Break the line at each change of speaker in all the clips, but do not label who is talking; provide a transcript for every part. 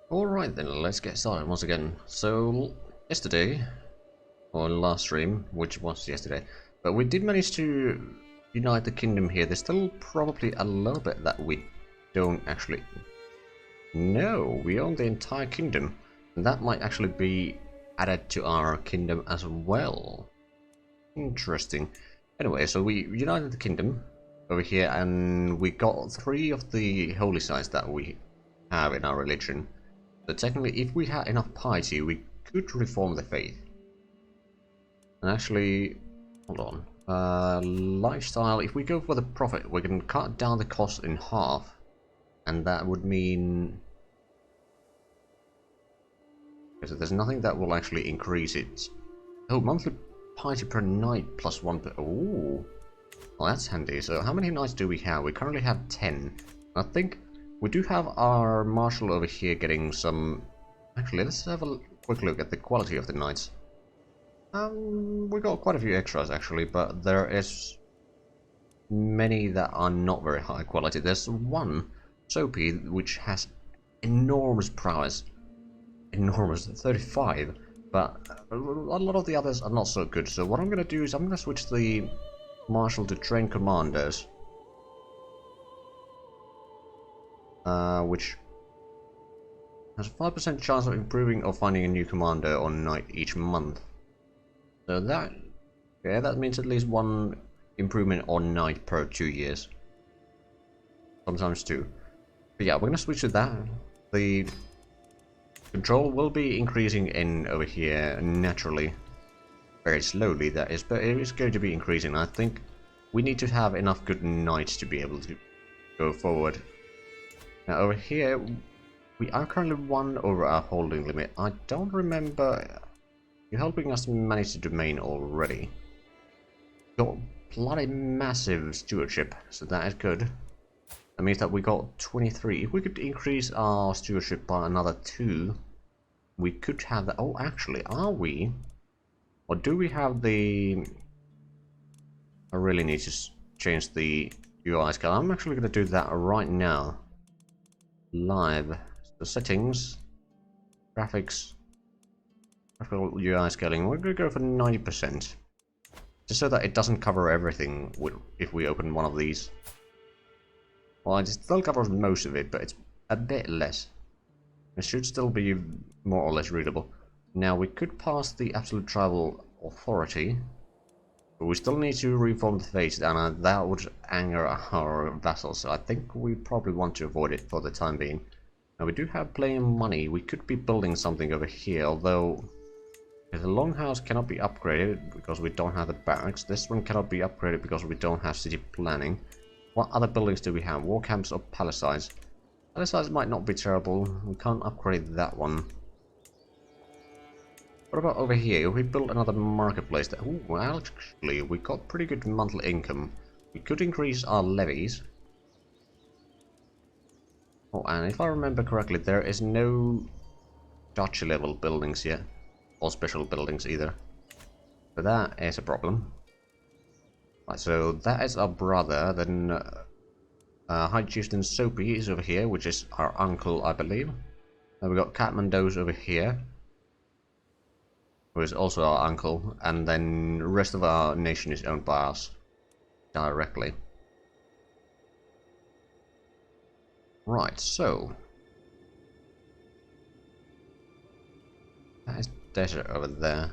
Alright then, let's get started once again. So, yesterday, or last stream, which was yesterday, but we did manage to unite the kingdom here. There's still probably a little bit that we don't actually know. We own the entire kingdom, and that might actually be added to our kingdom as well. Interesting. Anyway, so we united the kingdom over here, and we got 3 of the holy sites that we have in our religion. So technically, if we had enough piety, we could reform the faith. And actually, hold on. Lifestyle, if we go for the profit, we can cut down the cost in half. And that would mean... okay, so there's nothing that will actually increase it. Oh, monthly piety per night plus 1 per... ooh. Well, that's handy. So how many nights do we have? We currently have 10. I think we do have our marshal over here getting some... actually, let's have a quick look at the quality of the knights. We got quite a few extras actually, but there is many that are not very high quality. There's one, Soapy, which has enormous prowess. Enormous, 35. But a lot of the others are not so good. So what I'm going to do is I'm going to switch the marshal to train commanders. Which has a 5% chance of improving or finding a new commander or knight each month. So that, yeah, that means at least 1 improvement on knight per 2 years. Sometimes 2. But yeah, we're gonna switch to that. The control will be increasing in over here naturally. Very slowly, that is, but it is going to be increasing. I think we need to have enough good knights to be able to go forward. Now over here, we are currently 1 over our holding limit. I don't remember you helping us manage the domain already. Got bloody massive stewardship, so that is good. That means that we got 23. If we could increase our stewardship by another 2, we could have that. Oh, actually, are we? Or do we have the... I really need to change the UI scale. I'm actually going to do that right now. Live. The settings, graphics, graphical UI scaling. We're going to go for 90%, just so that it doesn't cover everything if we open one of these. Well, it still covers most of it, but it's a bit less. It should still be more or less readable. Now we could pass the absolute tribal authority, but we still need to reform the faith, and that would anger our vassals. So I think we probably want to avoid it for the time being. Now we do have plenty of money. We could be building something over here, although the longhouse cannot be upgraded because we don't have the barracks. This one cannot be upgraded because we don't have city planning. What other buildings do we have? War camps or palisades? Palisades might not be terrible. We can't upgrade that one. What about over here? If we build another marketplace, ooh, well, actually, we got pretty good monthly income. We could increase our levies. Oh, and if I remember correctly, there is no duchy level buildings yet, or special buildings either. So that is a problem. Right, so that is our brother. Then High Chieftain Soapy is over here, which is our uncle, I believe. Then we got Kathmandu's over here, who is also our uncle, and then the rest of our nation is owned by us directly. Right, so that is desert over there.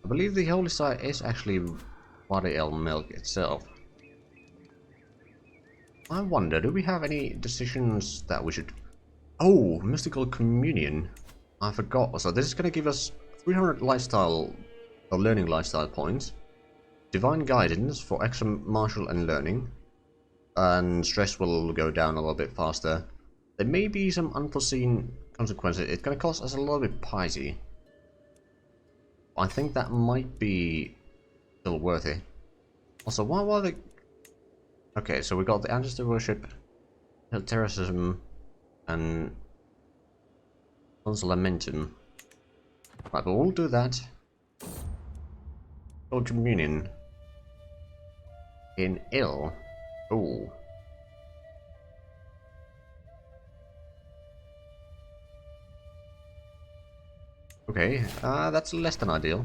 I believe the holy site is actually Wadi El Milk itself. I wonder, do we have any decisions that we should... oh, Mystical Communion. I forgot. So this is going to give us 300 lifestyle or learning lifestyle points, divine guidance for extra martial and learning, and stress will go down a little bit faster. There may be some unforeseen consequences. It's going to cost us a little bit piety. I think that might be still worth it. Also, why were they... okay, so we got the ancestor worship, terrorism, and Consolamentum. Right, but we'll do that. Old Communion. In ill. Ooh. Okay, that's less than ideal.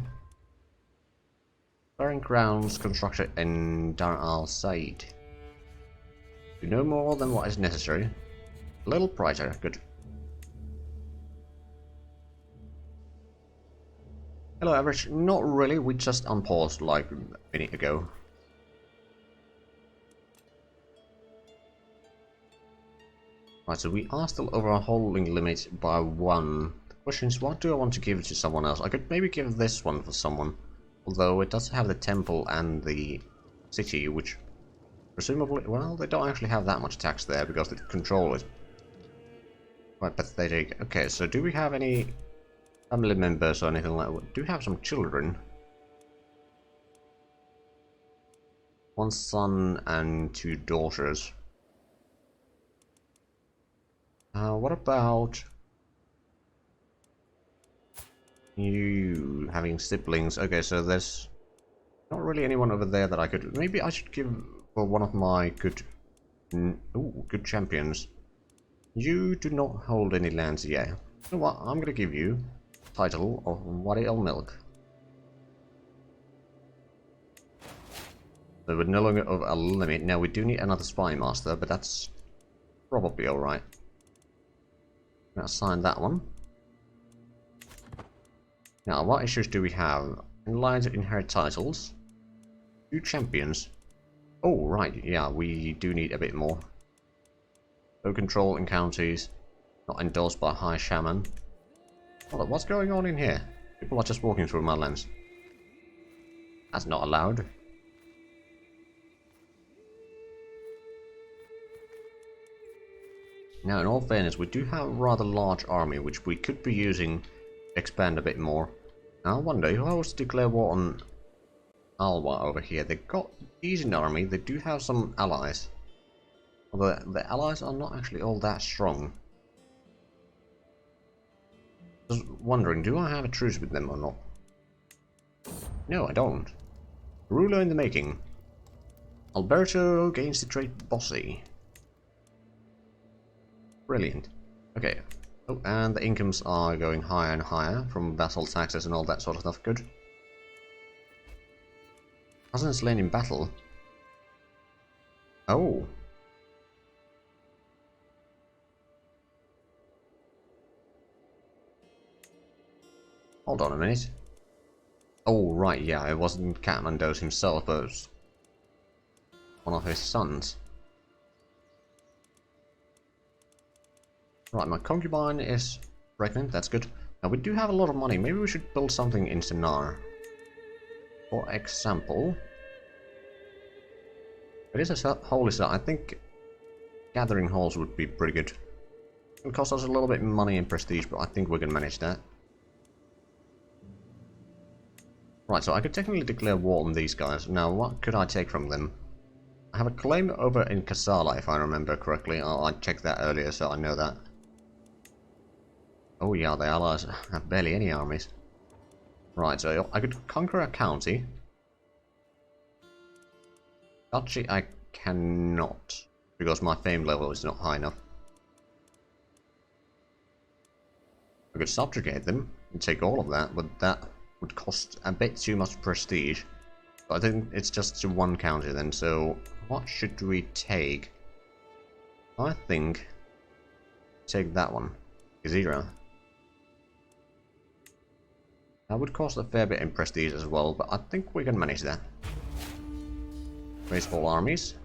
Sparring Grounds constructed in Dar al-Said. Do no more than what is necessary. A little brighter, good. Hello, average. Not really, we just unpaused like a minute ago. Right, so we are still over our holding limit by 1. The question is, what do I want to give to someone else? I could maybe give this one for someone. Although it does have the temple and the city, which presumably, well, they don't actually have that much tax there because the control is quite pathetic. Okay, so do we have any family members or anything like that? Do we have some children? One son and 2 daughters. What about you having siblings? Okay, so there's not really anyone over there that I could... Maybe I should give for one of my good... Ooh, good champions. You do not hold any lands yet. You know what? I'm gonna give you the title of Wadi al Milk. So we're no longer over a limit. Now we do need another spy master, but that's probably alright. I'm gonna assign that one. Now, what issues do we have? In line to inherit titles. 2 champions. Oh, right, yeah, we do need a bit more. No control in counties. Not endorsed by High Shaman. Hold on, what's going on in here? People are just walking through my lands. That's not allowed. Now, in all fairness, we do have a rather large army, which we could be using to expand a bit more. Now, I wonder, if I was to declare war on Alwa over here, they've got a decent army, they do have some allies. Although the allies are not actually all that strong. Just wondering, do I have a truce with them or not? No, I don't. Ruler in the making. Alberto gains the trait Bossy. Brilliant. Okay. Oh, and the incomes are going higher and higher from vassal taxes and all that sort of stuff. Good. Hasn't slain in battle. Oh. Hold on a minute. Oh, right, yeah, it wasn't Kathmandos himself, but it was one of his sons. Right, my concubine is pregnant, that's good. Now, we do have a lot of money. Maybe we should build something in Sinar. For example... It is a holy site. I think gathering halls would be pretty good. It would cost us a little bit of money and prestige, but I think we can manage that. Right, so I could technically declare war on these guys. Now, what could I take from them? I have a claim over in Kassala, if I remember correctly. I checked that earlier, so I know that. Oh yeah, the allies have barely any armies. Right, so I could conquer a county. Duchy I cannot, because my fame level is not high enough. I could subjugate them and take all of that, but that would cost a bit too much prestige. But I think it's just one county then, so what should we take? I think take that one, Gazira. That would cost a fair bit in prestige as well, but I think we can manage that. Raise all armies.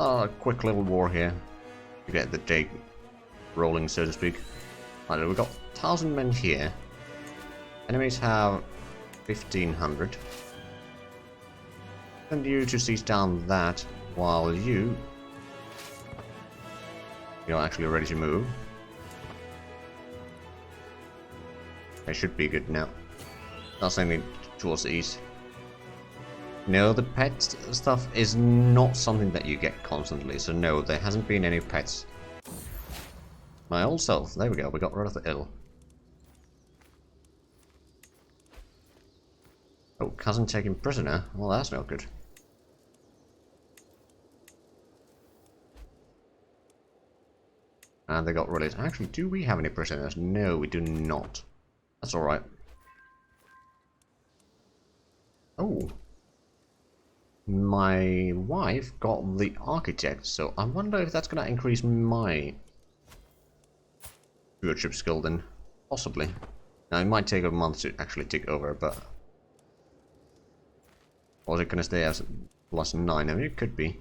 A quick little war here to get the day rolling, so to speak. Right, we've got 1,000 men here. Enemies have 1,500. Send you to siege down that while you're actually ready to move. They should be good now. Not sending towards the east. No, the pet stuff is not something that you get constantly, so no, there hasn't been any pets. My old self, there we go, we got rid of the ill. Oh, cousin taken prisoner? Well, that's not good. And they got released. Actually, do we have any prisoners? No, we do not. That's alright. Oh. My wife got the architect, so I wonder if that's gonna increase my stewardship skill then. Possibly. Now, it might take a month to actually take over, but... Or is it gonna stay as +9? I mean, it could be.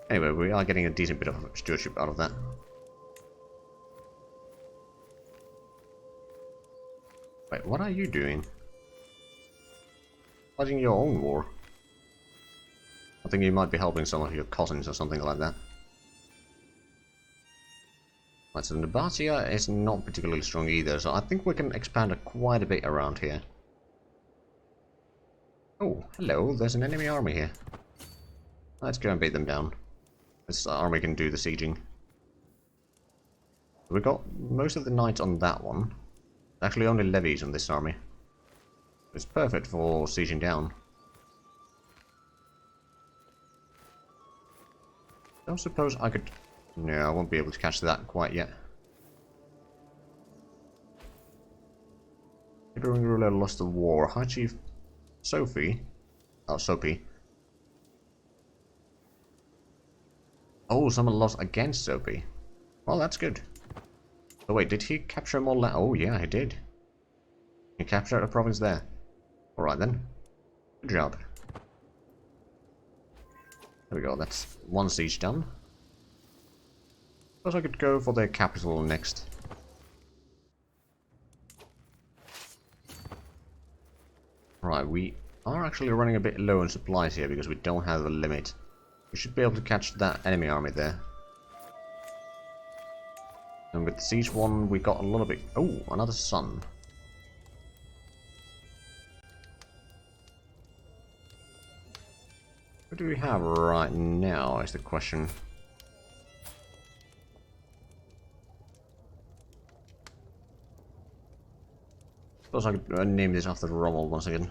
Anyway, we are getting a decent bit of stewardship out of that. Wait, what are you doing? Fighting your own war? I think you might be helping some of your cousins or something like that. Right, so Nabatea is not particularly strong either, so I think we can expand it quite a bit around here. Oh, hello, there's an enemy army here. Let's go and beat them down. This army can do the sieging. We got most of the knights on that one. Actually, only levies on this army. It's perfect for sieging down. Don't suppose I could... No, I won't be able to catch that quite yet. Neighboring ruler lost the war. High Chief Sophie. Oh, Sophie. Oh, someone lost against Sophie. Well, that's good. Oh wait, did he capture more land? Oh yeah, he did. He captured a province there. Alright then. Good job. There we go, that's one siege done. Suppose I could go for their capital next. Right, we are actually running a bit low on supplies here because we don't have a limit. We should be able to catch that enemy army there. And with the siege one, we got a little bit... Oh, another sun. What do we have right now is the question. Suppose I could name this after Rommel once again.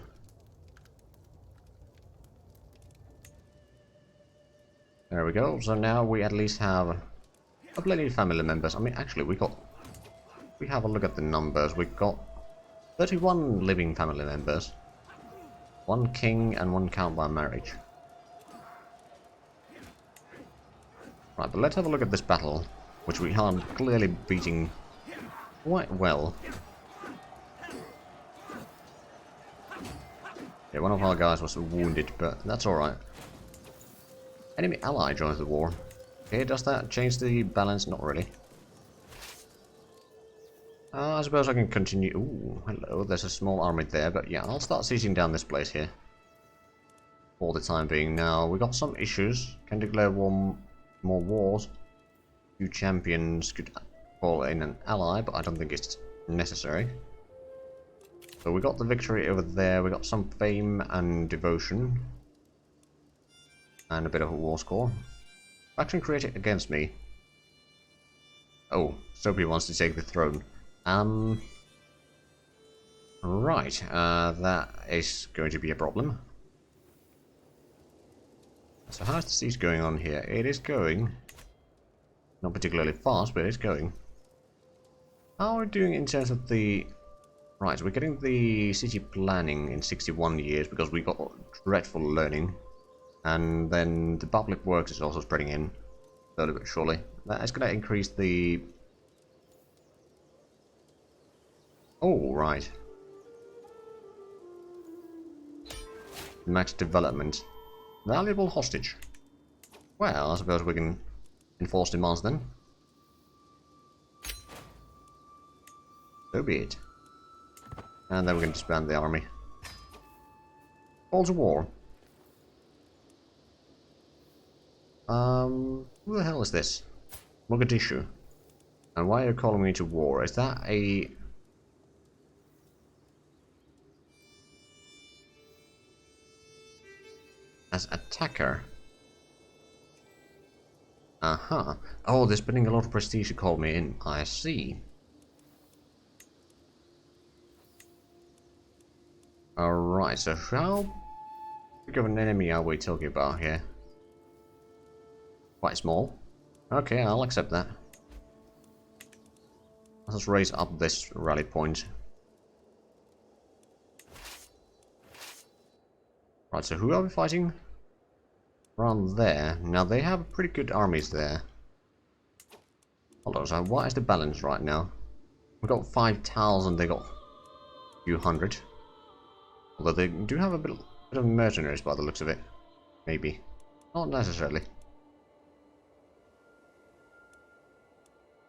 There we go. So now we at least have plenty of family members. I mean, actually, we have a look at the numbers. We got 31 living family members, 1 king and 1 count by marriage. Right, but let's have a look at this battle, which we are clearly beating quite well. Yeah, one of our guys was wounded, but that's alright. Enemy ally joins the war. Okay, does that change the balance? Not really. I suppose I can continue. Ooh, hello, there's a small army there, but yeah, I'll start sieging down this place here. For the time being. Now, we got some issues. Can declare more wars. Few champions could call in an ally, but I don't think it's necessary. So we got the victory over there, we got some fame and devotion. And a bit of a war score. Faction created against me. Oh, Sophie wants to take the throne. Right, that is going to be a problem. So how's the siege going on here? It is going. Not particularly fast, but it's going. How are we doing in terms of the... Right, so we're getting the city planning in 61 years because we got dreadful learning. And then the public works is also spreading in slowly but surely. That is going to increase the... Oh, right. Max development. Valuable hostage. Well, I suppose we can enforce demands then. So be it. And then we can disband the army. Call to war. Who the hell is this? Mogadishu. And why are you calling me to war? Is that a... As attacker? Uh-huh. Oh, they're spending a lot of prestige to call me in. I see. Alright, so how How big of an enemy are we talking about here? Quite small. Okay, I'll accept that. Let's raise up this rally point. Right, so who are we fighting? Around there. Now they have pretty good armies there. Hold on, so what is the balance right now? We've got 5,000, they got a few hundred. Although they do have a bit of mercenaries by the looks of it. Maybe. Not necessarily.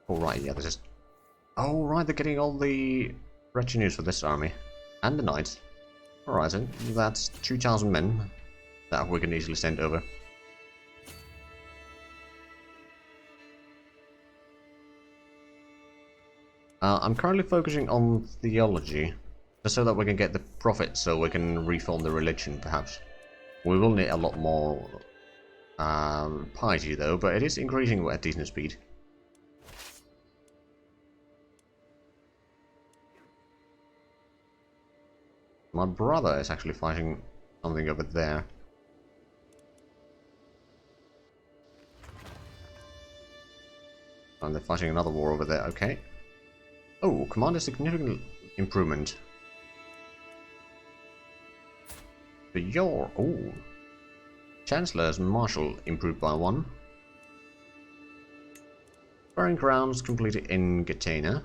Alright, yeah, this is... Oh, right, they're getting all the retinues for this army. And the knights. Alright, so that's 2,000 men that we can easily send over. I'm currently focusing on theology, just so that we can get the profit, so we can reform the religion, perhaps. We will need a lot more piety, though, but it is increasing at decent speed. My brother is actually fighting something over there. And they're fighting another war over there, okay. Oh, commander significant improvement. But your... Oh. Chancellor's Marshal improved by 1. Sparring Grounds completed in Gatena.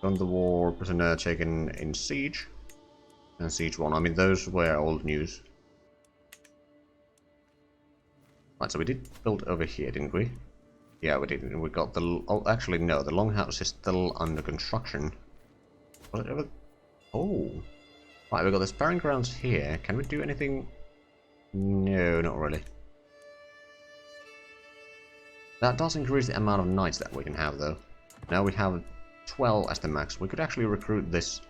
Won the war, prisoner taken in Siege. And Siege 1. I mean, those were old news. Right, so we did build over here, didn't we? Yeah, we didn't. We got the... Oh, actually, no. The Longhouse is still under construction. Was it ever... Oh. Right, we got the Sparring Grounds here. Can we do anything? No, not really. That does increase the amount of knights that we can have, though. Now we have 12 as the max. We could actually recruit this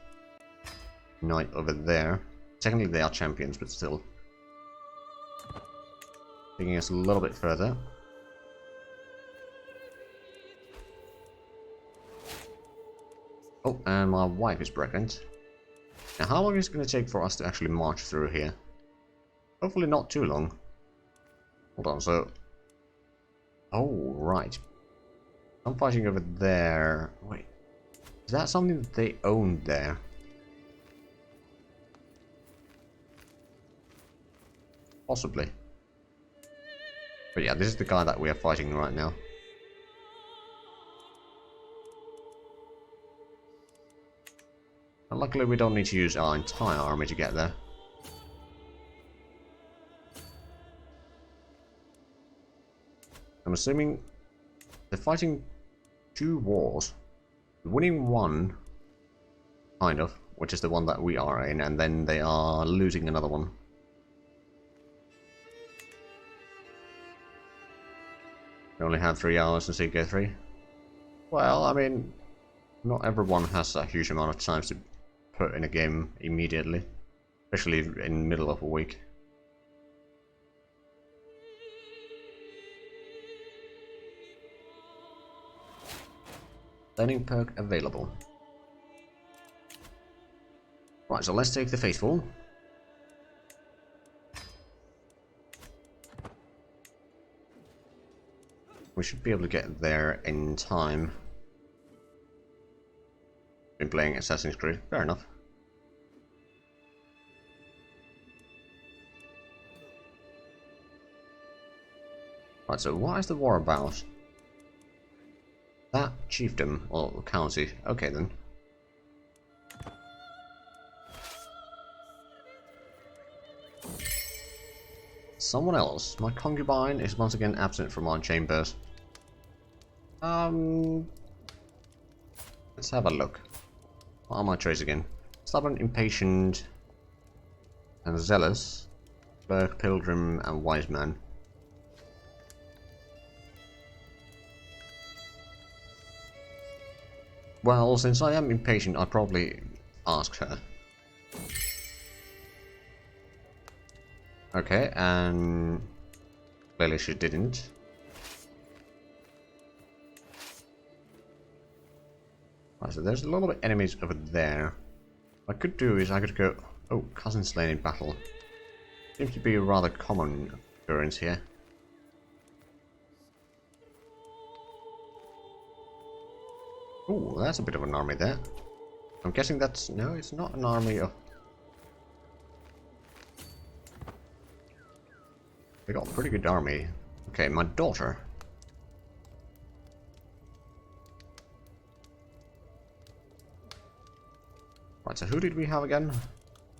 knight over there. Technically, they are champions, but still. Taking us a little bit further. Oh, and my wife is pregnant. Now, how long is it going to take for us to actually march through here? Hopefully not too long. Hold on, so... Oh, right. I'm fighting over there. Wait. Is that something that they owned there? Possibly. But yeah, this is the guy that we are fighting right now. And luckily we don't need to use our entire army to get there. I'm assuming they're fighting 2 wars. Winning one, kind of, which is the one that we are in, and then they are losing another one. We only have 3 hours in CK3. Well, I mean, not everyone has a huge amount of time to put in a game immediately, especially in the middle of a week. Learning perk available. Right, so let's take the Faithful. We should be able to get there in time. Been playing Assassin's Creed, fair enough. Right, so what is the war about? That chiefdom, or county, okay then. Someone else. My concubine is once again absent from our chambers. Let's have a look. What are my traits again? Stubborn, impatient, and zealous. Clerk, pilgrim, and wise man. Well, since I am impatient, I'll probably ask her. Okay, and clearly she didn't. Right, so there's a lot of enemies over there. What I could do is I could go Oh, cousin slain in battle. Seems to be a rather common occurrence here. Oh, that's a bit of an army there. I'm guessing that's... no, it's not an army of... they got a pretty good army. Okay, my daughter. Right, so who did we have again?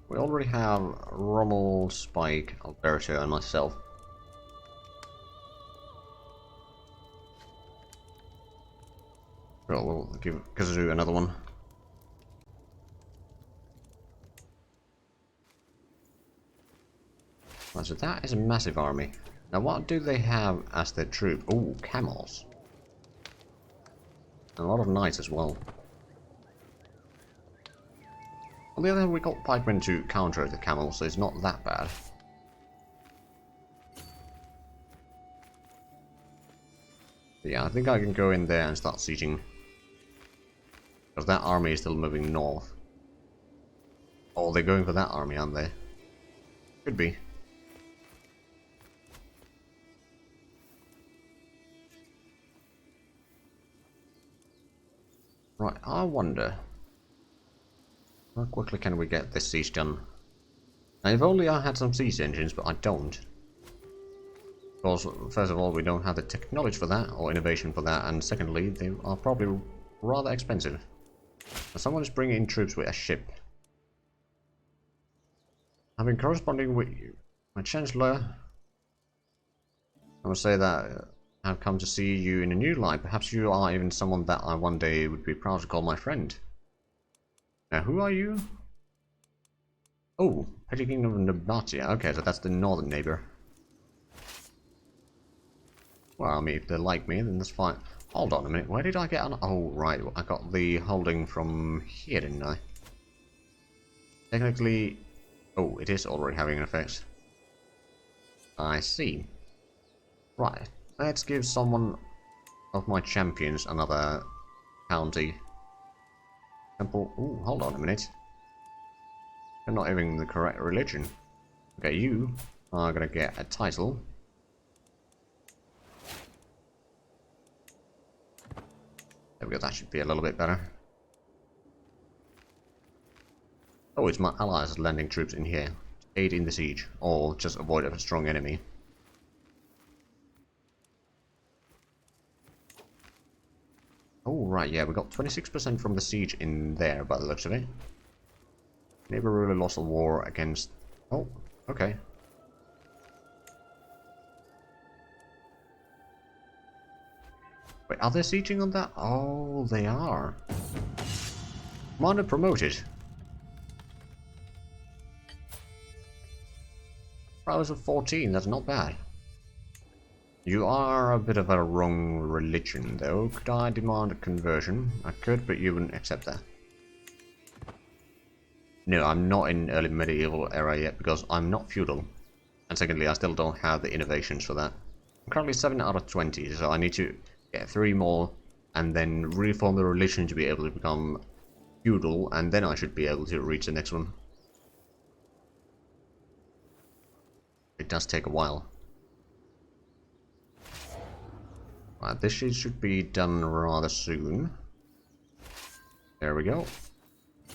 We already have Rommel, Spike, Alberto, and myself. Well, we'll give Kazoo another one. Right, so that is a massive army. Now what do they have as their troop? Oh, camels. A lot of knights as well. On the other hand, we got pikemen to counter the camels, so it's not that bad. But yeah, I think I can go in there and start sieging. Because that army is still moving north. Oh, they're going for that army, aren't they? Could be. Right, I wonder... how quickly can we get this siege done? Now, if only I had some siege engines, but I don't. Because, first of all, we don't have the technology for that, or innovation for that, and secondly, they are probably rather expensive. Now, someone is bringing in troops with a ship. I've been corresponding with my Chancellor. I will say that I've come to see you in a new light. Perhaps you are even someone that I one day would be proud to call my friend. Now, who are you? Oh, Petty Kingdom of Nabatea. Okay, so that's the northern neighbor. Well, I mean, if they like me, then that's fine. Hold on a minute, where did I get on? Oh, right, I got the holding from here, didn't I? Technically... oh, it is already having an effect. I see. Right, let's give someone of my champions another county. Temple. Ooh, hold on a minute. You're not even the correct religion. Okay, you are gonna get a title. There we go, that should be a little bit better. Oh, it's my allies landing troops in here. Aid in the siege, or just avoid a strong enemy. Oh, right, yeah, we got 26% from the siege in there, by the looks of it. Never really lost a war against... oh, okay. Wait, are they sieging on that? Oh, they are. Commander promoted. Prowess of 14, that's not bad. You are a bit of a wrong religion, though. Could I demand a conversion? I could, but you wouldn't accept that. No, I'm not in early medieval era yet, because I'm not feudal. And secondly, I still don't have the innovations for that. I'm currently 7 out of 20, so I need to get 3 more, and then reform the religion to be able to become feudal, and then I should be able to reach the next one. It does take a while. Right, this should be done rather soon. There we go.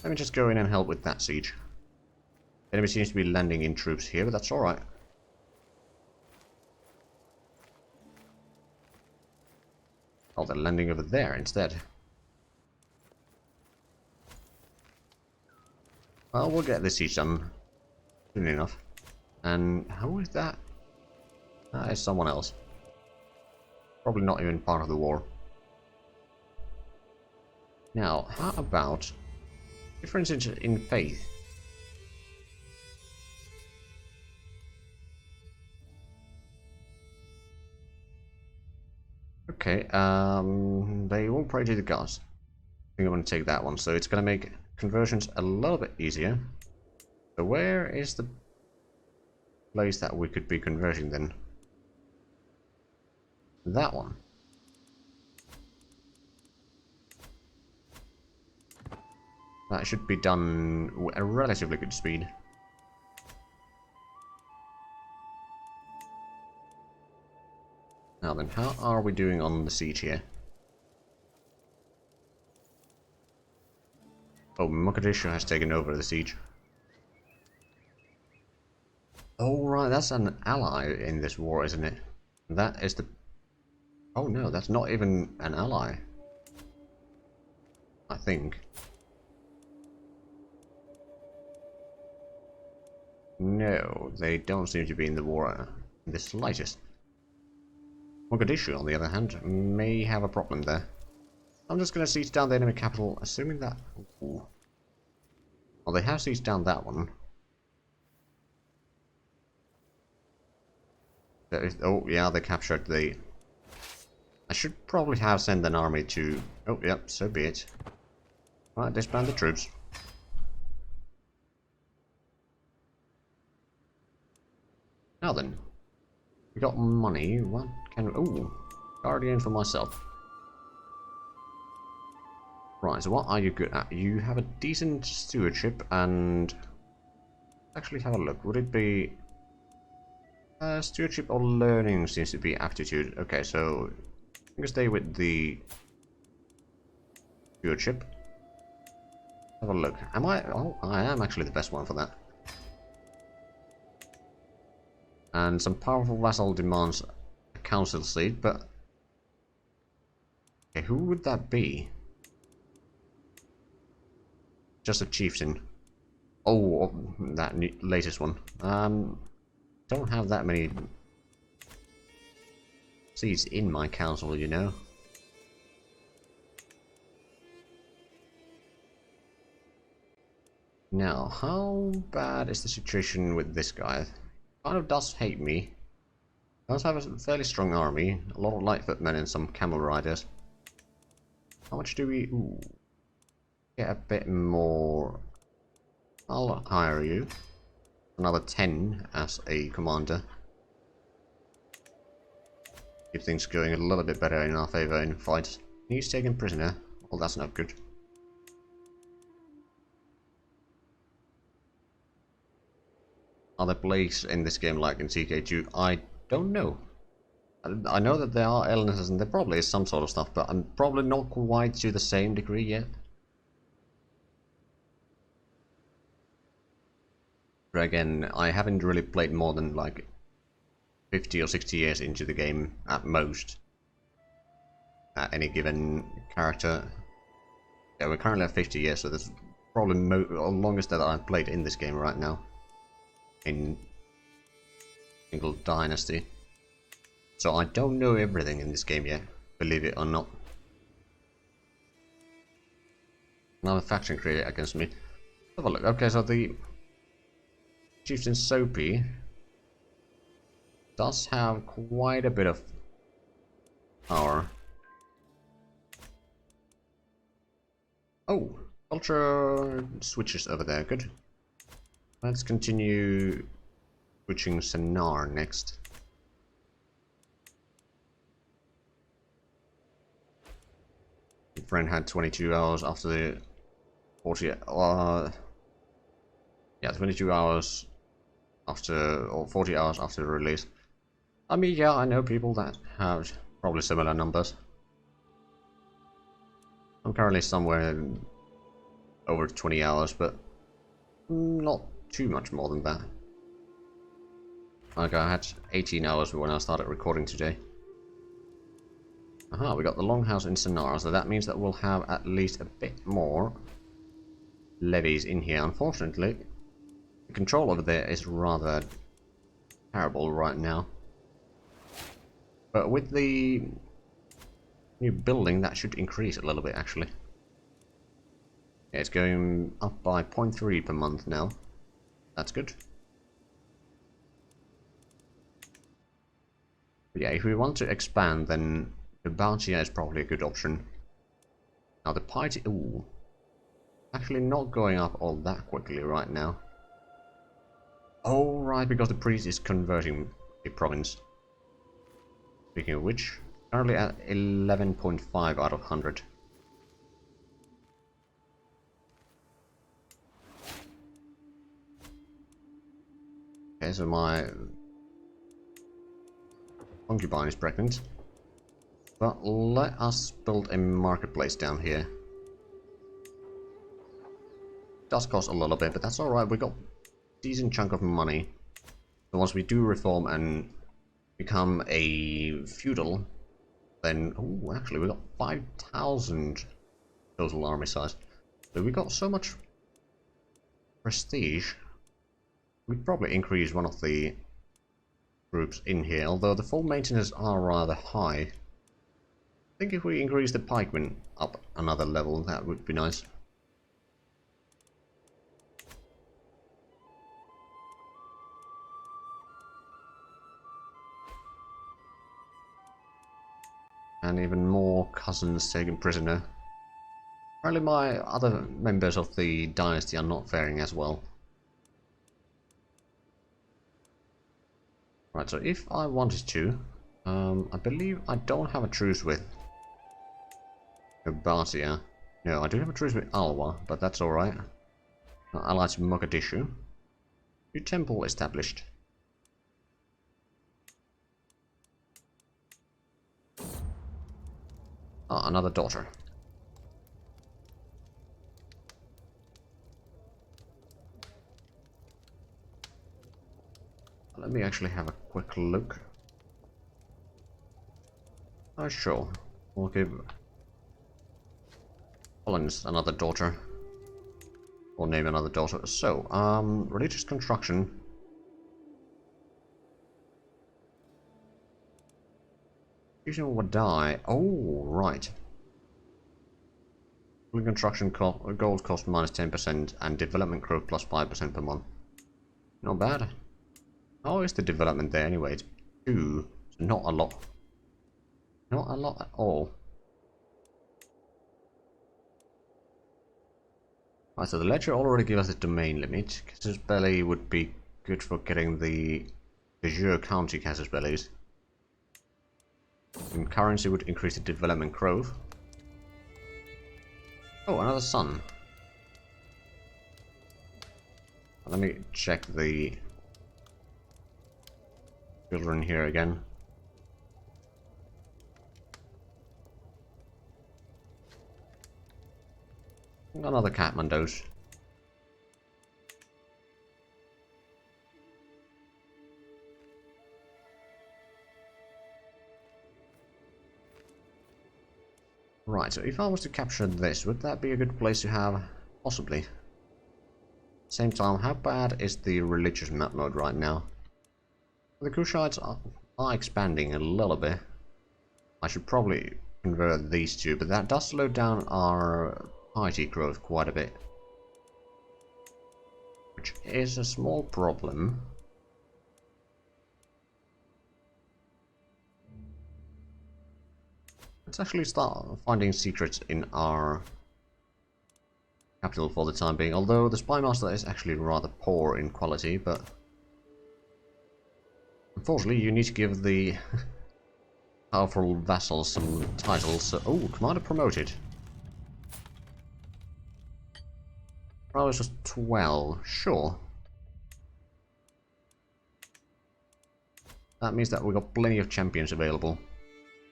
Let me just go in and help with that siege. Enemy seems to be landing in troops here, but that's alright. Oh, they're landing over there instead. Well, we'll get this siege done soon enough. And who is that? That is someone else. Probably not even part of the war. Now, how about differences in faith? Okay, they will pray to the gods. I think I'm going to take that one, so it's going to make conversions a little bit easier. So where is the place that we could be converting then? That one. That should be done at a relatively good speed. Now then, how are we doing on the siege here? Oh, Mogadishu has taken over the siege. Oh right, that's an ally in this war, isn't it? That is the... Oh no, that's not even an ally. I think. No, they don't seem to be in the war in the slightest. Mogadishu, on the other hand, may have a problem there. I'm just going to siege down the enemy capital, assuming that... Ooh. Well, they have sieged down that one. Oh, yeah, they captured the... I should probably have sent an army to... Oh, yep, so be it. Right, disband the troops. Now then. We got money. What can we... Ooh, Guardian for myself. Right, so what are you good at? You have a decent stewardship and... Actually, have a look. Would it be... stewardship or learning seems to be aptitude. Okay, so... I'm gonna stay with the... stewardship. Have a look. Am I... Oh, I am actually the best one for that. And some powerful vassal demands a council seat, but... Okay, who would that be? Just a chieftain. Oh, that latest one. Don't have that many seats in my council, you know. Now, how bad is the situation with this guy? Kind of does hate me. Does have a fairly strong army, a lot of light footmen and some camel riders. How much do we... Ooh, get a bit more... I'll hire you. Another 10 as a commander. Keep things going a little bit better in our favor in fights. He's taken prisoner. Well, that's not good. Are there plagues in this game like in CK2? I don't know. I know that there are illnesses and there probably is some sort of stuff, but I'm probably not quite to the same degree yet. But again, I haven't really played more than like 50 or 60 years into the game at most. At any given character. Yeah, we're currently at 50 years, so that's probably the longest that I've played in this game right now. In single dynasty. So I don't know everything in this game yet, believe it or not. Another faction created against me. Have a look. Okay, so the Chieftain Soapy does have quite a bit of power. Oh, culture switches over there, good. Let's continue switching Senar next. My friend had 22 hours after the 40... yeah, 22 hours after, or 40 hours after the release. I mean, yeah, I know people that have probably similar numbers. I'm currently somewhere over 20 hours, but not too much more than that. Like, I had 18 hours when I started recording today. Aha, we got the Longhouse in Senar, so that means that we'll have at least a bit more levies in here. Unfortunately, the control over there is rather terrible right now. But with the new building, that should increase a little bit, actually. Yeah, it's going up by 0.3 per month now. That's good. But yeah, if we want to expand, then the bounty is probably a good option. Now the piety... Ooh. Actually not going up all that quickly right now. Oh, right, because the priest is converting a province. Speaking of which, currently at 11.5 out of 100. Okay, so my concubine is pregnant. But let us build a marketplace down here. Does cost a little bit, but that's alright. We got a decent chunk of money. So once we do reform and become a feudal, then oh, actually we got 5,000 total army size. So we got so much prestige. We'd probably increase one of the groups in here, although the full maintenance are rather high. I think if we increase the pikemen up another level, that would be nice. And even more cousins taken prisoner. Apparently my other members of the dynasty are not faring as well. Right, so if I wanted to, I believe I don't have a truce with Abyssinia. No, I do have a truce with Alwa, but that's alright. Allied to Mogadishu. New temple established. Ah, another daughter. Let me actually have a quick look. Oh, sure. We'll give Collins another daughter. Or name another daughter. So, religious construction. Fusion would die. Oh, right. Construction gold cost minus 10% and development growth plus 5% per month. Not bad. How is the development there anyway? It's 2, so not a lot. Not a lot at all. Right, so the ledger already gives us a domain limit. Casus Belli would be good for getting the de jure county Casus Bellis. And currency would increase the development growth. Oh, another son. Let me check the children here again. Another Kathmandu's. Right, so if I was to capture this, would that be a good place to have? Possibly. Same time, how bad is the religious map mode right now? The Kushites are expanding a little bit. I should probably convert these two, but that does slow down our piety growth quite a bit. Which is a small problem. Let's actually start finding secrets in our capital for the time being, although the Spy Master is actually rather poor in quality, but unfortunately you need to give the powerful vassals some titles. So, oh, Commander promoted. Prowess was 12, sure. That means that we've got plenty of champions available.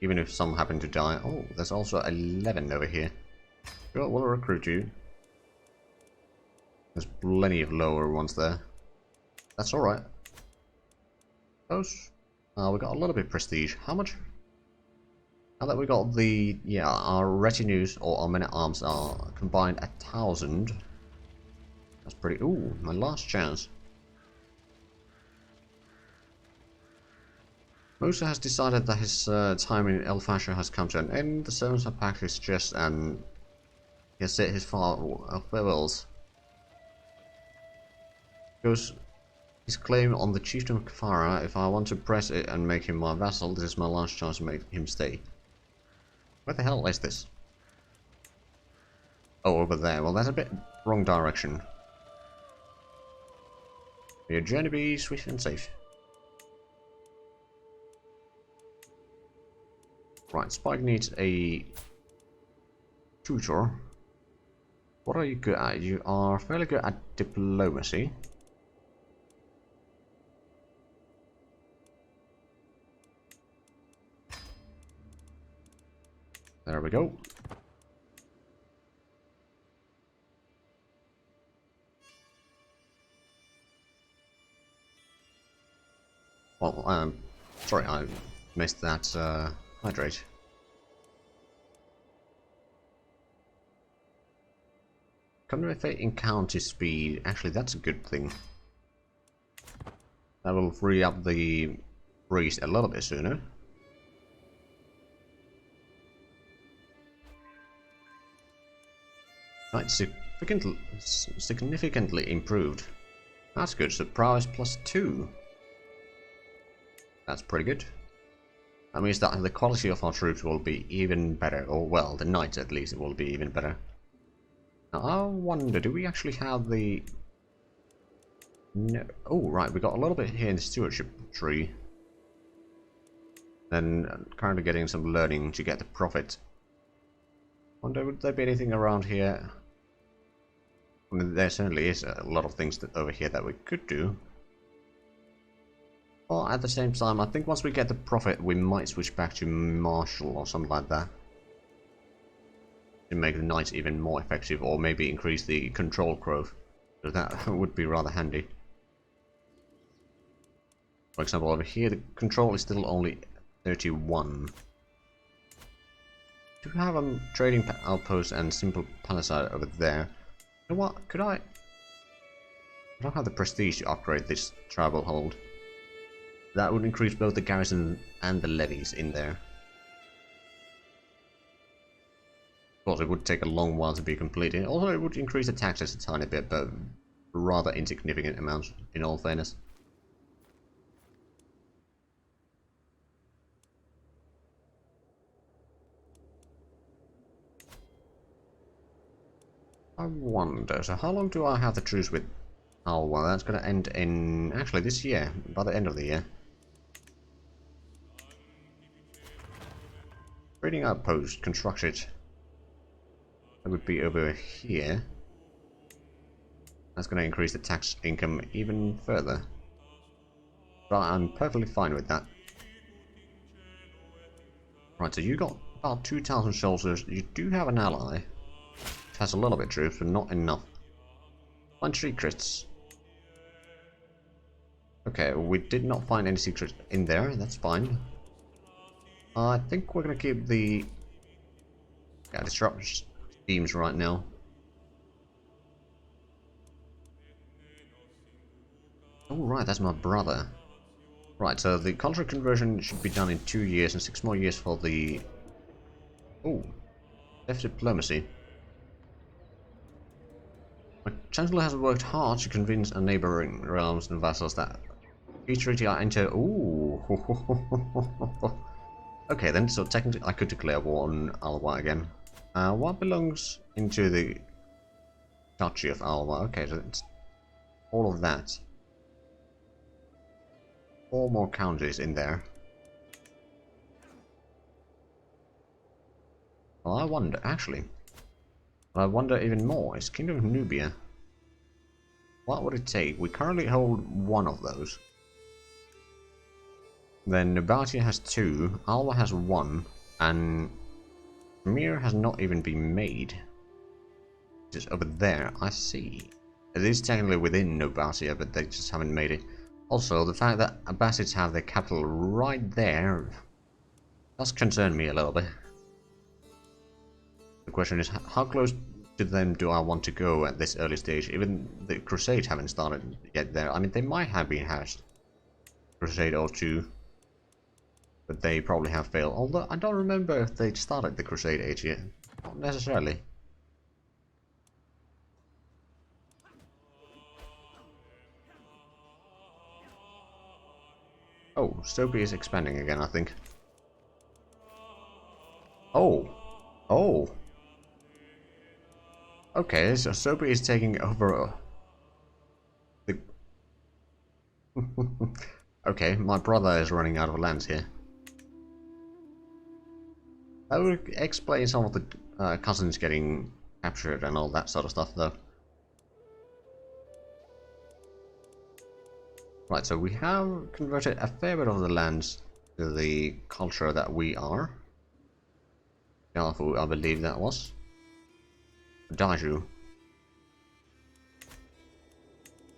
Even if some happen to die. Oh, there's also 11 over here. Sure, we'll recruit you. There's plenty of lower ones there. That's alright. Those. We got a little bit of prestige. How much? Now that we got the, yeah, our retinues or our men-at-arms are combined 1,000. That's pretty. Ooh, my last chance. Musa has decided that his time in El Fasher has come to an end. The servants have packed his chest and he has said his farewells. Goes his claim on the chieftain of Kafara. If I want to press it and make him my vassal, this is my last chance to make him stay. Where the hell is this? Oh, over there. Well, that's a bit wrong direction. May your journey be swift and safe. Right, Spike needs a tutor. What are you good at? You are fairly good at diplomacy. There we go. Well, sorry, I missed that hydrate. Convert encounter speed. Actually, that's a good thing. That will free up the priest a little bit sooner. Right, significantly improved. That's good. So prowess +2. That's pretty good. That means that the quality of our troops will be even better. Or, well, the knights at least will be even better. Now, I wonder, do we actually have the... No. Oh, right, we got a little bit here in the stewardship tree. Then currently getting some learning to get the profit. Wonder, would there be anything around here? I mean, there certainly is a lot of things over here that we could do. Well, at the same time, I think once we get the profit, we might switch back to martial or something like that. To make the knights even more effective, or maybe increase the control growth. So that would be rather handy. For example, over here, the control is still only 31. Do we have a trading outpost and simple palisade over there? You know what? Could I don't have the prestige to upgrade this tribal hold. That would increase both the garrison and the levies in there. Of course, it would take a long while to be completed. Also, it would increase the taxes a tiny bit, but rather insignificant amounts, in all fairness. I wonder, so how long do I have the truce with? Oh, well, that's going to end in, actually, this year, by the end of the year. Trading outpost constructed. That would be over here. That's going to increase the tax income even further. But I'm perfectly fine with that. Right, so you got about 2,000 soldiers. You do have an ally. It has a little bit of troops, but not enough. Find secrets. Okay, we did not find any secrets in there. That's fine. I think we're going to keep the disrupt schemes right now. Oh, right, that's my brother. Right, so the contract conversion should be done in 2 years and 6 more years for the... Oh, left diplomacy. My chancellor has worked hard to convince our neighboring realms and vassals that each treaty I enter... Ooh. Okay then, so technically I could declare war on Alwa again. What belongs into the Duchy of Alwa? Okay, so it's all of that. 4 more counties in there. Well, I wonder, actually. What I wonder even more is Kingdom of Nubia. What would it take? We currently hold 1 of those. Then Nabatea has 2, Alwa has 1, and Mir has not even been made. Just over there, I see. It is technically within Nabatea, but they just haven't made it. Also, the fact that Abbasids have their capital right there does concern me a little bit. The question is, how close to them do I want to go at this early stage? Even the Crusades haven't started yet there. I mean, they might have been hatched. Crusade or 2. But they probably have failed. Although, I don't remember if they started the Crusade age yet. Not necessarily. Oh, Sophie is expanding again, I think. Oh! Oh! Okay, so Sophie is taking over... the... Okay, my brother is running out of lands here. That would explain some of the cousins getting captured and all that sort of stuff, though. Right, so we have converted a fair bit of the lands to the culture that we are. Galfu, I believe that was. Daju.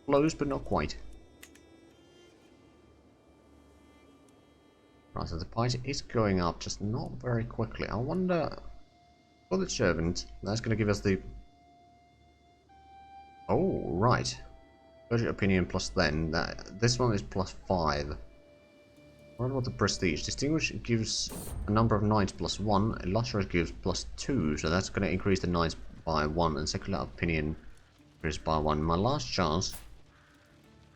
Close, but not quite. Right, so the party is going up, just not very quickly. I wonder, for the servant, that's going to give us the... Oh, right. Budget opinion plus then. This one is plus 5. What about the prestige? Distinguish gives a number of knights plus 1, illustrious gives plus 2, so that's going to increase the knights by 1, and secular opinion increased by 1. My last chance.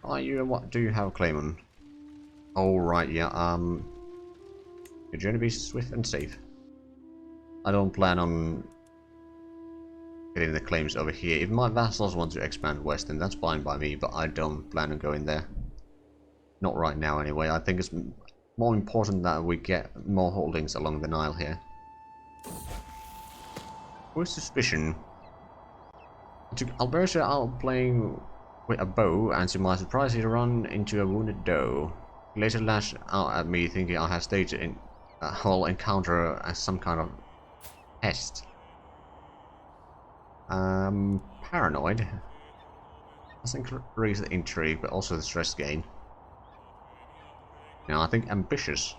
Are you, what do you have a claim on? Oh, right, yeah, your journey be swift and safe. I don't plan on getting the claims over here. If my vassals want to expand west, then that's fine by me, but I don't plan on going there. Not right now, anyway. I think it's more important that we get more holdings along the Nile here. With suspicion, I took Alberta out playing with a bow, and to my surprise he ran into a wounded doe. He later lashed out at me, thinking I had staged in a whole encounter as some kind of test. Paranoid. That's increase the intrigue, but also the stress gain. Now, I think ambitious.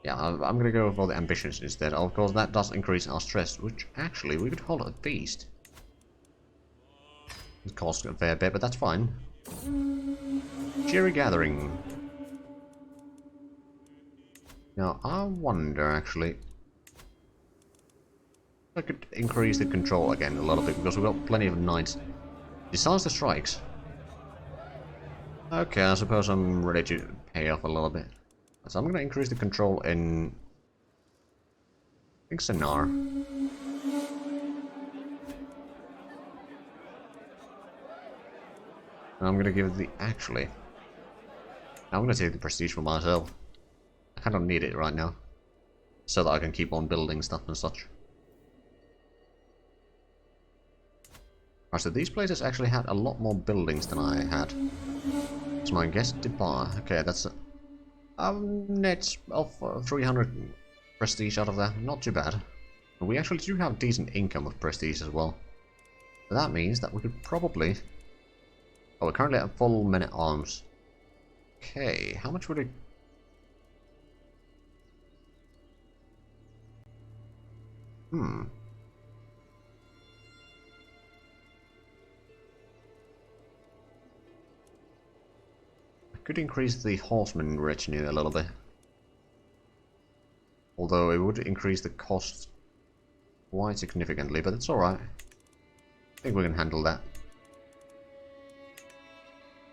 Yeah, I'm gonna go for the ambitions instead. Of course, that does increase our stress, which actually we could hold a feast. It costs a fair bit, but that's fine. Cheery gathering. Now, I wonder actually if I could increase the control again a little bit, because we've got plenty of knights. Besides the strikes. Okay, I suppose I'm ready to pay off a little bit. So I'm going to increase the control in... I think Senar. And I'm going to give the... Actually... I'm going to take the prestige for myself. I kind of need it right now. So that I can keep on building stuff and such. Alright, so these places actually had a lot more buildings than I had. So my guess depart. Okay, that's a net of 300 prestige out of that. Not too bad. But we actually do have decent income of prestige as well. So that means that we could probably... Oh, we're currently at full men-at-arms. Okay, how much would it... Could increase the horseman retinue a little bit. Although it would increase the cost quite significantly, but it's alright. I think we can handle that.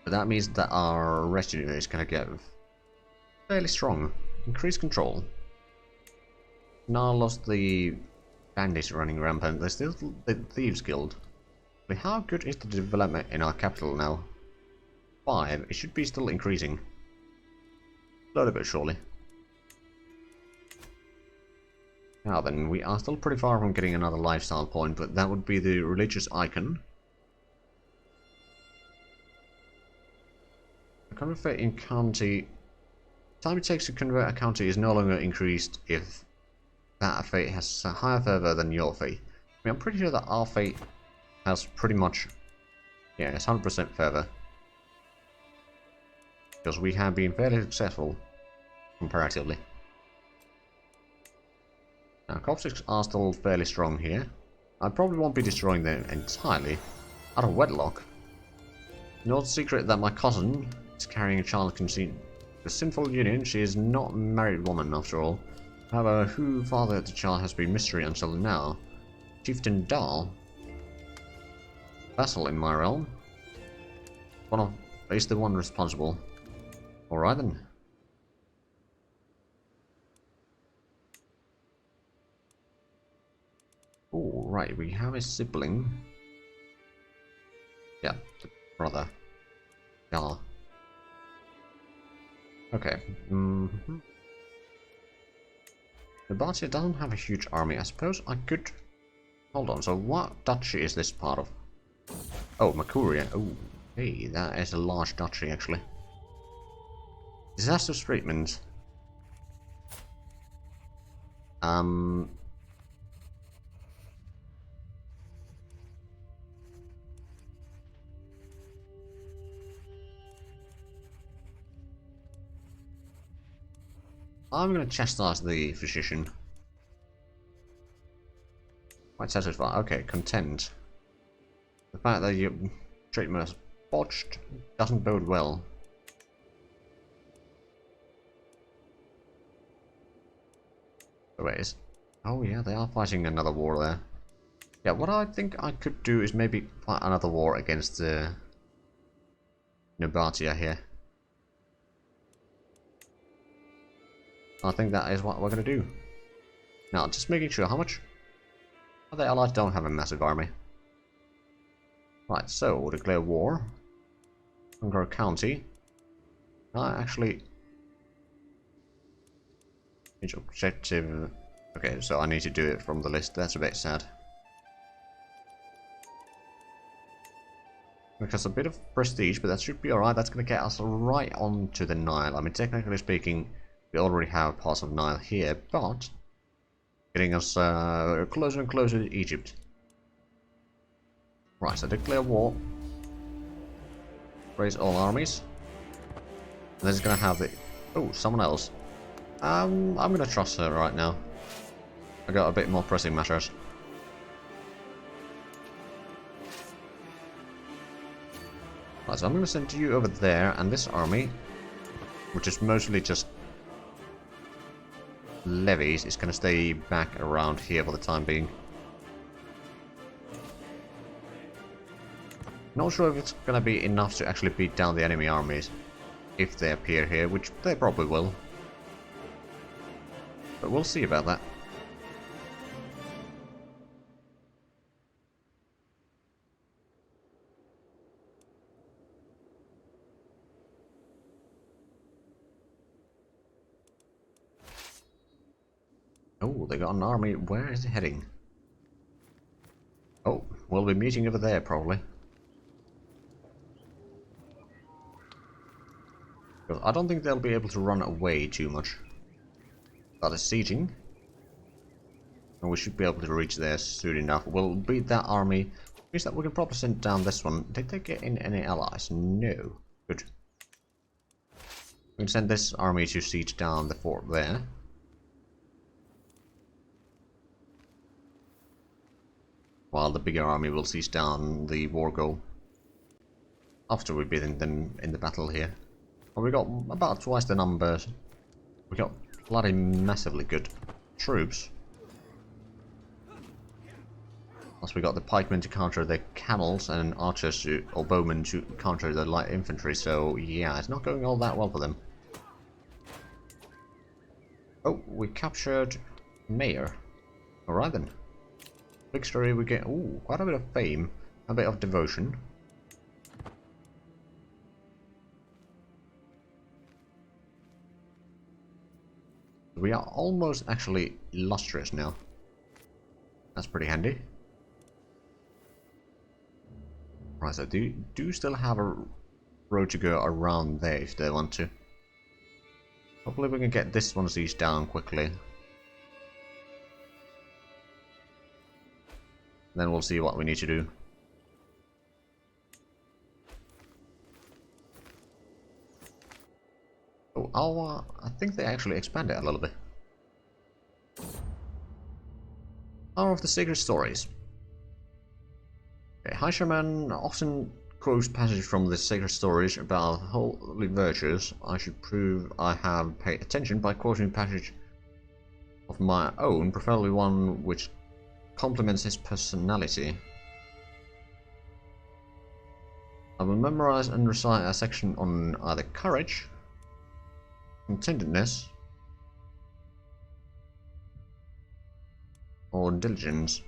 But that means that our retinue is going to get fairly strong. Increased control. Now lost the bandits running rampant. There's still the Thieves Guild. But how good is the development in our capital now? 5. It should be still increasing. Slowly but surely. Now then, we are still pretty far from getting another lifestyle point, but that would be the religious icon. Convert in county. Time it takes to convert a county is no longer increased if that fate has a higher fervor than your fate. I mean, I'm pretty sure that our fate has pretty much... Yeah, it's 100% fervor. Because we have been fairly successful, comparatively. Now, Coptics are still fairly strong here. I probably won't be destroying them entirely. Out of wedlock. No secret that my cousin is carrying a child conceived. The sinful union, she is not a married woman after all. However, who fathered the child has been mystery until now. Chieftain Dahl. Vassal in my realm. Is the one responsible. Alright then. Oh, right, we have a sibling. Yeah, the brother. Yeah. Okay. The Bartia doesn't have a huge army. I suppose I could... Hold on, so what duchy is this part of? Oh, Mercury. Oh, hey, that is a large duchy, actually. Disaster treatment. I'm gonna chastise the physician. Quite satisfied. Okay, content. The fact that your treatment is botched doesn't bode well. Wait, oh yeah, they are fighting another war there. Yeah, what I think I could do is maybe fight another war against the Nobatia here. I think that is what we're going to do. Now, just making sure, how much... The Allies don't have a massive army. Right, so, we'll declare war. Conquer County. Actually... Each objective... Okay, so I need to do it from the list, that's a bit sad. Because a bit of prestige, but that should be alright, that's going to get us right onto the Nile. I mean, technically speaking, we already have parts of Nile here, but... Getting us closer and closer to Egypt. Right, so declare war. Raise all armies. And then it's gonna have the... Oh, someone else. I'm gonna trust her right now. I got a bit more pressing matters. Right, so I'm gonna send you over there, and this army, which is mostly just levies, is gonna stay back around here for the time being. Not sure if it's gonna be enough to actually beat down the enemy armies if they appear here, which they probably will. But we'll see about that. Oh, they got an army. Where is it heading? Oh, we'll be meeting over there, probably. Because I don't think they'll be able to run away too much. That is sieging. And we should be able to reach there soon enough. We'll beat that army. Means that we can probably send down this one. Did they get in any allies? No. Good. We can send this army to siege down the fort there. While the bigger army will siege down the war goal. After we've beaten them in the battle here. Well, we got about twice the numbers. We got bloody massively good troops. Plus we got the pikemen to counter the camels and archers to, or bowmen to counter the light infantry, so yeah, it's not going all that well for them. Oh, we captured Mayor. Alright then. Victory, we get, ooh, quite a bit of fame, a bit of devotion. We are almost actually illustrious now. That's pretty handy. Right, so do still have a road to go around there if they want to. Hopefully we can get this one siege down quickly. Then we'll see what we need to do. Oh, I think they actually expanded a little bit. Power of the Sacred Stories. Okay, High Shaman often quotes passages from the Sacred Stories about holy virtues. I should prove I have paid attention by quoting a passage of my own, preferably one which complements his personality. I will memorize and recite a section on either courage, contentedness, or diligence.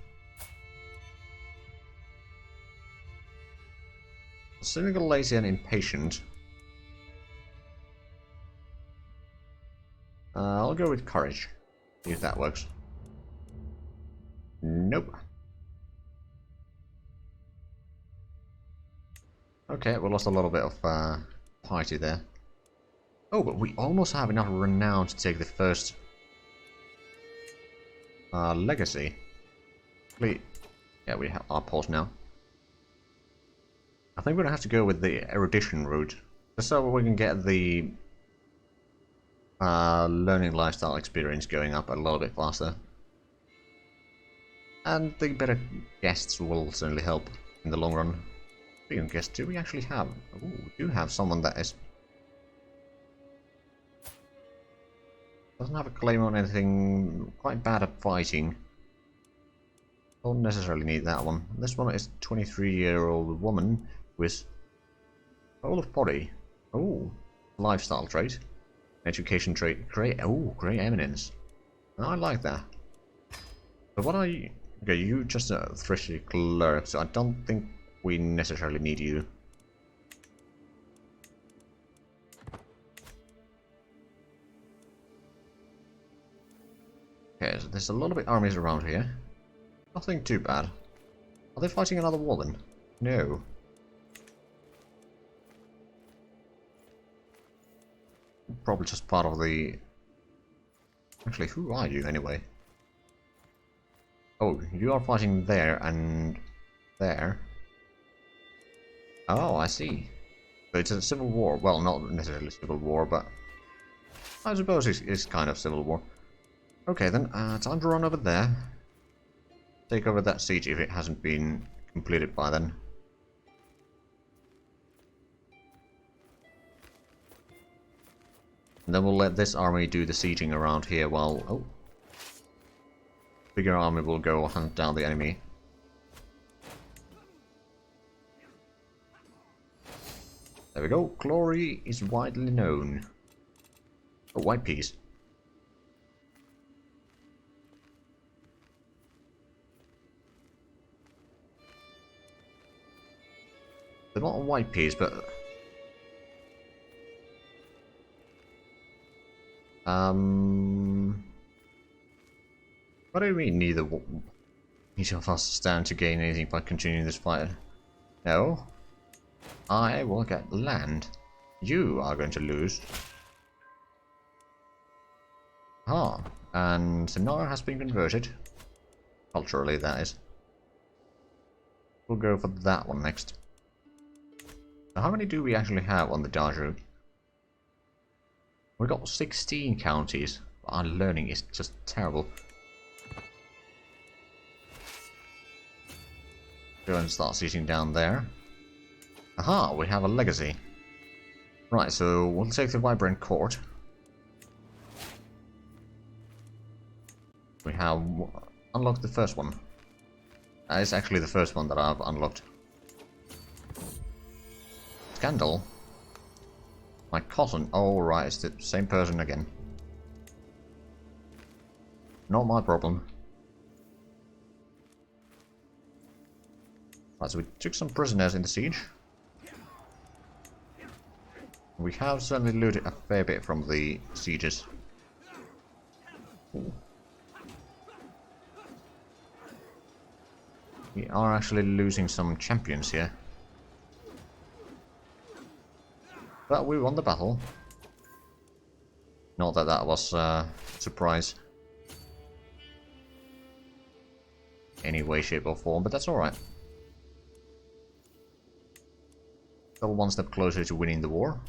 Cynical, lazy, and impatient. I'll go with courage. See if that works. Nope. Okay, we lost a little bit of piety there. Oh, but we almost have enough renown to take the first legacy. Wait, yeah, we have our pause now. I think we're gonna have to go with the erudition route, just so we can get the learning lifestyle experience going up a little bit faster. And the better guests will certainly help in the long run. Speaking of guests, do we actually have? Ooh, we do have someone that is doesn't have a claim on anything, quite bad at fighting. Don't necessarily need that one. This one is a 23-year-old woman with whole of body. Oh, lifestyle trait. Education trait. Great. Oh, great eminence. I like that. But what are you? Okay, you just a thrifty clerk, so I don't think we necessarily need you. Okay, so there's a lot of armies around here. Nothing too bad. Are they fighting another war then? No. Probably just part of the... Actually, who are you anyway? Oh, you are fighting there and there. Oh, I see. So it's a civil war. Well, not necessarily civil war, but I suppose it's kind of civil war. Okay then, time to run over there. Take over that siege if it hasn't been completed by then. And then we'll let this army do the sieging around here while... Oh. Bigger army will go hunt down the enemy. There we go. Glory is widely known. Oh, white peas. They're not white peas, but... What do you mean neither each of us stand to gain anything by continuing this fight? No. I will get land. You are going to lose. Ah, and Sennar has been converted. Culturally, that is. We'll go for that one next. So how many do we actually have on the Daju? We've got 16 counties. Our learning is just terrible. Go and start sieging down there. Aha, we have a legacy. Right, so we'll take the Vibrant Court. We have unlocked the first one. That is actually the first one that I've unlocked. Scandal? My cousin. Oh, right, it's the same person again. Not my problem. Right, so we took some prisoners in the siege. We have certainly looted a fair bit from the sieges. Ooh. We are actually losing some champions here. But we won the battle. Not that that was a surprise. Any way, shape or form, but that's alright. Still one step closer to winning the war.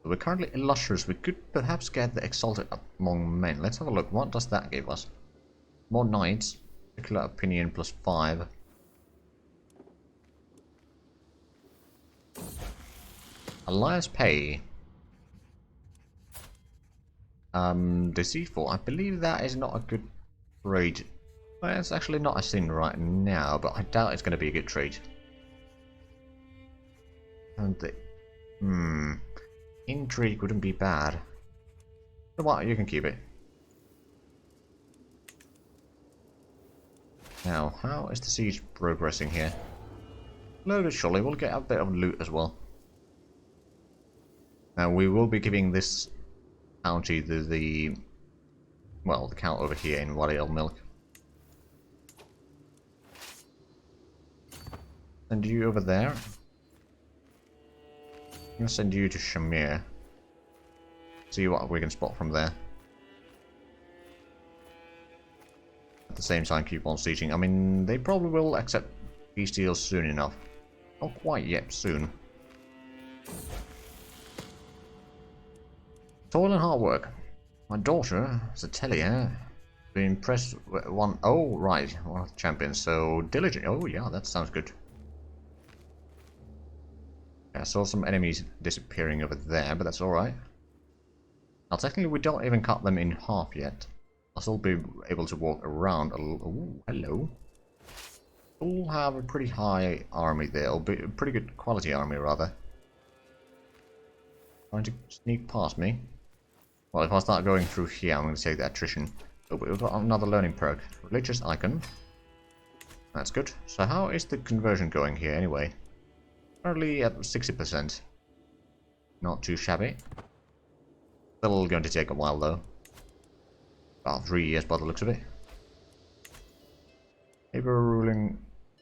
We're currently illustrious. We could perhaps get the Exalted among men. Let's have a look. What does that give us? More knights. Particular opinion plus 5. Alliance pay. Deceitful. I believe that is not a good trade. Well, it's actually not a sin right now, but I doubt it's going to be a good trade. And the... Intrigue wouldn't be bad. You know what? You can keep it. Now, how is the siege progressing here? Slowly, surely, we'll get a bit of loot as well. Now, we will be giving this county the well, the count over here in Wadi El Milk. And you over there. I'm gonna send you to Shamir. See what we can spot from there. At the same time, keep on sieging. I mean, they probably will accept peace deals soon enough. Not quite yet, soon. Toil and hard work. My daughter, Zatelia, been impressed with one. Oh, right, one of the champions. So diligent. Oh, yeah, that sounds good. I saw some enemies disappearing over there, but that's alright. Now, technically, we don't even cut them in half yet. I'll still be able to walk around a little. Ooh, hello. We'll have a pretty high army there, or a pretty good quality army, rather. Trying to sneak past me. Well, if I start going through here, I'm going to take the attrition. Oh, but we've got another learning perk. Religious icon. That's good. So how is the conversion going here, anyway? Currently at 60%. Not too shabby. Still going to take a while, though. About 3 years by the looks of it. Neighbor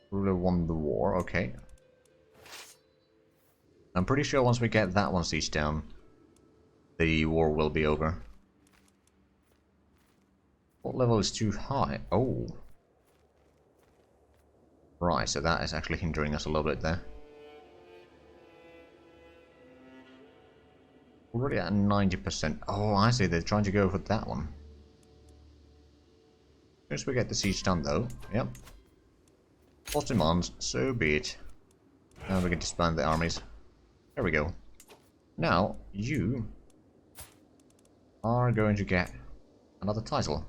ruler won the war, okay. I'm pretty sure once we get that one siege down, the war will be over. What level is too high? Oh. Right, so that is actually hindering us a little bit there. Already at 90%. Oh, I see, they're trying to go for that one. As soon as we get the siege done, though, yep. Force demands, so be it. Now we can disband the armies. There we go. Now, you are going to get another title.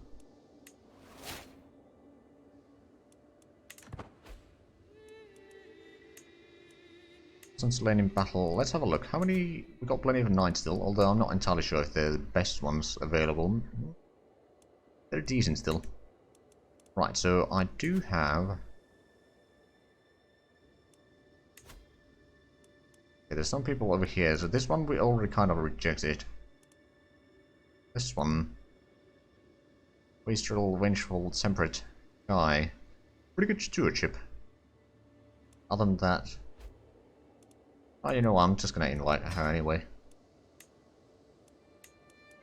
Since slain in battle, let's have a look. How many? We've got plenty of knights still, although I'm not entirely sure if they're the best ones available. They're decent still. Right, so I do have... Okay, there's some people over here, so this one we already kind of rejected. This one... Wastrel, vengeful, temperate guy. Pretty good stewardship. Other than that... Oh, you know what, I'm just gonna invite her anyway.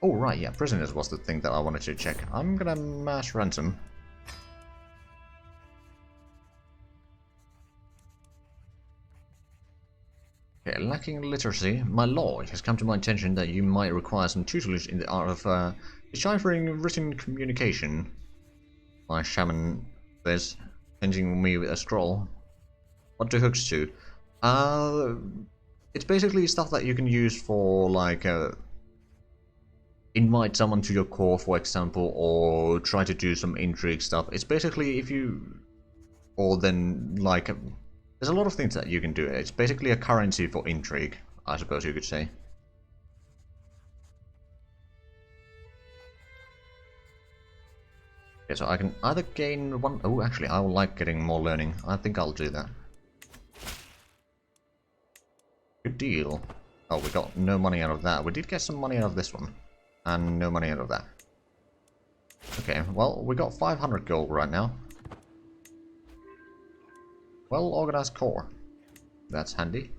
Oh, right, yeah, prisoners was the thing that I wanted to check. I'm gonna mass ransom. Okay, lacking literacy, my lord, it has come to my attention that you might require some tutelage in the art of deciphering written communication. My shaman says, changing me with a scroll. What do hooks do? It's basically stuff that you can use for, like, invite someone to your core, for example, or try to do some intrigue stuff. It's basically if you... Or then, like... There's a lot of things that you can do. It's basically a currency for intrigue, I suppose you could say. Okay, so I can either gain one... Oh, actually, I would like getting more learning. I think I'll do that. Good deal. Oh, we got no money out of that. We did get some money out of this one. And no money out of that. Okay, well, we got 500 gold right now. Well-organized core. That's handy.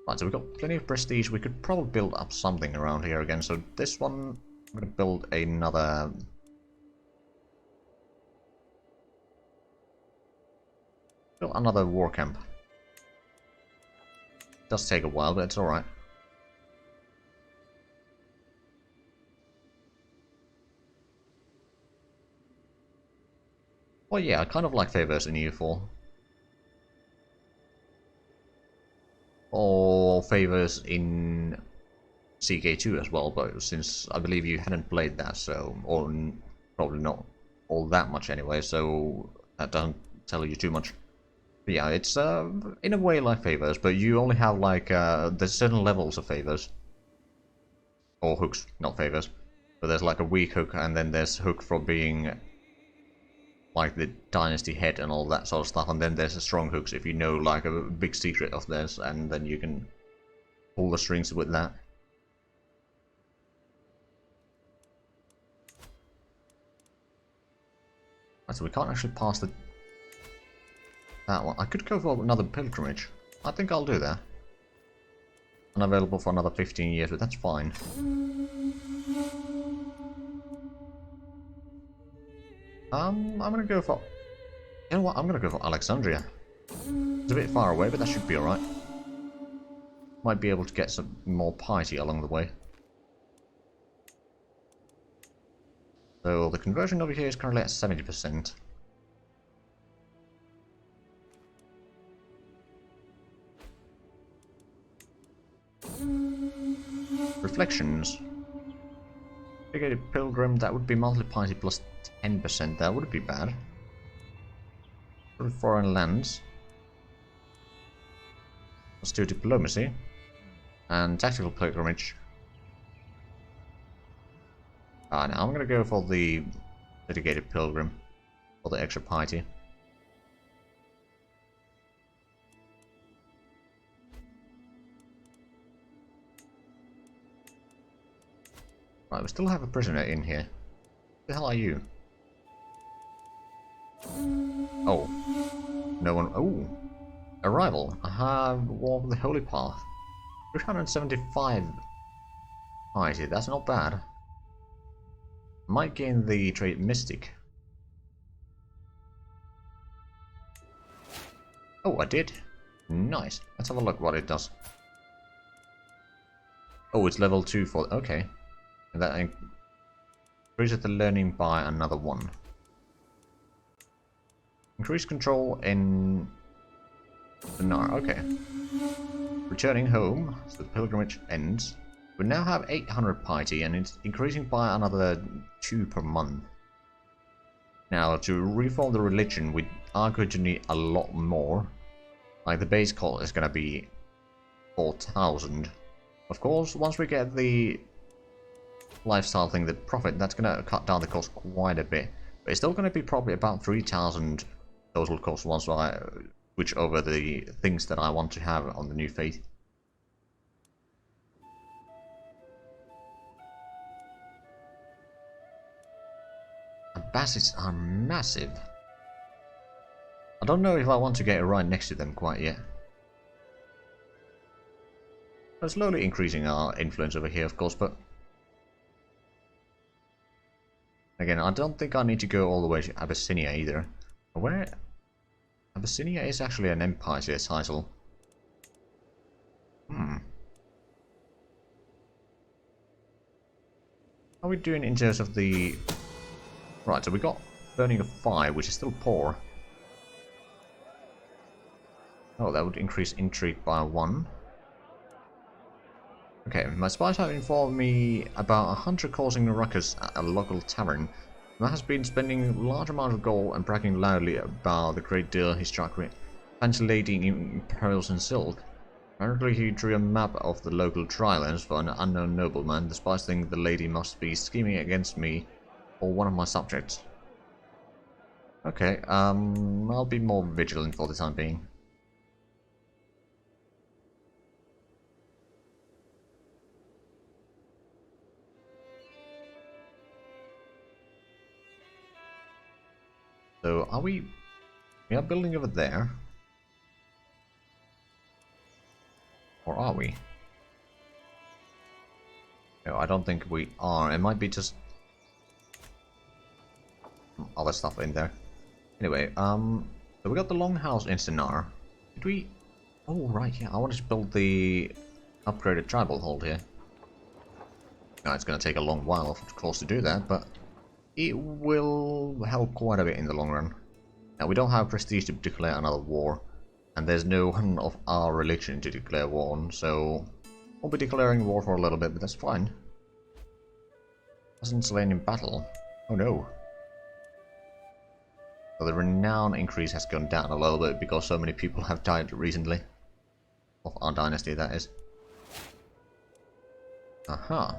Right, so we've got plenty of prestige. We could probably build up something around here again. So this one, I'm going to build another... Build another war camp. Does take a while, but it's alright. Well, yeah, I kind of like favors in EU4. Or favors in CK2 as well, but since I believe you hadn't played that, so... Or probably not all that much anyway, so that doesn't tell you too much. But yeah, it's in a way like favors, but you only have like there's certain levels of favors. Or hooks, not favors. But there's like a weak hook, and then there's hook for being like the dynasty head and all that sort of stuff, and then there's a strong hooks if you know like a big secret of theirs, and then you can pull the strings with that. Right, so we can't actually pass that one. I could go for another pilgrimage. I think I'll do that. unavailable for another 15 years, but that's fine. I'm gonna go for... You know what? I'm gonna go for Alexandria. It's a bit far away, but that should be alright. Might be able to get some more piety along the way. So the conversion over here is currently at 70%. Reflections. Dedicated Pilgrim, that would be monthly piety plus 10%. That wouldn't be bad. Foreign lands. Let's do diplomacy. And tactical pilgrimage. Now I'm gonna go for the dedicated pilgrim. For the extra piety. Right, we still have a prisoner in here. Who the hell are you? Oh. No one... Oh! Arrival. I have War of the Holy Path. 375 piety, that's not bad. Might gain the trait Mystic. Oh, I did. Nice. Let's have a look what it does. Oh, it's level 2 for... Okay. And that increases the learning by another 1. Increase control in the Nile. Okay. Returning home, so the pilgrimage ends. We now have 800 piety and it's increasing by another 2 per month. Now, to reform the religion, we are going to need a lot more. Like, the base cost is going to be 4,000. Of course, once we get the lifestyle thing, the profit, that's going to cut down the cost quite a bit. But it's still going to be probably about 3,000 total cost once I switch over the things that I want to have on the new faith. Abbasids are massive. I don't know if I want to get right next to them quite yet. We're slowly increasing our influence over here, of course, but again, I don't think I need to go all the way to Abyssinia either. Where Abyssinia is actually an empire title. How are we doing in terms of the... Right, so we got Burning of 5, which is still poor. Oh, that would increase intrigue by 1. Okay, my spies have informed me about a hunter causing a ruckus at a local tavern. Man has been spending large amounts of gold and bragging loudly about the great deal he struck with. Fancy lady in pearls and silk. Apparently he drew a map of the local drylands for an unknown nobleman. The spies think the lady must be scheming against me or one of my subjects. Okay, I'll be more vigilant for the time being. So, are we are building over there? Or are we? No, I don't think we are. It might be just other stuff in there. Anyway, so we got the longhouse in Sinar. Did we... Oh, right, yeah, I wanted to build the upgraded tribal hold here. Now, it's going to take a long while, of course, to do that, but it will help quite a bit in the long run. Now, we don't have prestige to declare another war, and there's no one of our religion to declare war on, so we'll be declaring war for a little bit, but that's fine. Wasn't slain in battle. Oh no. So the renown increase has gone down a little bit because so many people have died recently. Of our dynasty, that is. Aha.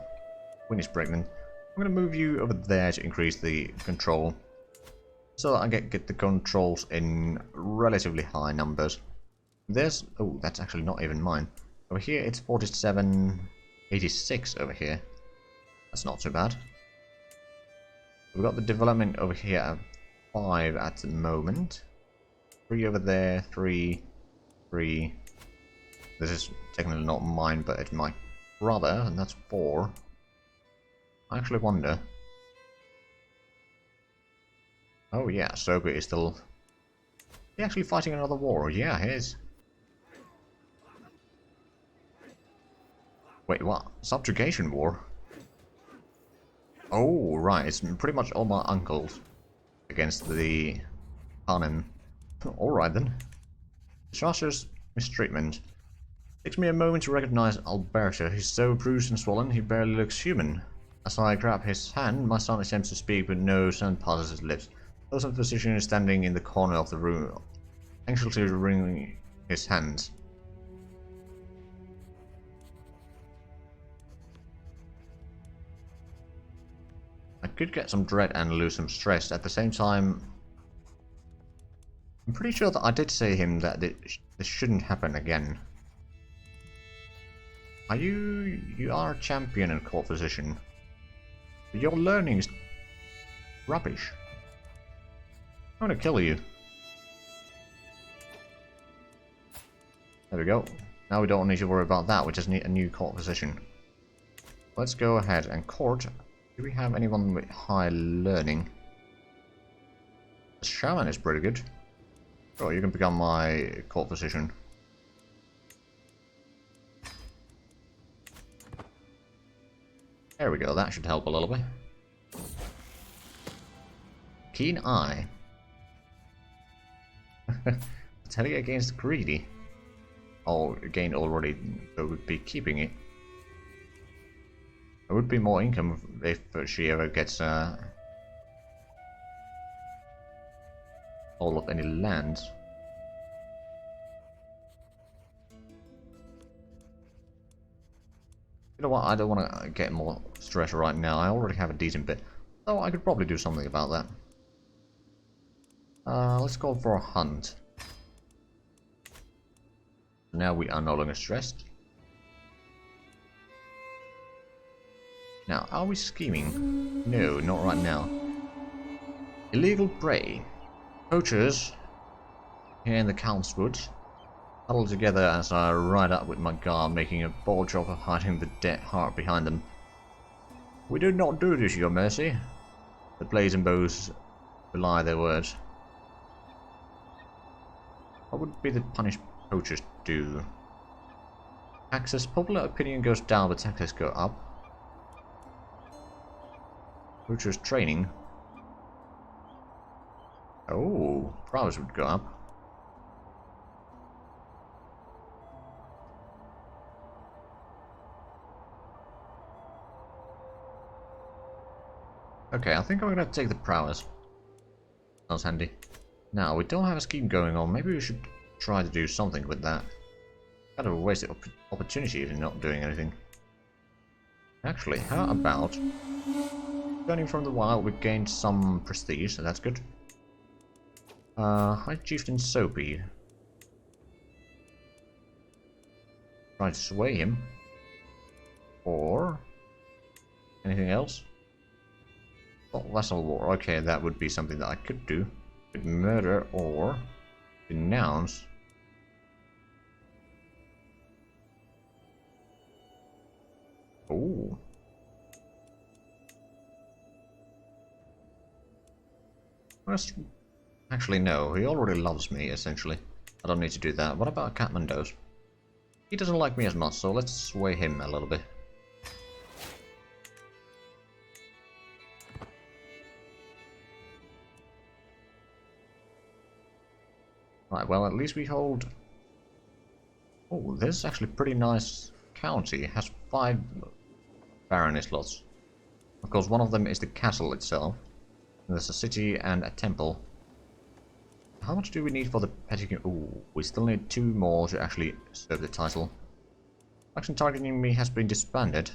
Queen is pregnant. I'm going to move you over there to increase the control. So that I get the controls in relatively high numbers. There's... Oh, that's actually not even mine. Over here it's 4786 over here. That's not too bad. We've got the development over here at 5 at the moment. 3 over there, 3, 3. This is technically not mine, but it's my brother, and that's 4. I actually wonder. Oh yeah, Sophie is still... He actually fighting another war? Yeah, he is. Wait, what? Subjugation war? Oh, right, it's pretty much all my uncles against the Khanen. Alright then. Disastrous mistreatment. Takes me a moment to recognize Alberta. He's so bruised and swollen, he barely looks human. As I grab his hand, my son attempts to speak, but no sound passes his lips. Those of the physician is standing in the corner of the room, anxiously wringing his hands. I could get some dread and lose some stress. At the same time, I'm pretty sure that I did say him that this shouldn't happen again. Are you... You are a champion and court physician. But your learning is rubbish. I'm gonna kill you. There we go. Now we don't need to worry about that, we just need a new court physician. Let's go ahead and court. Do we have anyone with high learning? The shaman is pretty good. Oh, you can become my court physician. There we go, that should help a little bit. Keen eye. Tally against greedy. Oh, again already, I would be keeping it. There would be more income if she ever gets all of any land. You know what, I don't want to get more stress right now. I already have a decent bit. So I could probably do something about that. Let's go for a hunt. Now we are no longer stressed. Now, are we scheming? No, not right now. Illegal prey. Poachers here in the Count's Woods huddle together as I ride up with my guard, making a bold job of hiding the dead heart behind them. We did not do this, your mercy. The blades and bows belie their words. What would be the punished poachers do? Taxes. Popular opinion goes down, but taxes go up. Poachers training. Oh, prowess would go up. Okay, I think I'm gonna take the prowess. That was handy. Now, we don't have a scheme going on. Maybe we should try to do something with that. Kind of a wasted opportunity if you're not doing anything. Actually, how about... Turning from the wild, we gained some prestige, so that's good. High Chieftain Soapy. Try to sway him. Or... anything else? Oh, vassal war. Okay, that would be something that I could do. With murder or... denounce. Oh. Actually, no. He already loves me, essentially. I don't need to do that. What about Kathmandos? He doesn't like me as much, so let's sway him a little bit. Right, well, at least we hold... Oh, this is actually a pretty nice county. It has 5 barony slots. Of course, one of them is the castle itself. There's a city and a temple. How much do we need for the petty... Ooh, we still need 2 more to actually serve the title. Faction targeting me has been disbanded.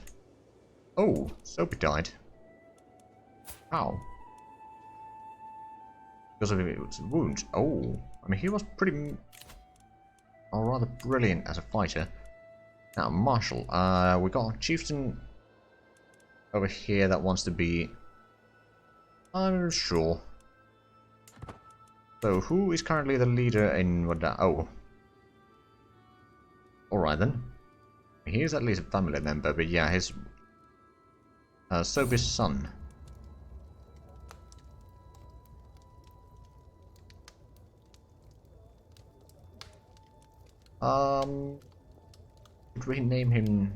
Oh, Soapy died. How? Because of his wounds. Oh, I mean, he was pretty... or rather brilliant as a fighter. Now, Marshal. We got a chieftain over here that wants to be... I'm sure. So, who is currently the leader in what that... Oh. Alright. Alright then. He is at least a family member, but yeah, his Sophie's son. Could we name him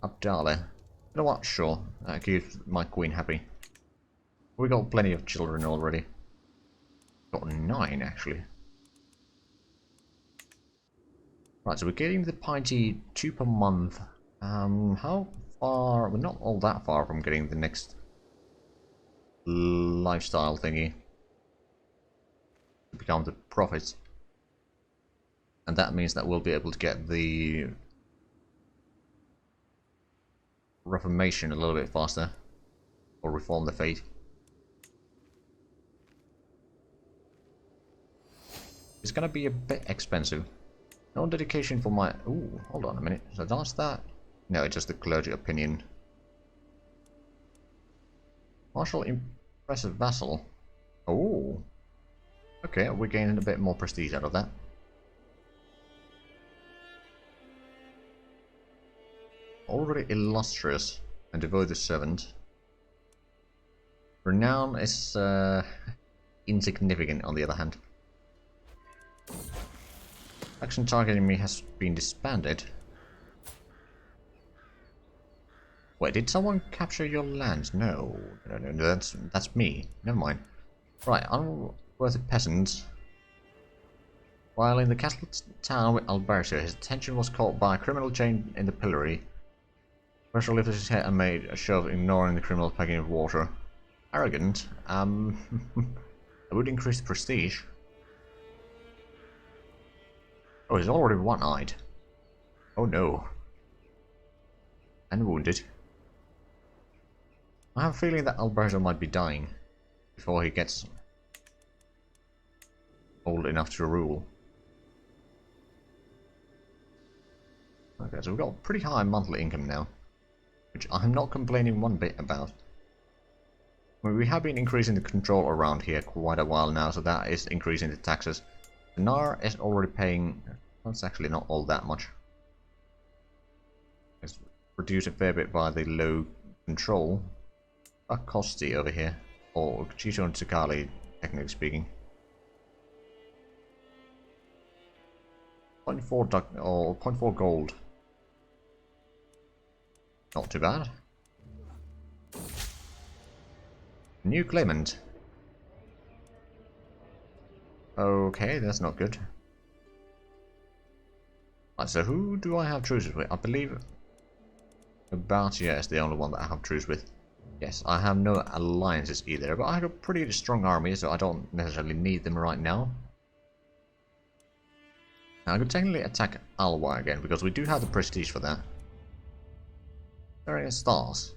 Abdallah? You know what? Sure. That keeps my queen happy. We got plenty of children already. Got 9 actually. Right, so we're getting the piety 2 per month. How far? We're not all that far from getting the next lifestyle thingy to become the prophets. And that means that we'll be able to get the Reformation a little bit faster. Or reform the faith. It's gonna be a bit expensive. No dedication for my... Ooh, hold on a minute. So that's that? No, it's just the clergy opinion. Martial impressive vassal. Oh. Okay, we're gaining a bit more prestige out of that. Already illustrious and devoted servant. Renown is insignificant on the other hand. Action targeting me has been disbanded. Wait, did someone capture your lands? No, that's me. Never mind. Right, unworthy peasants. While in the castle town with Alberto, his attention was caught by a criminal chained in the pillory. Pressure lifted his head and made a show of ignoring the criminal packing of water. Arrogant. It would increase the prestige. Oh, he's already one-eyed. Oh no. And wounded. I have a feeling that Alberto might be dying before he gets old enough to rule. Okay, so we've got a pretty high monthly income now, which I'm not complaining one bit about. I mean, we have been increasing the control around here quite a while now, so that is increasing the taxes. Nar is already paying... That's actually not all that much. It's reduced a fair bit by the low control. Acosti over here, or Chito and Tsukali, technically speaking. 0.4 gold. Not too bad. New claimant. Okay, that's not good. Right, so who do I have truces with? I believe Abyssinia is the only one that I have truce with. Yes, I have no alliances either, but I have a pretty strong army, so I don't necessarily need them right now. Now I could technically attack Alwa again, because we do have the prestige for that. There are any stars.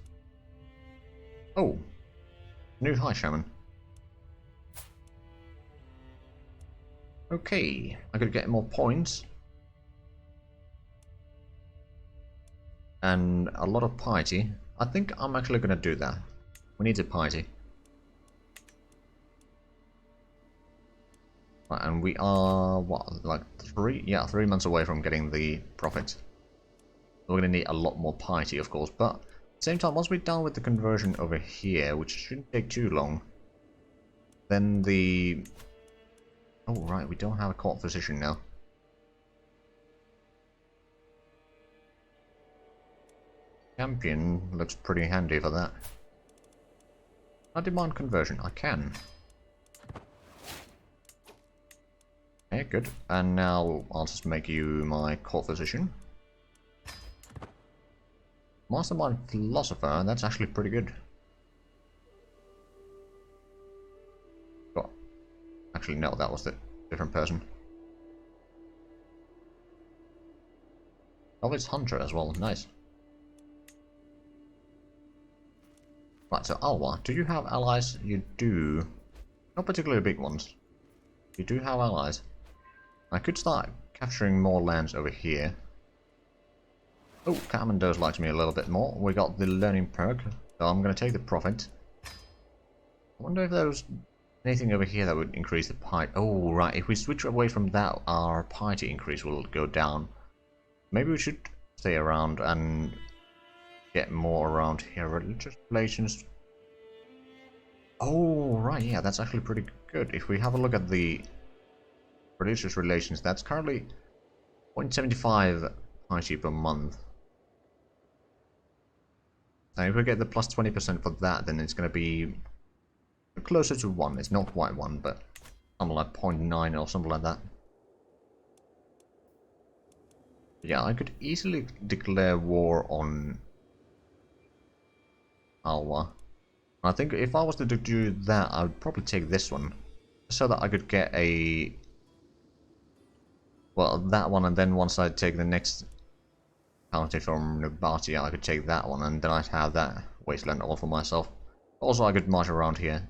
Oh! New High Shaman. Okay, I could get more points. And a lot of piety. I think I'm actually going to do that. We need a piety. Right, and we are, what, like 3 months away from getting the profit. We're going to need a lot more piety, of course, but at the same time, once we're done with the conversion over here, which shouldn't take too long, then the... Oh, right, we don't have a court physician now. Champion looks pretty handy for that. I demand conversion. I can. Okay, good. And now I'll just make you my court physician. Mastermind philosopher. That's actually pretty good. Oh, actually, no, that was the different person. Oh, it's hunter as well. Nice. Right, so Alwa, do you have allies? You do. Not particularly big ones. You do have allies. I could start capturing more lands over here. Oh, Kamandos likes me a little bit more. We got the learning perk, so I'm going to take the profit. I wonder if there was anything over here that would increase the piety. Oh, right, if we switch away from that, our piety increase will go down. Maybe we should stay around and get more around here. Religious relations. Oh, right, yeah, that's actually pretty good. If we have a look at the religious relations, that's currently 0.75 Haishi per month. And if we get the plus 20% for that, then it's going to be closer to 1. It's not quite 1, but something like 0.9 or something like that. Yeah, I could easily declare war on Alwa. I think if I was to do that, I would probably take this one. So that I could get a... Well, that one, and then once I take the next county from Nubatia, I could take that one, and then I'd have that wasteland all for myself. Also, I could march around here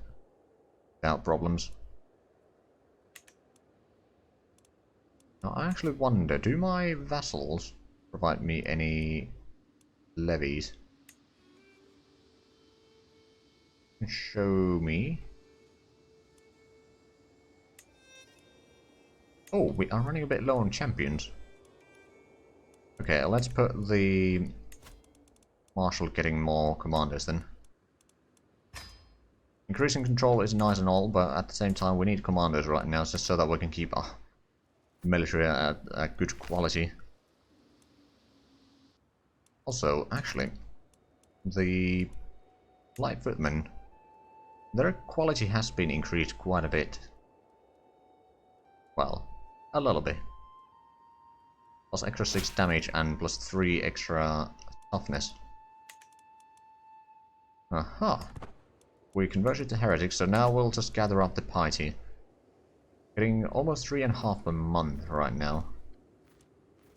without problems. Now, I actually wonder, do my vassals provide me any levies? Show me. Oh, we are running a bit low on champions. Okay, let's put the marshal getting more commanders then. Increasing control is nice and all, but at the same time we need commanders right now just so that we can keep our military at good quality. Also, actually, the light footmen, their quality has been increased quite a bit. Well, a little bit. Plus extra 6 damage and plus 3 extra toughness. Aha! We converted to heretics, so now we'll just gather up the piety. Getting almost 3.5 a month right now.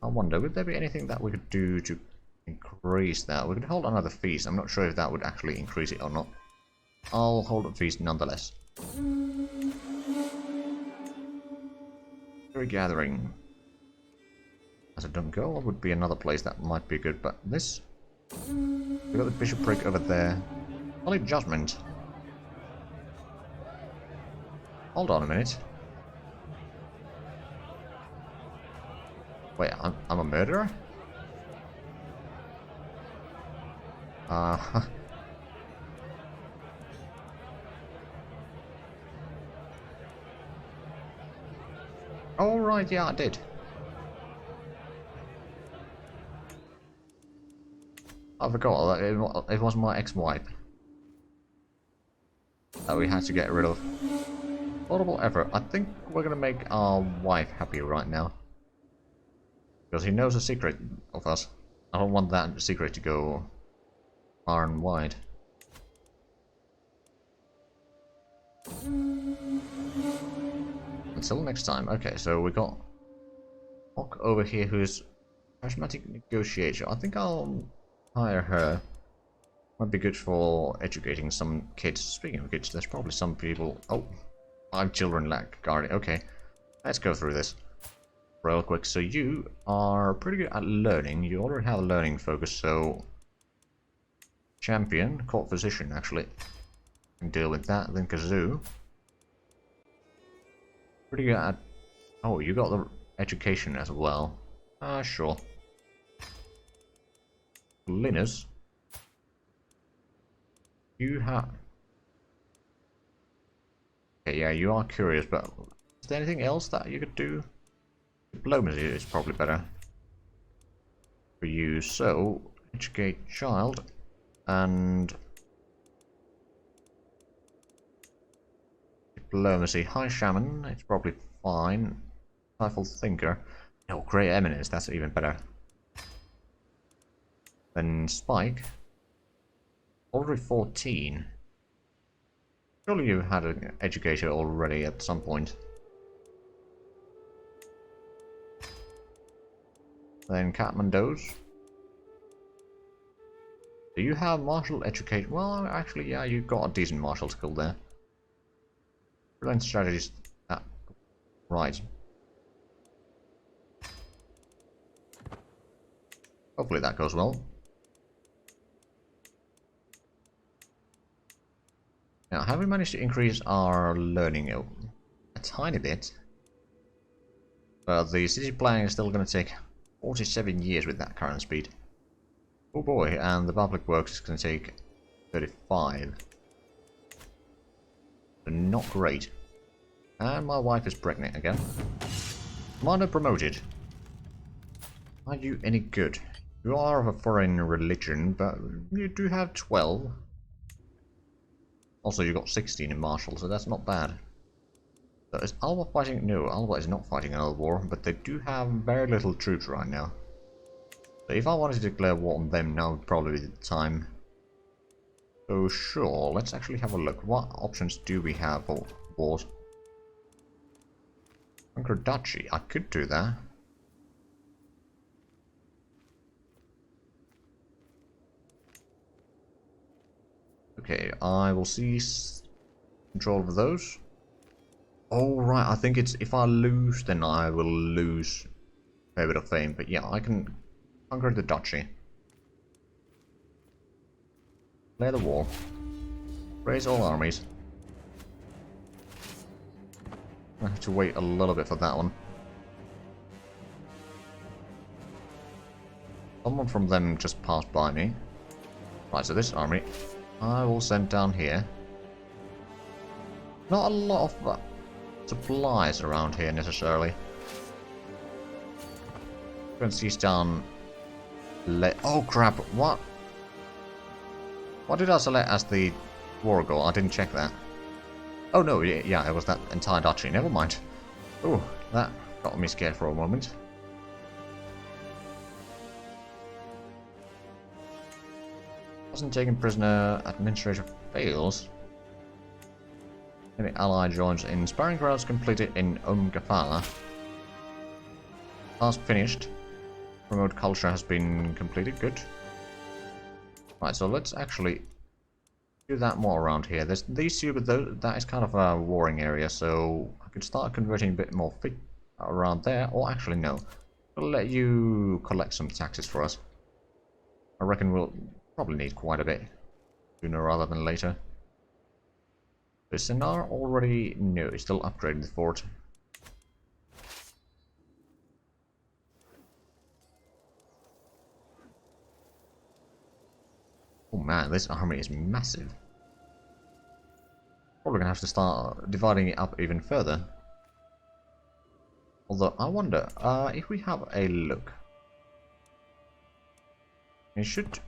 I wonder, would there be anything that we could do to increase that? We could hold another feast. I'm not sure if that would actually increase it or not. I'll hold a feast nonetheless. Gathering. As a Dungo would be another place that might be good, but this... We got the bishopric over there. Holy Judgment. Hold on a minute. Wait, I'm a murderer? Oh right, yeah, I did. I forgot that it was my ex-wife that we had to get rid of. Horrible effort. I think we're gonna make our wife happy right now. Because he knows a secret of us. I don't want that secret to go far and wide. Until next time. Okay, so we got Hawk over here who's Prismatic Negotiator. I think I'll hire her. Might be good for educating some kids. Speaking of kids, there's probably some people... Oh, 5 children lack guardian. Okay, let's go through this real quick. So you are pretty good at learning. You already have a learning focus, so... Champion, court physician, actually. Can deal with that. Then Kazoo. Pretty good at... Oh, you got the education as well. Sure. Linus. You have... Okay, yeah, you are curious, but... Is there anything else that you could do? Diplomacy is probably better for you, so... Educate child. And... Diplomacy. High Shaman, it's probably fine. Powerful Thinker. Oh, Grey Eminence, that's even better. Then Spike. Already 14. Surely you had an educator already at some point. Then Kathmandu's. Do you have martial education? Well, actually, yeah, you got a decent martial skill there. Brilliant strategies. Right. Hopefully that goes well. Now, have we managed to increase our learning a tiny bit? But the city planning is still going to take 47 years with that current speed. Oh boy, and the public works is going to take 35. So not great. And my wife is pregnant again. Commander promoted. Are you any good? You are of a foreign religion, but you do have 12. Also, you got 16 in martial, so that's not bad. So is Alba fighting? No, Alba is not fighting another war, but they do have very little troops right now. So if I wanted to declare war on them, now would probably be the time. So sure, let's actually have a look. What options do we have for wars? Conquer Duchy, I could do that. Okay, I will seize control of those. Oh right, I think it's if I lose, then I will lose a fair bit of fame. But yeah, I can conquer the duchy. Declare the war. Raise all armies. I have to wait a little bit for that one. Someone from them just passed by me. Right, so this army I will send down here. Not a lot of supplies around here necessarily. Going to seize down. Oh crap! What? What did I select as the war goal? I didn't check that. Oh no, yeah, it was that entire duchy. Never mind. Oh, that got me scared for a moment. Wasn't taken prisoner. Administrator fails. Any ally joins in Sparring Grounds completed in Gafala. Task finished. Promote culture has been completed. Good. Right, so let's actually do that more around here. There's these two, but that is kind of a warring area, so I could start converting a bit more fit around there. Or actually, no. I'll let you collect some taxes for us. I reckon we'll probably need quite a bit sooner rather than later. Is Sinar already? No, he's still upgrading the fort. Oh man, this army is massive. Probably gonna have to start dividing it up even further. Although, I wonder, if we have a look. It should...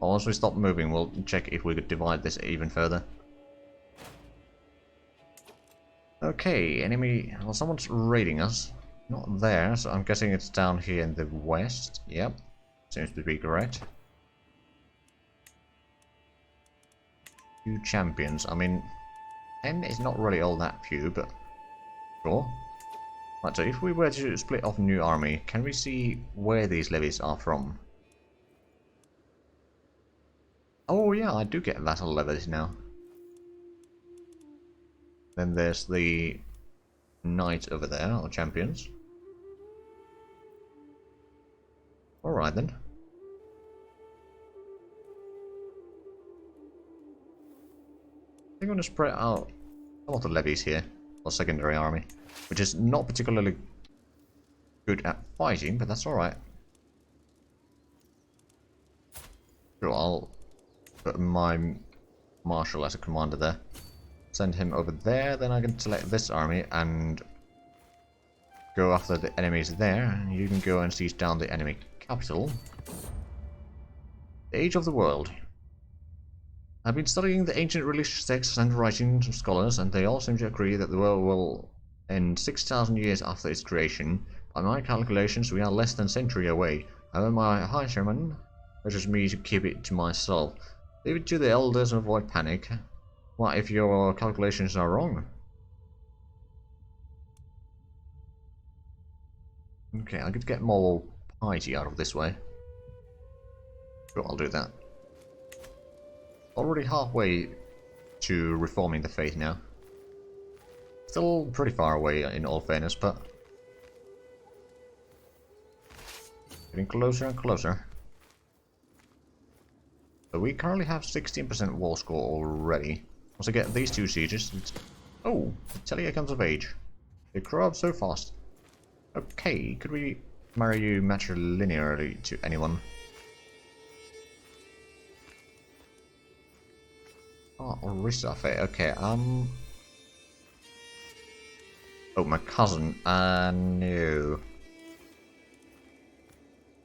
once we stop moving, we'll check if we could divide this even further. Okay, enemy... Well, someone's raiding us. Not there, so I'm guessing it's down here in the west. Yep, seems to be correct. 2 champions. I mean, 10 is not really all that few, but sure. Right, so if we were to split off a new army, can we see where these levies are from? Oh yeah, I do get vassal levies now. Then there's the knight over there, or champions. Alright then. I think I'm going to spread out some of the levies here, or secondary army, which is not particularly good at fighting, but that's alright. Sure, I'll put my marshal as a commander there. Send him over there, then I can select this army and go after the enemies there. And you can go and seize down the enemy capital. The Age of the World. I've been studying the ancient religious texts and writings of scholars, and they all seem to agree that the world will end 6,000 years after its creation. By my calculations, we are less than a century away. However, my High Shaman urges me to keep it to myself. Leave it to the elders and avoid panic. What if your calculations are wrong? Okay, I could get more piety out of this way. Sure, I'll do that. Already halfway to reforming the faith now. Still pretty far away in all fairness, but getting closer and closer. So we currently have 16% war score already. Once I get these two sieges... Oh, Atelier comes of age. They grow up so fast. Okay, could we marry you matrilinearly to anyone? Oh, Orisafe, okay, Oh, my cousin, no. You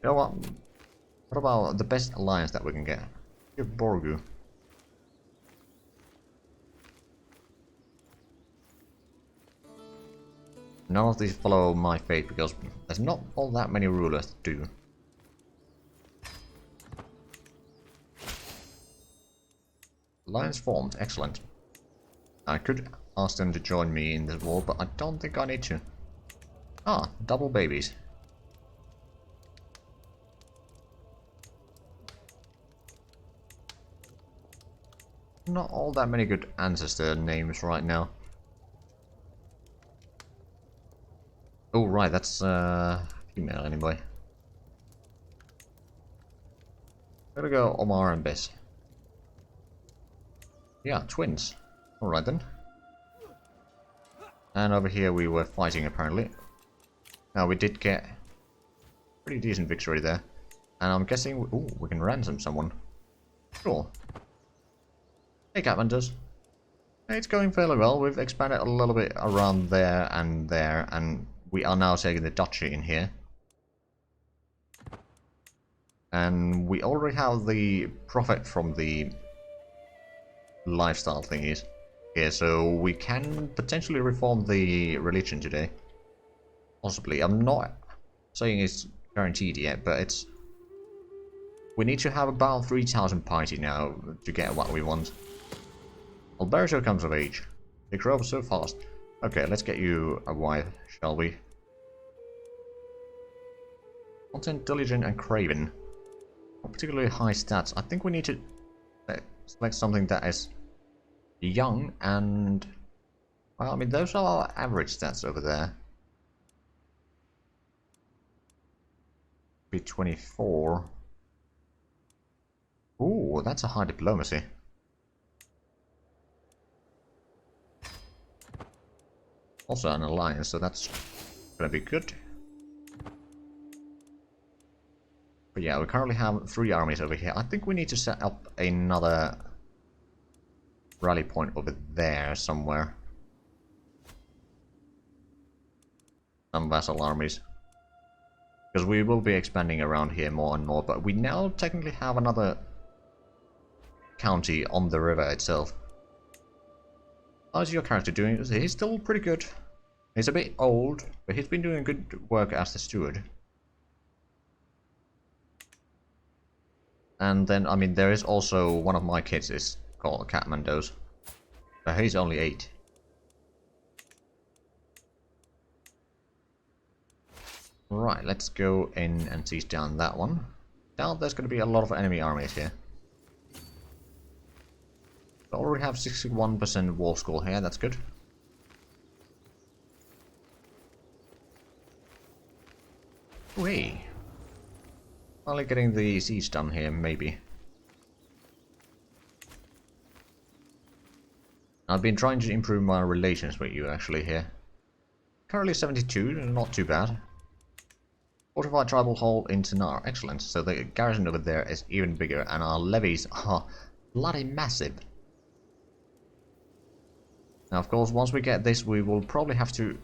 know what? What about the best alliance that we can get? Give Borgu. None of these follow my fate because there's not all that many rulers to do. Alliance formed, excellent. I could ask them to join me in this war, but I don't think I need to. Ah, double babies. Not all that many good ancestor names right now. Oh right, that's female anyway. Gotta go Omar and Bess. Yeah, twins. Alright then. And over here we were fighting apparently. Now we did get pretty decent victory there. And I'm guessing we can ransom someone. Sure. Hey Catmanders. It's going fairly well. We've expanded a little bit around there, and we are now taking the duchy in here. And we already have the profit from the lifestyle thingies here, so we can potentially reform the religion today. Possibly. I'm not saying it's guaranteed yet, but it's... We need to have about 3,000 piety now to get what we want. Alberto comes of age. They grow up so fast. Okay, let's get you a wife, shall we? Not intelligent and craven. Not particularly high stats. I think we need to select something that is young and... Well, I mean, those are our average stats over there. Be 24. Ooh, that's a high diplomacy. Also an alliance, so that's gonna be good. But yeah, we currently have 3 armies over here. I think we need to set up another rally point over there somewhere. Some vassal armies. Because we will be expanding around here more and more, but we now technically have another county on the river itself. How's your character doing? He's still pretty good. He's a bit old, but he's been doing good work as the steward. And then, I mean, there is also one of my kids is called Catmandos. But he's only 8. Right, let's go in and seize down that one. Now there's going to be a lot of enemy armies here. We already have 61% war score here, that's good. Wait. Finally getting the siege done here, maybe. I've been trying to improve my relations with you actually here. Currently 72, not too bad. Fortified tribal hall in Tanar, excellent. So the garrison over there is even bigger and our levies are bloody massive. Now, of course, once we get this, we will probably have to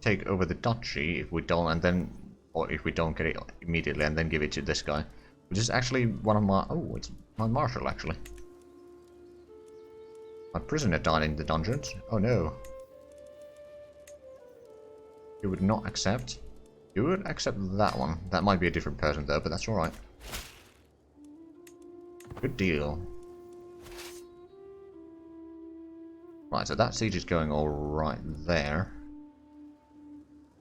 take over the duchy if we don't, and then, or if we don't get it immediately, and then give it to this guy, which is actually one of my. Oh, it's my marshal actually. My prisoner died in the dungeons. Oh no. You would not accept. You would accept that one. That might be a different person though, but that's all right. Good deal. Right, so that siege is going all right there.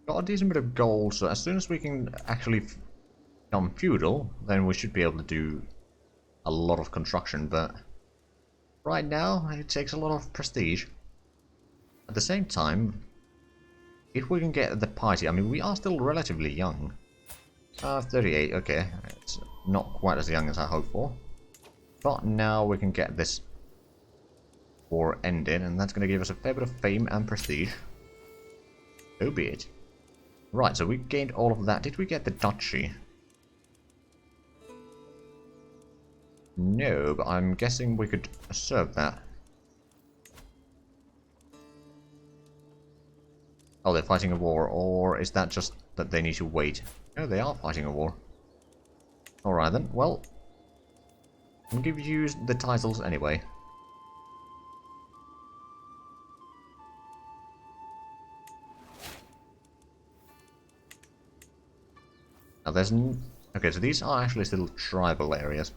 Got a decent bit of gold, so as soon as we can actually become feudal, then we should be able to do a lot of construction, but right now it takes a lot of prestige. At the same time, if we can get the piety, I mean, we are still relatively young. 38, okay, it's not quite as young as I hoped for. But now we can get this war ended, and that's going to give us a fair bit of fame and prestige. So be it. Right, so we gained all of that. Did we get the duchy? No, but I'm guessing we could serve that. Oh, they're fighting a war, or is that just that they need to wait? No, they are fighting a war. Alright then, well, I'll give you the titles anyway. Now there's okay, so these are actually still tribal areas.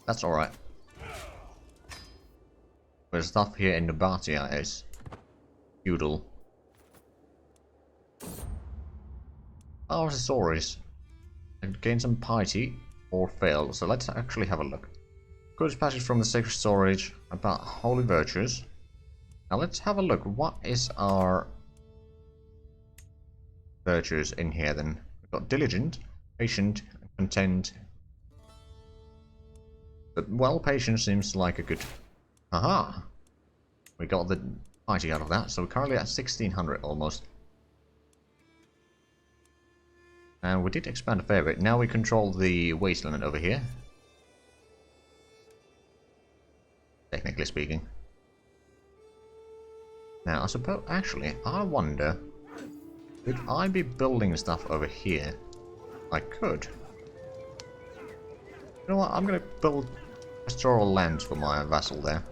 That's alright. But stuff here in Nabatea is feudal. Our stories. And gain some piety or fail. So let's actually have a look. Good passage from the sacred storage about holy virtues. Now let's have a look. What is our virtues in here then? We've got diligent, patient, content. But well, patience seems like a good. Aha! We got the piety out of that, so we're currently at 1600 almost. And we did expand a fair bit. Now we control the wasteland over here. Technically speaking. Now, I suppose, actually, I wonder, could I be building stuff over here? I could. You know what, I'm going to build pastoral lands for my vassal there.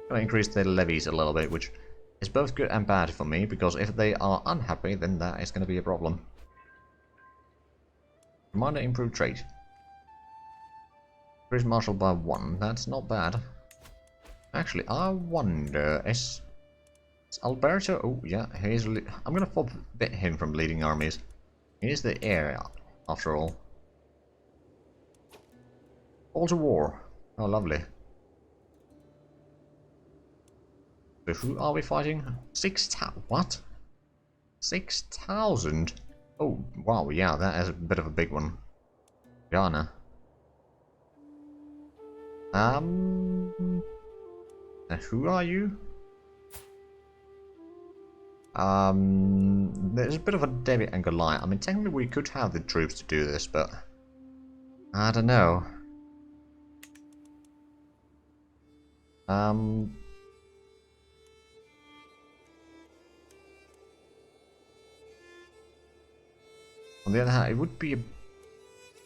I'm going to increase their levies a little bit, which is both good and bad for me, because if they are unhappy, then that is going to be a problem. Commander improved trade. Increase marshal by 1, that's not bad. Actually, I wonder, is Alberto... Oh, yeah, he's... I'm going to forbid him from leading armies. He is the heir, after all. All to war. Oh, lovely. So who are we fighting? 6,000? What? 6,000? Oh, wow, yeah, that is a bit of a big one. Ghana. Who are you? There's a bit of a David and Goliath. I mean, technically we could have the troops to do this, but I don't know. On the other hand, it would be a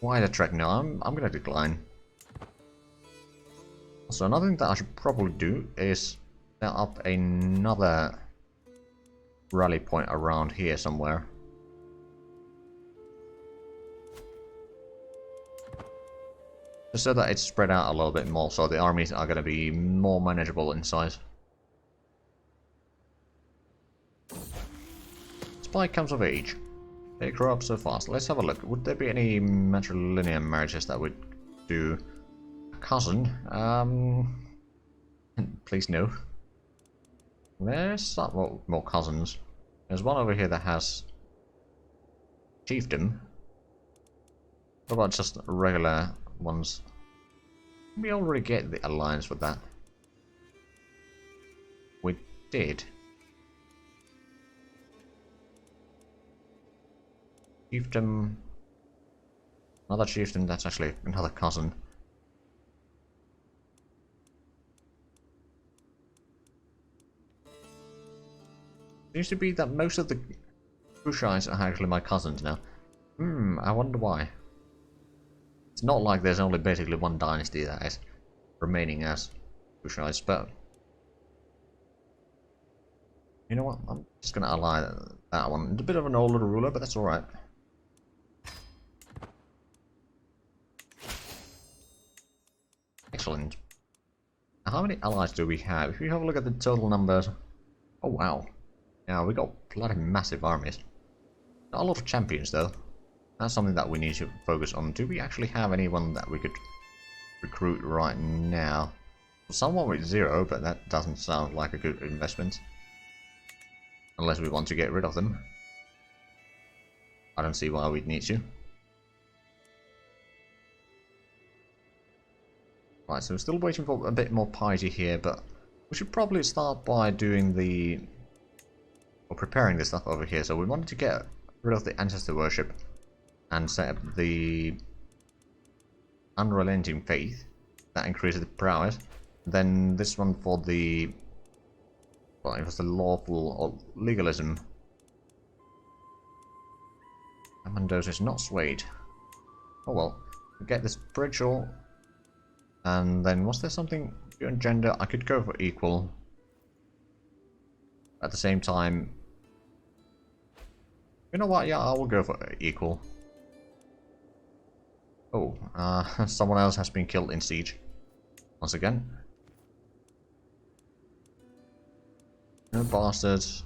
wider trek. No, I'm gonna decline. So another thing that I should probably do is set up another rally point around here somewhere. Just so that it's spread out a little bit more, so the armies are going to be more manageable in size. Spy comes of age. They grow up so fast. Let's have a look. Would there be any matrilineal marriages that would do? Cousin? Please no. There's some more cousins. There's one over here that has chiefdom. What about just regular ones? We already get the alliance with that. We did. Chiefdom. Another chiefdom, that's actually another cousin. Seems to be that most of the Kushites are actually my cousins now. I wonder why. It's not like there's only basically one dynasty that is remaining as Kushites, but you know what? I'm just going to ally that one. It's a bit of an older ruler, but that's alright. Excellent. Now, how many allies do we have? If you have a look at the total numbers... Oh wow. Yeah, we got bloody massive armies. Not a lot of champions though. That's something that we need to focus on. Do we actually have anyone that we could recruit right now? Someone with 0, but that doesn't sound like a good investment. Unless we want to get rid of them. I don't see why we'd need to. Right, so we're still waiting for a bit more piety here, but we should probably start by doing the... or preparing the stuff over here. So we wanted to get rid of the ancestor worship and set up the unrelenting faith. That increases the prowess. Then this one for the... well, it was the lawful or legalism. Commandos is not swayed. Oh well. We get the spiritual. And then was there something beyond gender? I could go for equal. At the same time... you know what? Yeah, I will go for equal. Oh, someone else has been killed in siege. Once again. No bastards.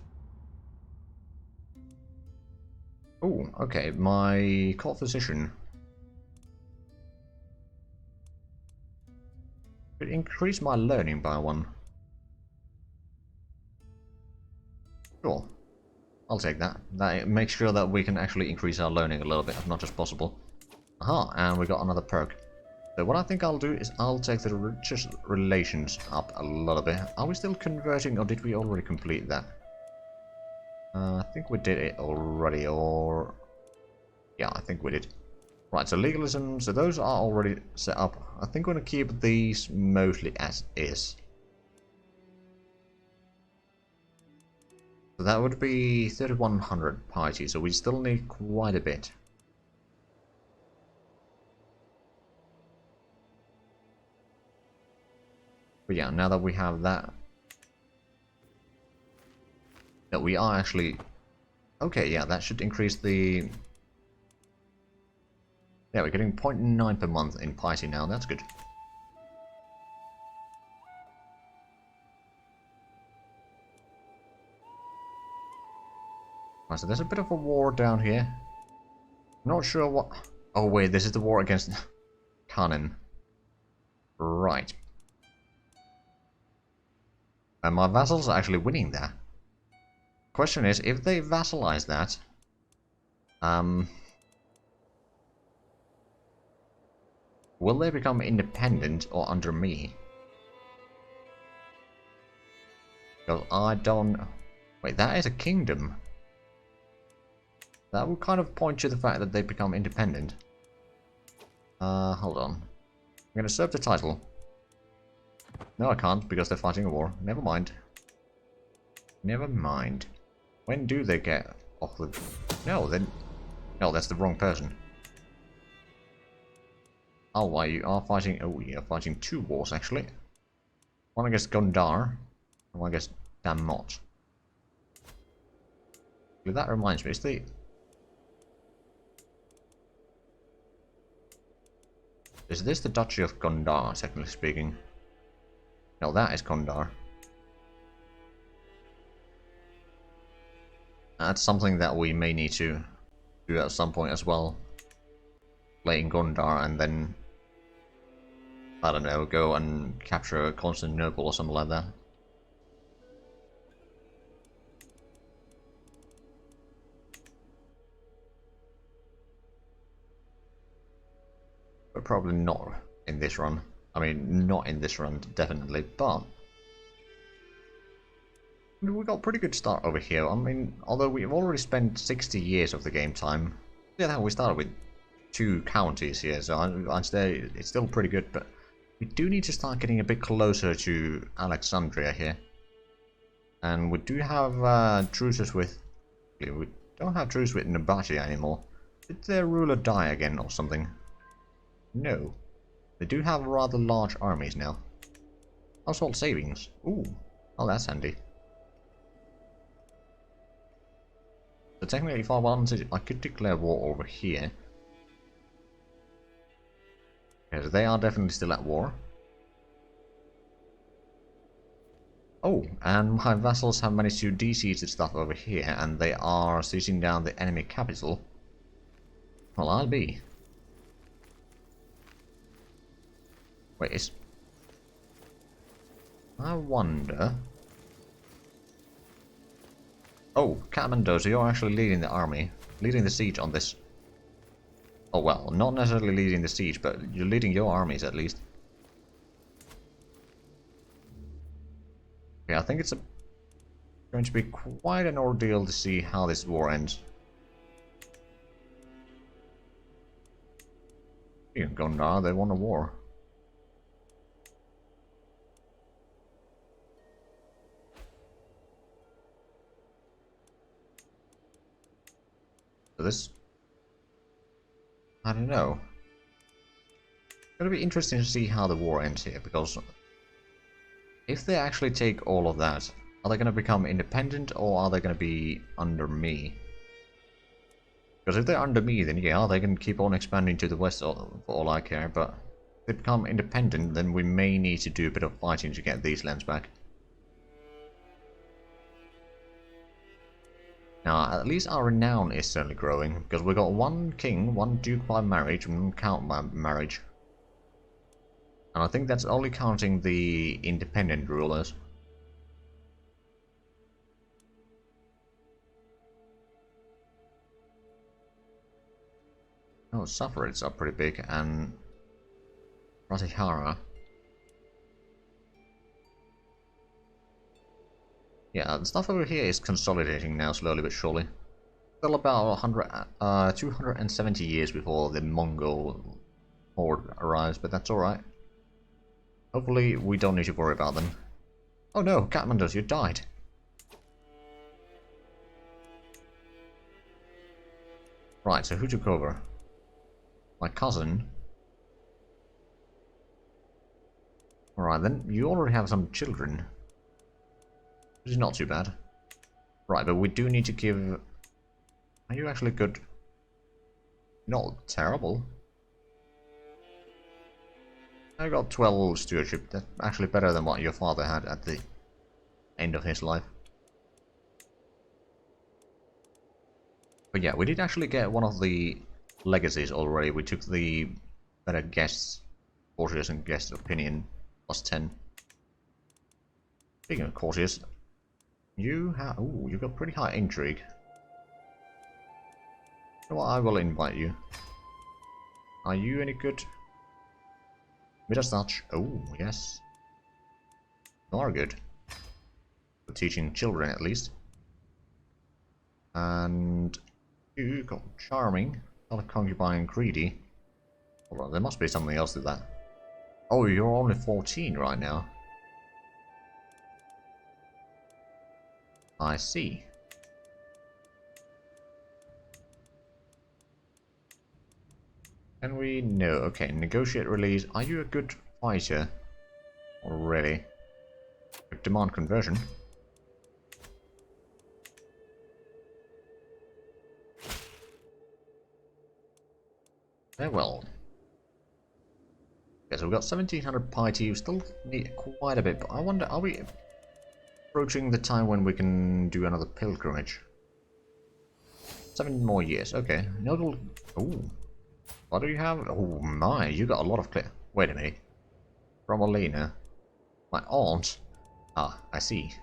Oh, okay, my court physician. It increased my learning by 1. Sure. I'll take that. That makes sure that we can actually increase our learning a little bit as much as possible. Aha, and we got another perk. So what I think I'll do is I'll take the religious relations up a little bit. Are we still converting, or did we already complete that? I think we did it already, or... yeah, I think we did. Right, so legalism, so those are already set up. I think we're going to keep these mostly as is. So that would be 3100 piety, so we still need quite a bit. But yeah, now that we have that... no, we are actually... okay, yeah, that should increase the... yeah, we're getting 0.9 per month in piety now, that's good. Right, so there's a bit of a war down here. Not sure what... oh wait, this is the war against Kanin. Right. And my vassals are actually winning there. Question is, if they vassalize that... will they become independent or under me? Because I don't... wait, that is a kingdom. That would kind of point to the fact that they become independent. Hold on. I'm gonna serve the title. No, I can't, because they're fighting a war. Never mind. Never mind. When do they get off the... no, then... no, that's the wrong person. Oh, why you are fighting... oh, you're fighting 2 wars, actually. One against Gondar, and one against Damot. That reminds me, is this the Duchy of Gondar, technically speaking? No, that is Gondar. That's something that we may need to do at some point as well. Play in Gondar and then, I don't know, go and capture Constantinople or something like that. But probably not in this run. I mean, not in this run, definitely, but... we got a pretty good start over here. I mean, although we've already spent 60 years of the game time. Yeah, we started with 2 counties here, so I'd say it's still pretty good, but we do need to start getting a bit closer to Alexandria here. And we do have truces with... we don't have truce with Nabatea anymore. Did their ruler die again or something? No. They do have rather large armies now. Household savings. Ooh. Oh, that's handy. So technically, if I wanted, I could declare war over here. Because they are definitely still at war. Oh, and my vassals have managed to de-siege the stuff over here, and they are sieging down the enemy capital. Well, I'll be. Wait, is... I wonder... oh, Mendoza, you're actually leading the army. Leading the siege on this. Oh well, not necessarily leading the siege, but you're leading your armies at least. Yeah, I think it's going to be quite an ordeal to see how this war ends. You can go now, they won a war. So this... I don't know. It's gonna be interesting to see how the war ends here, because if they actually take all of that, are they gonna become independent or are they gonna be under me? Because if they're under me, then yeah, they can keep on expanding to the west for all I care, but if they become independent, then we may need to do a bit of fighting to get these lands back. Now, at least our renown is certainly growing, because we got one king, one duke by marriage, and one count by marriage. And I think that's only counting the independent rulers. Oh, suffragettes are pretty big, and Ratihara. Yeah, the stuff over here is consolidating now, slowly but surely. Still about 270 years before the Mongol horde arrives, but that's alright. Hopefully we don't need to worry about them. Oh no, Kathmandu, you died! Right, so who took over? My cousin. Alright then, you already have some children. Which is not too bad. Right, but we do need to give... Are you actually good? You're not terrible. I got 12 stewardship. That's actually better than what your father had at the end of his life. But yeah, we did actually get one of the legacies already. We took the better guests, courtiers and guest opinion, plus 10. Speaking of courtiers, you have... Ooh, you got pretty high intrigue. Well, I will invite you. Are you any good? Middlesatch. Oh, yes. You are good. For teaching children, at least. And you got charming, not a concubine, greedy. Hold on, there must be something else to that. Oh, you're only 14 right now. I see. Can we? No. Okay, negotiate release. Are you a good fighter? Already. Demand conversion. Very well. Okay, so we've got 1700 piety. You still need quite a bit, but I wonder, are we approaching the time when we can do another pilgrimage? 7 more years. Okay. Nodal. Ooh. What do you have? Oh my, you got a lot of clear. Wait a minute. Romalina. My aunt? Ah, I see.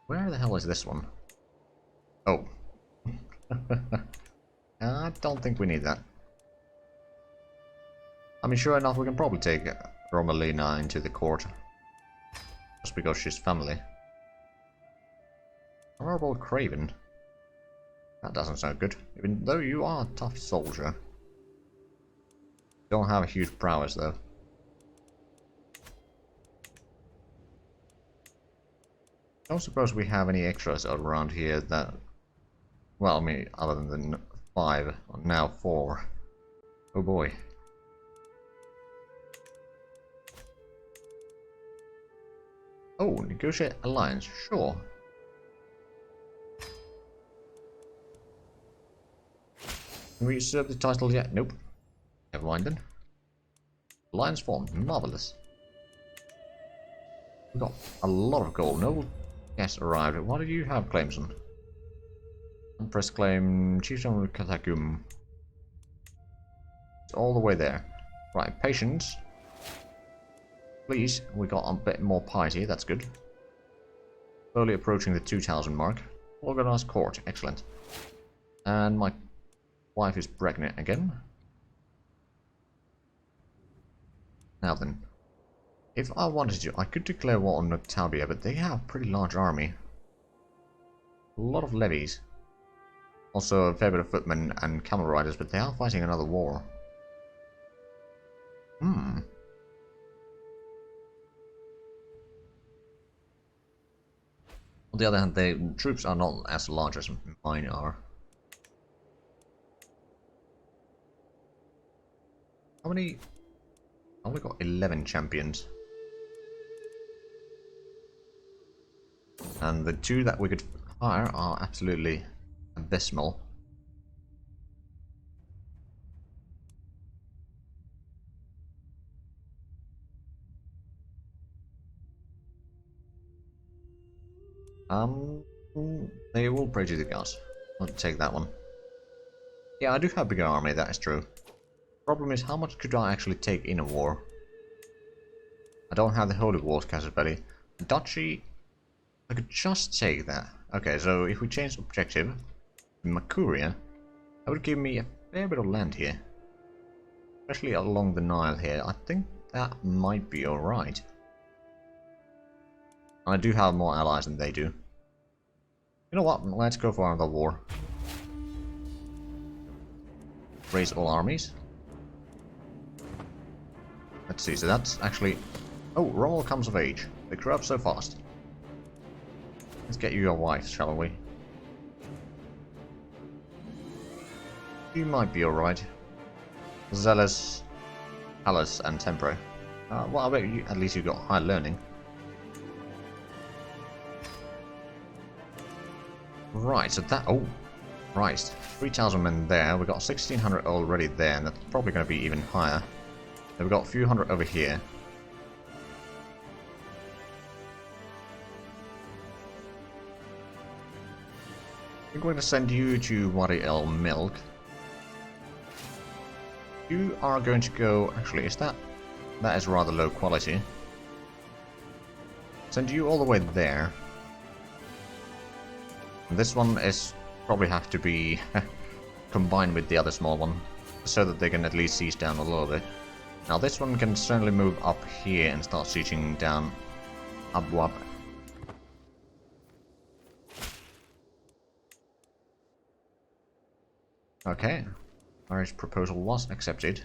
Where the hell is this one? Oh. I don't think we need that. I mean, sure enough, we can probably take Romalina into the court. Just because she's family. How about Craven? That doesn't sound good. Even though you are a tough soldier. Don't have a huge prowess though. Don't suppose we have any extras around here that... Well, I mean, other than 5, now 4. Oh boy. Oh, negotiate alliance, sure. Can we usurp the title yet? Nope. Never mind then. Alliance formed, marvelous. We got a lot of gold. No guest arrived. What do you have claims on? Unpressed claim, Chieftain of Katagum. It's all the way there. Right, patience. Please, we got a bit more piety, that's good. Slowly approaching the 2000 mark. Organized court, excellent. And my wife is pregnant again. Now then, if I wanted to, I could declare war on Noctabia, but they have a pretty large army. A lot of levies. Also a fair bit of footmen and camel riders, but they are fighting another war. On the other hand, their troops are not as large as mine are. How many? I've only got 11 champions. And the two that we could hire are absolutely abysmal. They will pray to the gods. I'll take that one. Yeah, I do have a bigger army, that is true. Problem is, how much could I actually take in a war? I don't have the Holy Wars Castle The Duchy, I could just take that. Okay, so if we change objective to Mercury, that would give me a fair bit of land here. Especially along the Nile here. I think that might be alright. I do have more allies than they do. You know what? Let's go for another war. Raise all armies. Let's see, so that's actually... Oh, Rommel comes of age. They grew up so fast. Let's get you your wife, shall we? You might be alright. Zealous, Alice, and Tempro. Well, I bet you, at least you got high learning. Right, so that... Oh, Christ. 3,000 men there. We got 1,600 already there, and that's probably going to be even higher. Then we got a few hundred over here. I think we're going to send you to Wadi El Milk. You are going to go... Actually, is that... That is rather low quality. Send you all the way there. And this one is probably have to be combined with the other small one, so that they can at least siege down a little bit. Now this one can certainly move up here and start sieging down Abwab. Okay, marriage proposal was accepted.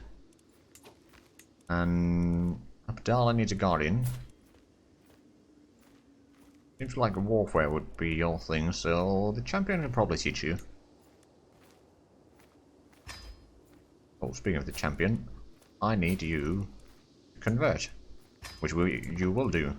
And Abdallah needs a guardian. Seems like warfare would be your thing, so the champion can probably teach you. Oh, speaking of the champion, I need you to convert, which you will do.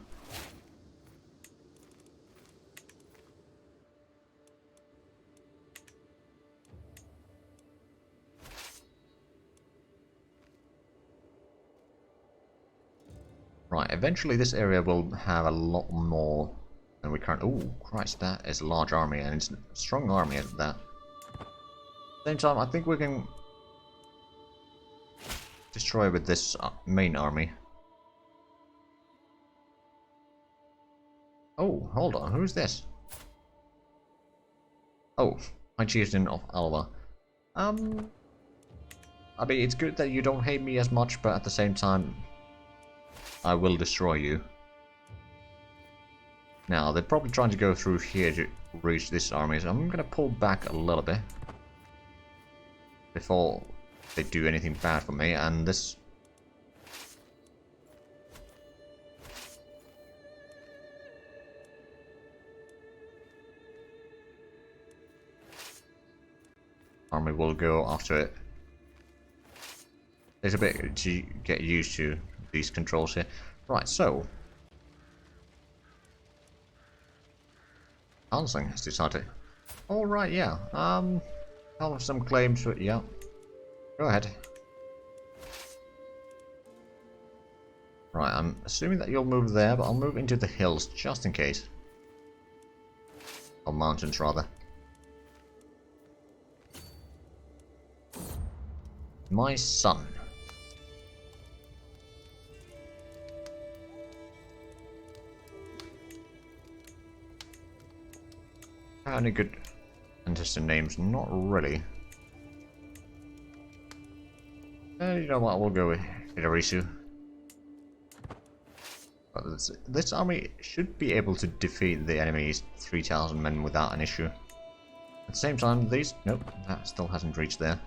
Right, eventually this area will have a lot more than we currently... Oh, Christ, that is a large army, and it's a strong army at that. At the same time, I think we can destroy with this main army. Oh, hold on, who's this? Oh, High Chieftain of Alba. I mean, it's good that you don't hate me as much, but at the same time, I will destroy you. Now, they're probably trying to go through here to reach this army, so I'm gonna pull back a little bit before they do anything bad for me, and this... army will go after it. There's a bit to get used to these controls here. Right, so... Hansing has decided. Alright, yeah. I'll have some claims for... Yeah. Go ahead. Right, I'm assuming that you'll move there, but I'll move into the hills just in case. Or mountains, rather. My son. Any good Ancestor names, not really. You know what, we'll go with Hidarisu. But this army should be able to defeat the enemy's 3,000 men without an issue. At the same time, these... Nope, that still hasn't reached there.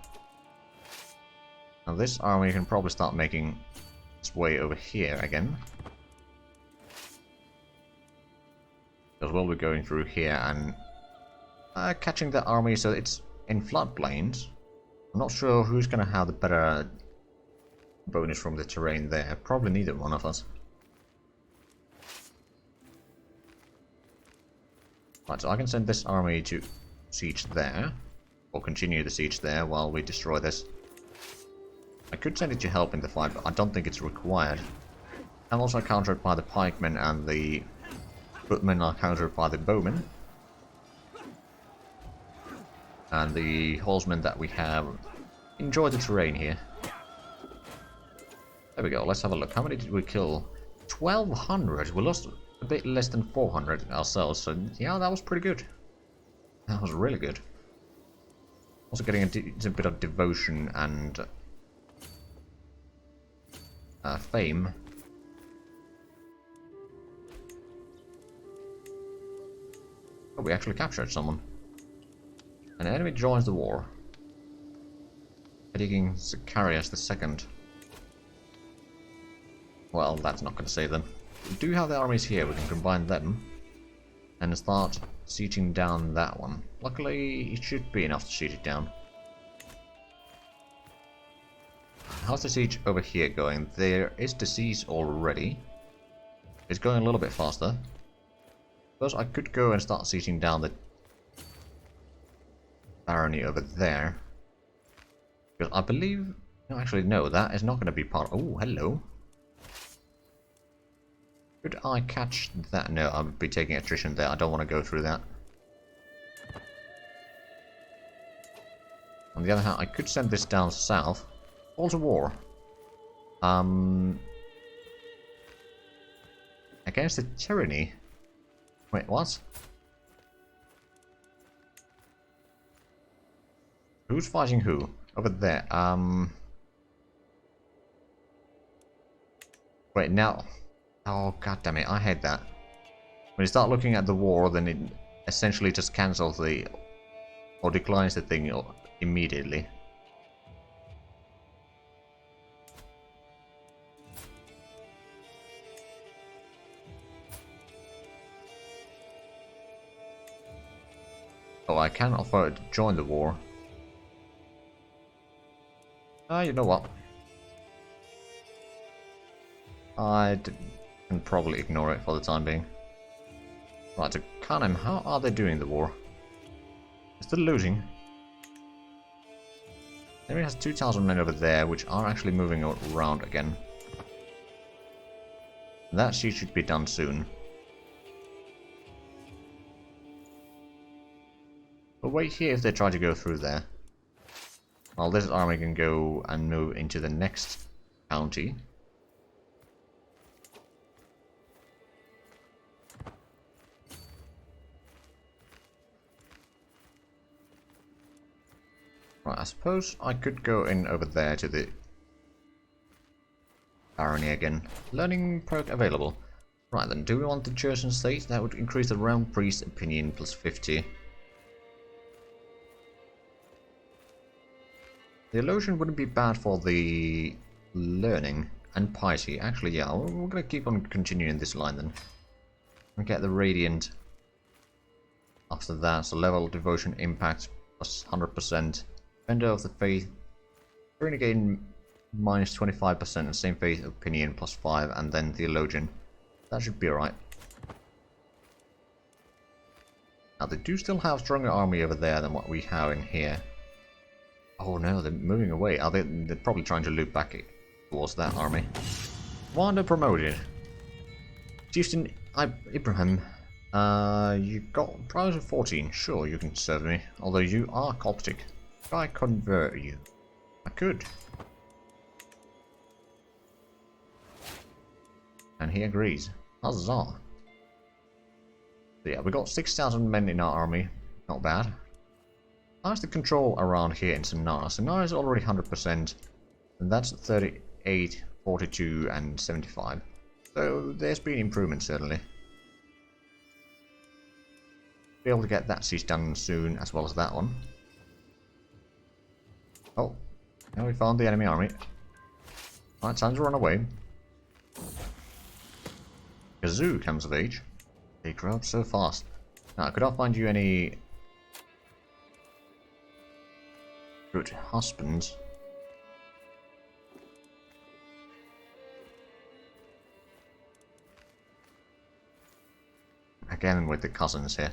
Now this army can probably start making its way over here again. Because we'll be going through here and catching the army so it's in floodplains. I'm not sure who's going to have the better bonus from the terrain there. Probably neither one of us. Right, so I can send this army to siege there. Or continue the siege there while we destroy this. I could send it to help in the fight, but I don't think it's required. I'm also countered by the pikemen, and the footmen are countered by the bowmen. And the horsemen that we have enjoy the terrain here. There we go, let's have a look. How many did we kill? 1,200! We lost a bit less than 400 ourselves, so yeah, that was pretty good. That was really good. Also getting a bit of devotion and fame. Oh, we actually captured someone. An enemy joins the war. Taking Sicarius II. Well, that's not going to save them. We do have the armies here, we can combine them and start sieging down that one. Luckily, it should be enough to siege it down. How's the siege over here going? There is disease already. It's going a little bit faster. Suppose I could go and start sieging down the barony over there. Because I believe... No, actually, no, that is not going to be part... Oh, hello. Could I catch that? No, I'll be taking attrition there. I don't want to go through that. On the other hand, I could send this down south. Call to war. Against the tyranny. Wait, what? Who's fighting who? Over there. Wait, now... Oh, god damn it, I hate that. When you start looking at the war, then it essentially just cancels the... or declines the thing immediately. Oh, I can afford to join the war. You know what? I can probably ignore it for the time being. Right, to Kanem, how are they doing the war? They're still losing. Enemy has 2,000 men over there, which are actually moving around again. That siege should be done soon. But wait here if they try to go through there. Well, this army can go and move into the next county. Right, I suppose I could go in over there to the barony again. Learning perk available. Right then, do we want the chosen state? That would increase the realm priest opinion plus 50. The illusion wouldn't be bad for the learning and piety. Actually, yeah, we're gonna keep on continuing this line then. And get the radiant after that. So level devotion impact plus 100%. Defender of the faith. Renegade minus 25% and same faith opinion plus 5, and then theologian. That should be alright. Now they do still have stronger army over there than what we have in here. Oh no, they're moving away. Are they? They're probably trying to loop back towards that army. Wander promoted. Chieftain Ibrahim, you got prize of 14. Sure, you can serve me. Although you are Coptic. Could I convert you? I could. And he agrees. Huzzah. So yeah, we got 6,000 men in our army. Not bad. how's the control around here in Sonara? Sonara is already 100%, and that's 38, 42, and 75. So there's been improvement, certainly. Be able to get that siege done soon, as well as that one. Oh, now we found the enemy army. Right, time to run away. Kazoo comes of age. They grow up so fast. Now, could I find you any good husbands? Again with the cousins here.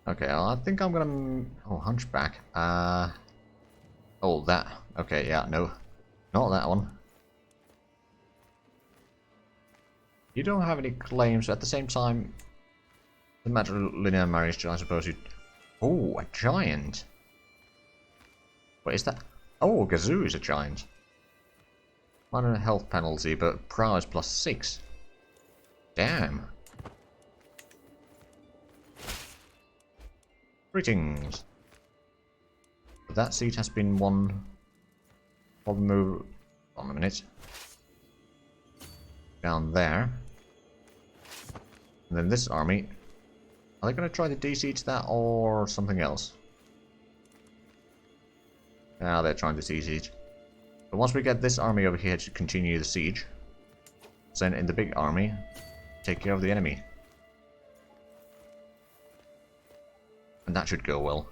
Okay, I think I'm gonna... Oh, Hunchback. Oh, that. Okay, yeah, no. Not that one. You don't have any claims. At the same time, the matrilineal marriage, I suppose you... Oh, a giant. What is that? Oh, Gazoo is a giant. Minor health penalty, but prowess plus 6. Damn. Greetings. That seat has been won. I'll move on a minute. Down there. And then this army. Are they going to try to de-siege that or something else? Yeah, they're trying to de-siege. But once we get this army over here to continue the siege, send in the big army, take care of the enemy. And that should go well.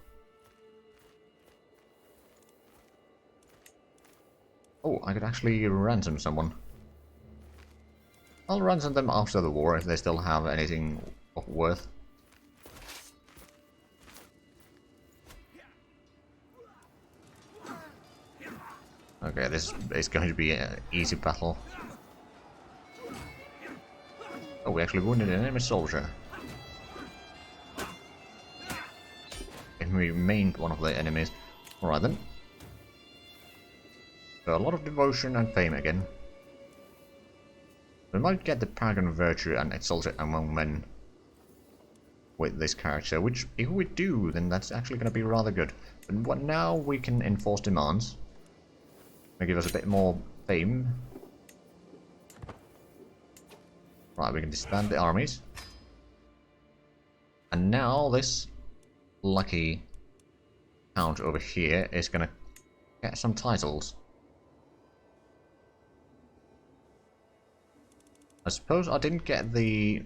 Oh, I could actually ransom someone. I'll ransom them after the war if they still have anything of worth. Okay, this is going to be an easy battle. Oh, we actually wounded an enemy soldier. And we maimed one of the enemies. Alright then. So a lot of devotion and fame again. We might get the Paragon Virtue and Exalted Among Men with this character, which if we do, then that's actually going to be rather good. But what now we can enforce demands. Gonna give us a bit more fame. Right, we can disband the armies. And now this lucky count over here is gonna get some titles. I suppose I didn't get the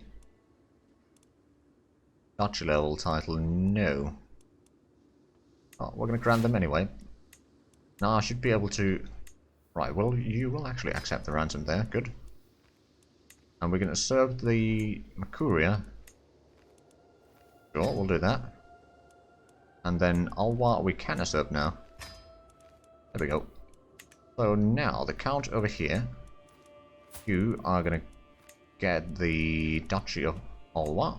Duchy level title, no. Oh, we're gonna grant them anyway. Now I should be able to... Right, well, you will actually accept the ransom there, good. And we're gonna serve the Mercury. Sure, we'll do that. And then Alwa we can usurp now. There we go. So now, the count over here. You are gonna get the Duchy of Alwa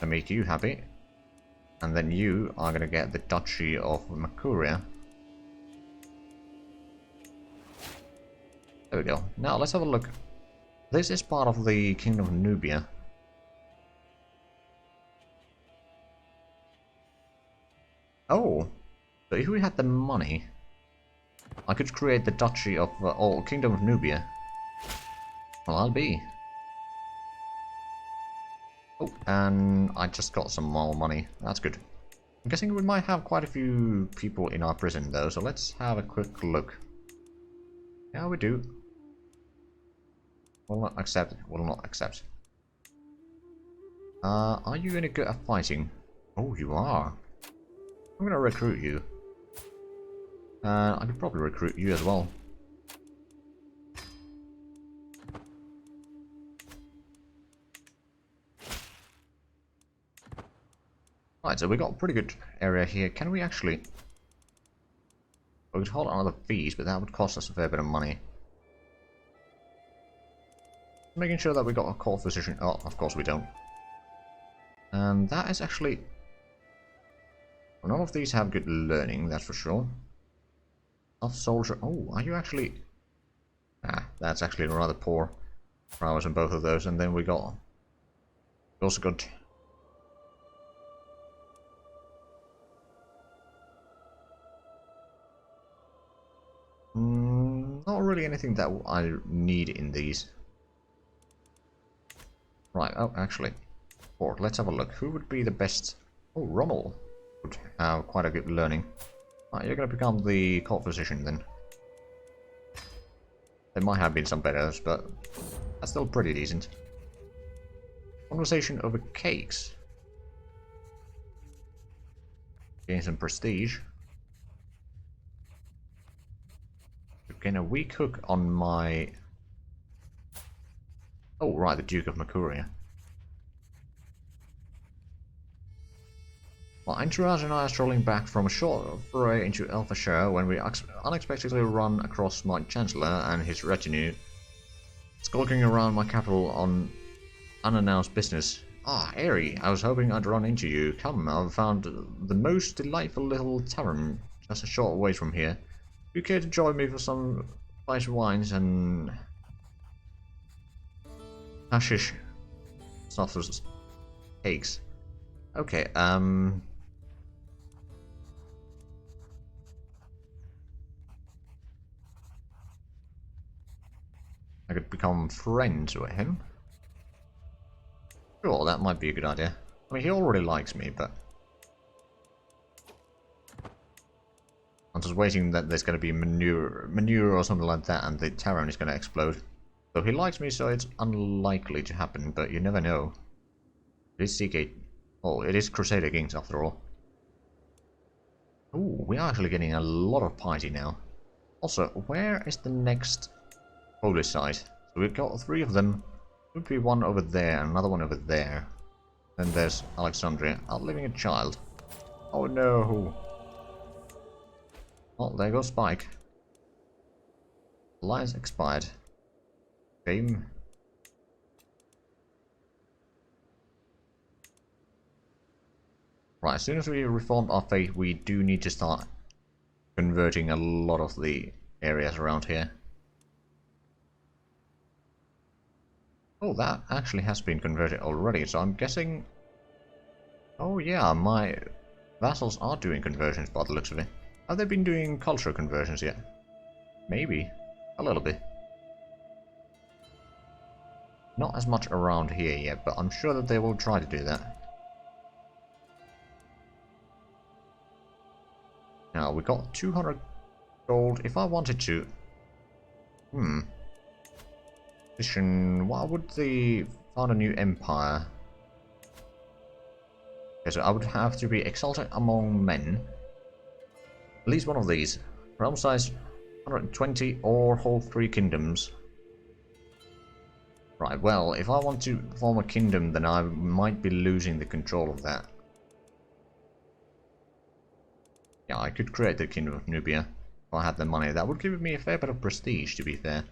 to make you happy. And then you are gonna get the Duchy of Mercury. There we go. Now let's have a look. This is part of the Kingdom of Nubia. Oh, so if we had the money, I could create the Duchy of Kingdom of Nubia. Well, I'll be. Oh, and I just got some more money. That's good. I'm guessing we might have quite a few people in our prison though, so let's have a quick look. Yeah, we do. Will not accept. Will not accept. Are you any good at fighting? Oh, you are. I'm gonna recruit you. I could probably recruit you as well. Right, so we got a pretty good area here. Can we actually... We could hold on other fees, but that would cost us a fair bit of money. Making sure that we got a court physician. Oh, of course we don't. And that is actually... Well, none of these have good learning, that's for sure. Tough soldier. Oh, are you actually... Ah, that's actually rather poor prowess in both of those. And then we got... We also got anything that I need in these. Right, oh, actually. Let's have a look. Who would be the best? Oh, Rommel would have quite a good learning. Right, you're going to become the court physician then. There might have been some betters, but that's still pretty decent. Conversation over cakes. Gain some prestige. Gain a weak hook on my... Oh, right, the Duke of Mercury. Well, Entourage and I are strolling back from a short foray into Elfashire when we unexpectedly run across my Chancellor and his retinue, skulking around my capital on unannounced business. Ah, Airy, I was hoping I'd run into you. Come, I've found the most delightful little tavern just a short way from here. You care to join me for some spice wines and hashish sauces, cakes? Okay, I could become friends with him. Sure, that might be a good idea. I mean, he already likes me, but... I'm just waiting that there's going to be manure or something like that, and the tavern is going to explode. So he likes me, so it's unlikely to happen, but you never know. It is CK... Oh, it is Crusader Kings after all. Ooh, we're actually getting a lot of piety now. Also, where is the next holy site? So we've got 3 of them. There would be one over there, and another one over there. Then there's Alexandria, outliving a child. Oh no! Oh, there goes Spike. Alliance expired. Game. Right, as soon as we reform our faith, we do need to start converting a lot of the areas around here. Oh, that actually has been converted already, so I'm guessing... Oh yeah, my vassals are doing conversions by the looks of it. Have they been doing cultural conversions yet? Maybe. A little bit. Not as much around here yet, but I'm sure that they will try to do that. Now, we got 200 gold. If I wanted to... Why would they found a new empire? Okay, so I would have to be exalted among men. At least one of these. Realm size 120 or hold 3 kingdoms. Right, well, if I want to form a kingdom, then I might be losing the control of that. Yeah, I could create the Kingdom of Nubia if I had the money. That would give me a fair bit of prestige, to be fair.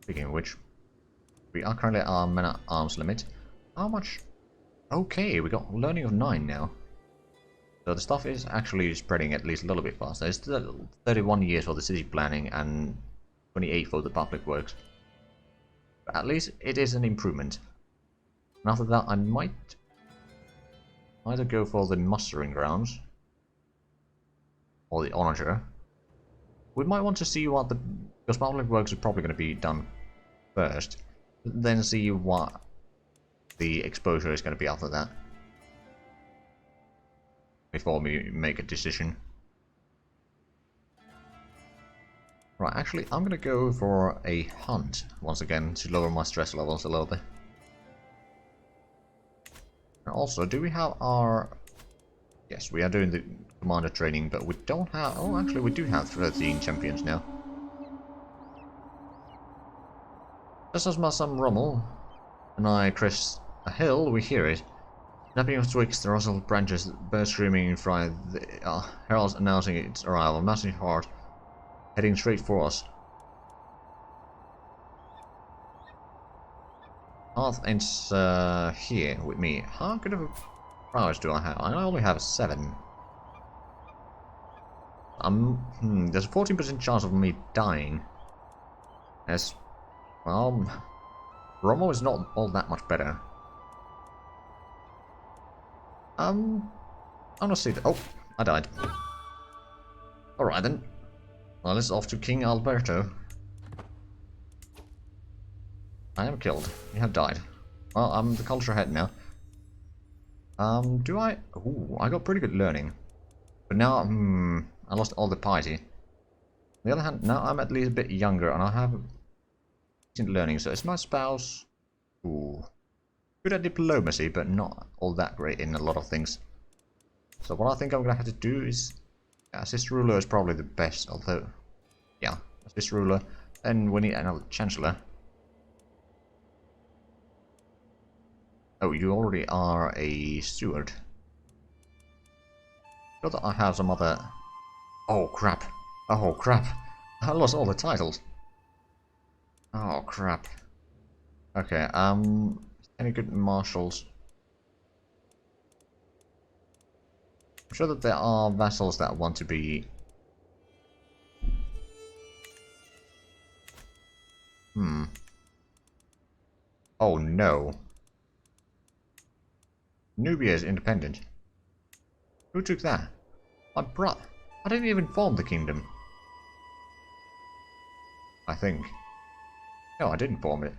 Speaking of which, we are currently at our man-at-arms limit. How much? Okay, we got learning of 9 now. So the stuff is actually spreading at least a little bit faster. It's still 31 years for the city planning and 28 for the public works. But at least it is an improvement. And after that, I might either go for the mustering grounds or the onager. We might want to see what the... because public works are probably going to be done first. Then see what the exposure is going to be after that. Before we make a decision. Right, actually, I'm going to go for a hunt once again to lower my stress levels a little bit. And also, do we have our... Yes, we are doing the commander training, but we don't have... Oh, actually, we do have 13 champions now. Just as my son Rommel and I crest a hill, we hear it. Snapping of twigs, the rustle of branches, birds screaming in fright, the heralds announcing its arrival, massive horde, heading straight for us. Path ends here with me. How good of a prowess do I have? I only have 7. There's a 14% chance of me dying. As well, Rommel is not all that much better. I'm gonna see that. Oh, I died. Alright then. Well, it's off to King Alberto. I am killed. You have died. Well, I'm the culture head now. Do I? Ooh, I got pretty good learning. But now, I lost all the piety. On the other hand, now I'm at least a bit younger and I have decent learning. So is my spouse... Ooh. Good at diplomacy, but not all that great in a lot of things. So what I think I'm gonna have to do is... Yeah, assist ruler is probably the best, although... Yeah, assist ruler. Then we need another chancellor. Oh, you already are a steward. Sure that I have some other... Oh crap. Oh crap. I lost all the titles. Oh crap. Okay, any good marshals? I'm sure that there are vassals that want to be... Oh no. Nubia is independent. Who took that? My brother. I didn't even form the kingdom. I think. No, I didn't form it.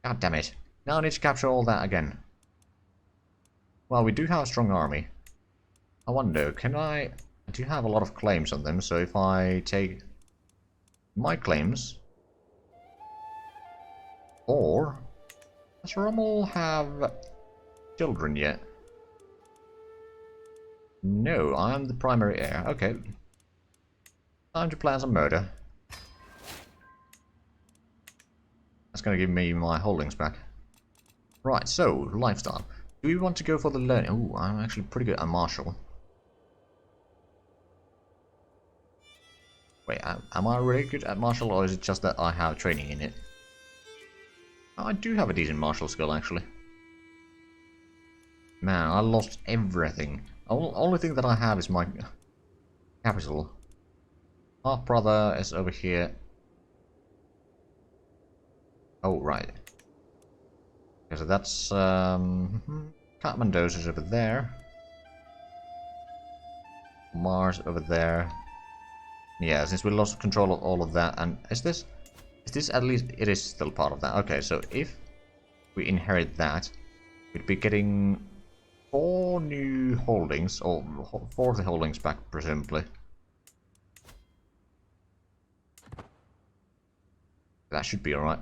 God damn it. Now I need to capture all that again. Well, we do have a strong army. I wonder, can I do have a lot of claims on them, so if I take my claims... Or... Does Rommel have children yet? No, I'm the primary heir. Okay. Time to plan some murder. That's going to give me my holdings back. Right, so, lifestyle. Do we want to go for the learning? Ooh, I'm actually pretty good at martial. Wait, am I really good at martial, or is it just that I have training in it? I do have a decent martial skill, actually. Man, I lost everything. Only thing that I have is my capital. Half brother is over here. Oh, right. Okay, so that's Kathmandu's is over there. Mars over there. Yeah, since we lost control of all of that, and is this at least, it is still part of that. Okay, so if we inherit that, we'd be getting 4 new holdings, or 4 of the holdings back, presumably. That should be alright.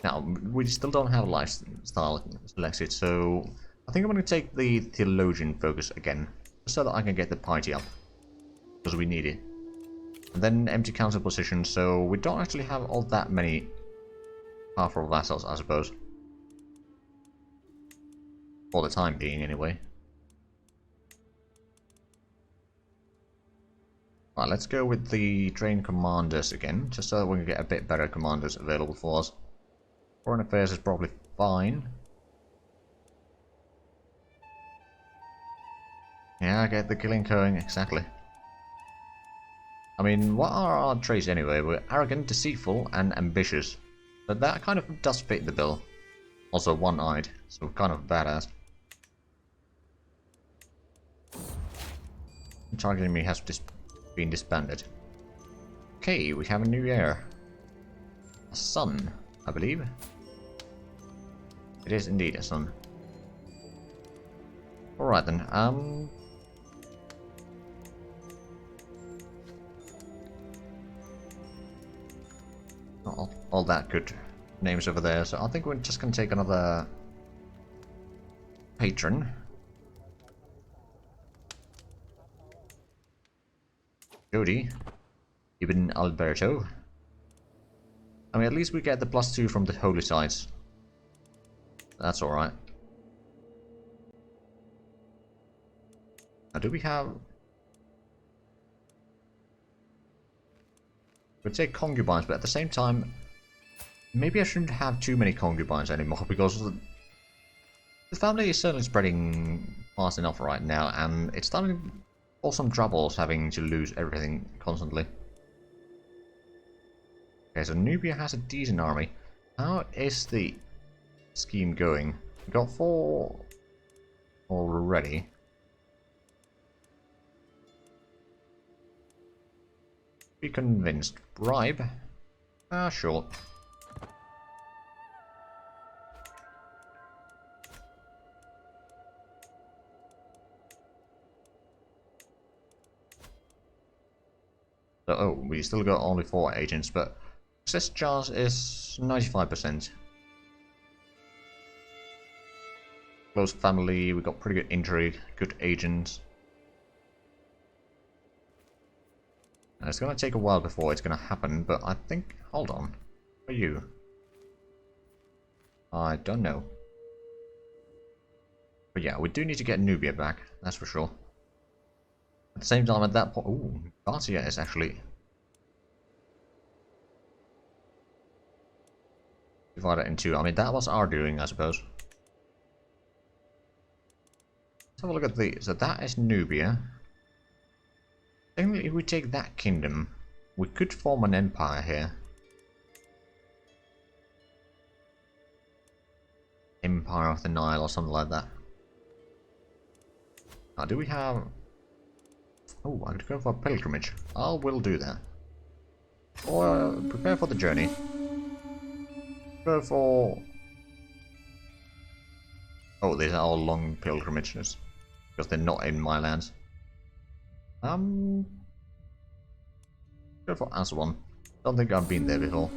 Now, we still don't have a lifestyle selected, so I think I'm going to take the theologian focus again, so that I can get the piety up, because we need it. And then empty council position, so we don't actually have all that many powerful vassals, I suppose. For the time being, anyway. Right, let's go with the trained commanders again, just so that we can get a bit better commanders available for us. Foreign affairs is probably fine. Yeah, get the killing going, exactly. I mean, what are our traits anyway? We're arrogant, deceitful, and ambitious. But that kind of does fit the bill. Also one-eyed, so kind of badass. The target enemy has been disbanded. Okay, we have a new heir. A son, I believe. It is indeed a son. Alright then, not all that good names over there, so I think we're just gonna take another patron. Jody. Ibn Alberto. I mean, at least we get the +2 from the holy sites. That's alright. Now, do we have... We'd say concubines, but at the same time, maybe I shouldn't have too many concubines anymore, because the family is certainly spreading fast enough right now, and it's starting to cause some troubles having to lose everything constantly. Okay, so Nubia has a decent army. How is the scheme going? We got 4 already. Be convinced. Bribe? Ah, sure. So, oh, we still got only 4 agents, but success chance is 95%. Close family, we got pretty good intrigue, good agents. And it's gonna take a while before it's gonna happen, but I think... Hold on. Who are you? I don't know. But yeah, we do need to get Nubia back, that's for sure. At the same time, at that point... Ooh, Garcia is actually... divided in 2. I mean, that was our doing, I suppose. Let's have a look at these. So that is Nubia. Technically, if we take that kingdom, we could form an empire here. Empire of the Nile or something like that. Now, do we have... Oh, I could go for a pilgrimage. I will do that. Or prepare for the journey. Go for... Oh, these are all long pilgrimages. Because they're not in my lands. Go for Aswan. Don't think I've been there before.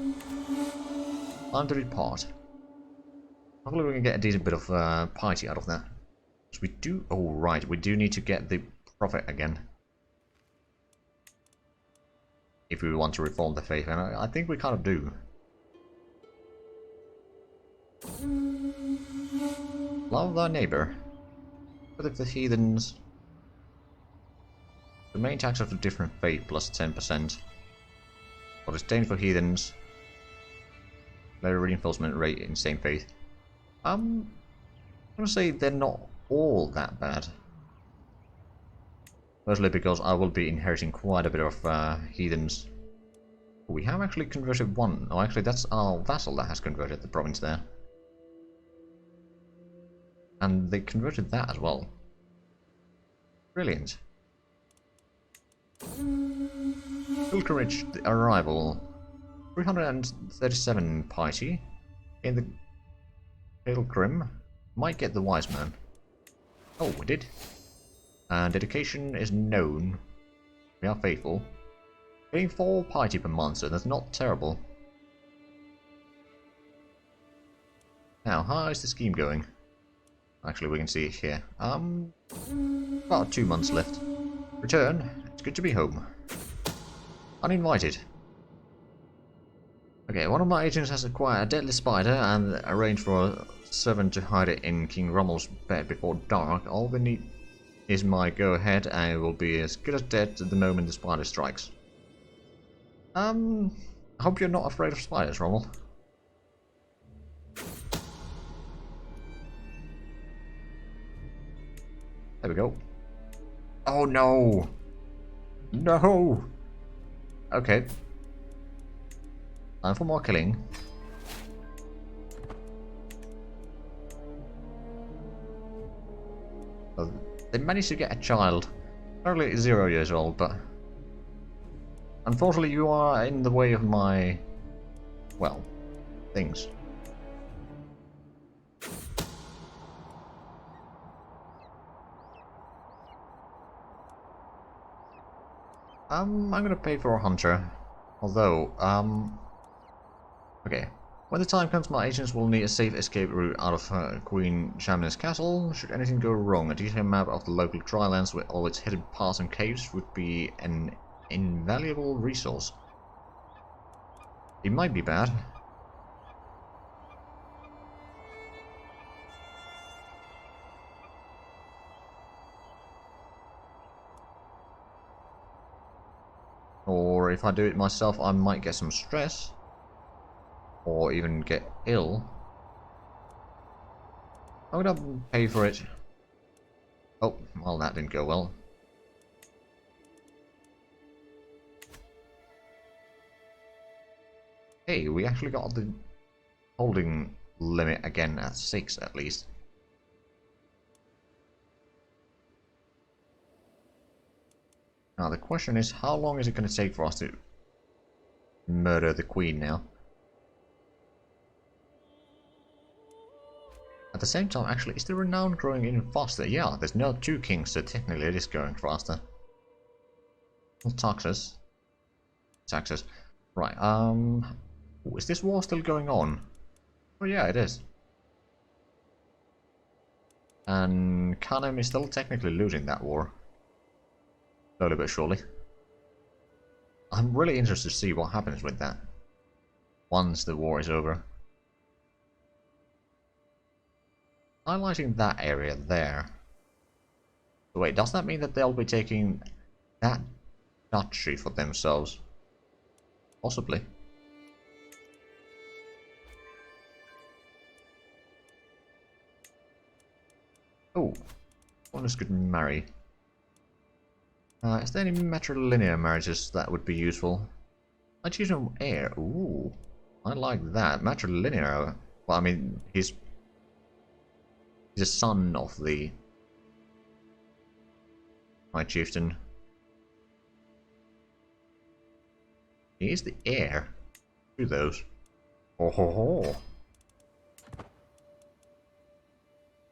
Time to depart. Hopefully we can get a decent bit of piety out of that. So we do... Oh, right. We do need to get the prophet again. If we want to reform the faith. And I think we kind of do. Love thy neighbor. But if the heathens... The main tax of a different faith plus 10%. For disdain for heathens. Lower reinforcement rate in same faith. I'm gonna say they're not all that bad. Mostly because I will be inheriting quite a bit of heathens. We have actually converted one. Oh, actually that's our vassal that has converted the province there. And they converted that as well. Brilliant. Pilgrimage arrival. 337 piety. In the pilgrim. Might get the wise man. Oh, we did. And dedication is known. We are faithful. Getting 4 piety per month, so that's not terrible. Now, how is the scheme going? Actually, we can see it here. About 2 months left. Return. It's good to be home. Uninvited. Okay, one of my agents has acquired a deadly spider and arranged for a servant to hide it in King Rommel's bed before dark. All we need is my go-ahead and it will be as good as dead the moment the spider strikes. I hope you're not afraid of spiders, Rommel. There we go. Oh no! No! Okay. Time for more killing. So they managed to get a child. Apparently 0 years old, but... Unfortunately you are in the way of my... well, things. I'm gonna pay for a hunter. Although, okay. When the time comes, my agents will need a safe escape route out of Queen Shaman's castle. Should anything go wrong, a detailed map of the local drylands with all its hidden paths and caves would be an invaluable resource. It might be bad. Or if I do it myself, I might get some stress. Or even get ill. I'm gonna pay for it. Oh, well that didn't go well. Hey, we actually got the holding limit again at 6 at least. Now the question is, how long is it going to take for us to murder the queen now. At the same time, actually, is the renown growing even faster? Yeah, there's now 2 kings, so technically it is growing faster. Well, taxes. Taxes. Right, is this war still going on? Oh yeah, it is. And Kanem is still technically losing that war. Slowly but surely. I'm really interested to see what happens with that. Once the war is over. Highlighting that area there. So wait, does that mean that they'll be taking that duchy for themselves? Possibly. Oh, one is good marry. Is there any matrilinear marriages that would be useful? I choose an heir. Ooh, I like that. Matrilinear. Well, I mean, he's a son of the High Chieftain. He is the heir to those. Oh ho ho.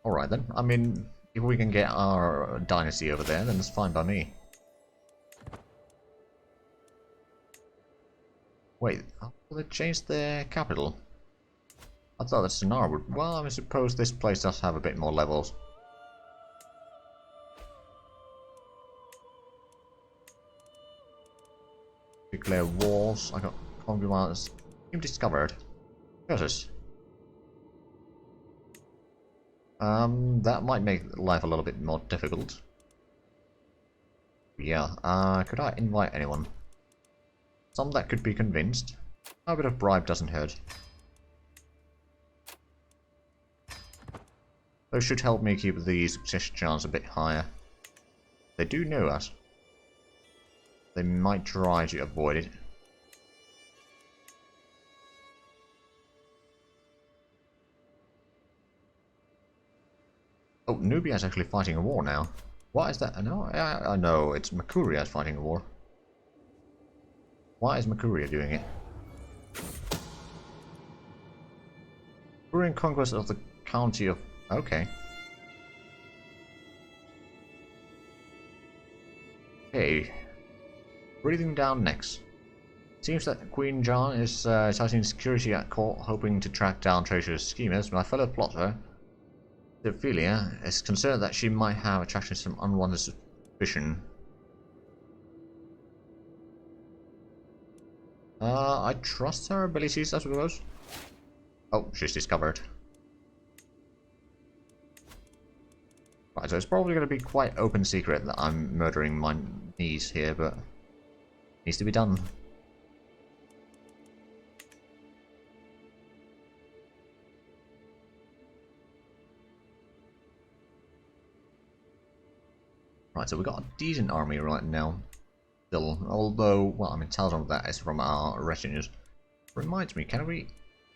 Alright then. I mean, if we can get our dynasty over there, then it's fine by me. Wait, will they change their capital? I thought that Sonar would... Well, I suppose this place does have a bit more levels. Declare wars. I got concubines. Team discovered. Curses. That might make life a little bit more difficult. Yeah, could I invite anyone? Some that could be convinced. A bit of bribe doesn't hurt. Those should help me keep the success chance a bit higher. They do know us. They might try to avoid it. Oh, Nubia is actually fighting a war now. Why is that? No, I know, it's Mercury is fighting a war. Why is Mercury doing it? Mercurian conquest of the county of... Okay. Okay. Breathing down next. Seems that Queen John is tightening security at court, hoping to track down treacherous schemers. My fellow plotter, Ophelia, is concerned that she might have attracted some unwanted suspicion. I trust her abilities, I suppose. Oh, she's discovered. Right, so it's probably going to be quite open secret that I'm murdering my niece here, but needs to be done. Right, so we've got a decent army right now. Still, although, well, I mean, some of that is from our retinues. Reminds me, can we...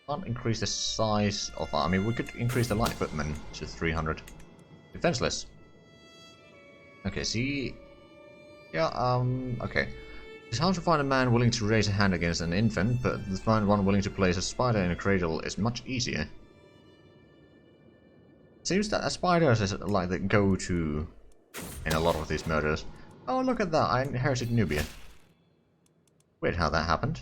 Can't increase the size of our... I mean, we could increase the light footmen to 300. Defenseless. Okay, see... Yeah, okay. It's hard to find a man willing to raise a hand against an infant, but to find one willing to place a spider in a cradle is much easier. Seems that a spider is like the go-to in a lot of these murders. Oh, look at that, I inherited Nubia. Weird how that happened.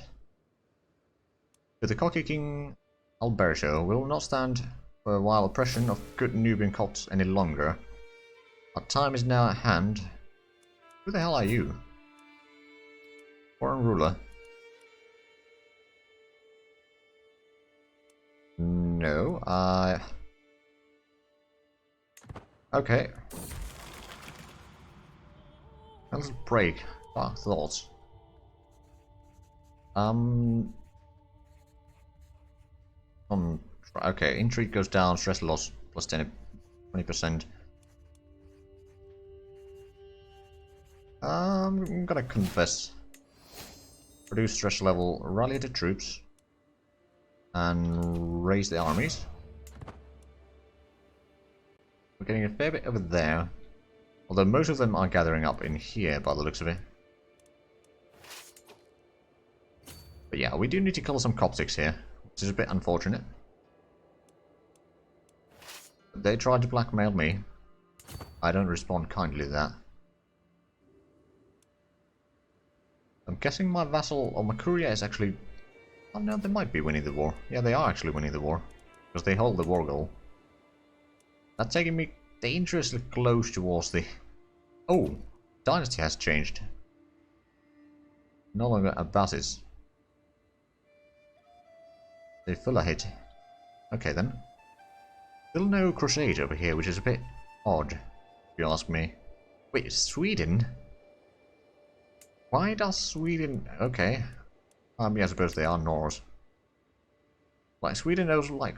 To the cocky King Alberto will not stand for a while oppression of good Nubian cults any longer. Our time is now at hand. Who the hell are you? Foreign ruler? No, okay. Let's break. Dark thoughts. Okay, intrigue goes down, stress loss plus 20%. I'm gonna confess. Reduce stress level, rally the troops, and raise the armies. We're getting a fair bit over there, although most of them are gathering up in here by the looks of it. But yeah, we do need to kill some Coptics here, which is a bit unfortunate. They tried to blackmail me. I don't respond kindly to that. I'm guessing my vassal or my courier is actually... Oh no, they might be winning the war. Yeah, they are actually winning the war. Because they hold the war goal. That's taking me dangerously close towards the... Oh! Dynasty has changed. No longer Abbasis. They full a hit. Okay then. Still no crusade over here, which is a bit odd, if you ask me. Wait, Sweden? Why does Sweden... Okay. I mean, I suppose they are Norse. Like, Sweden knows, like,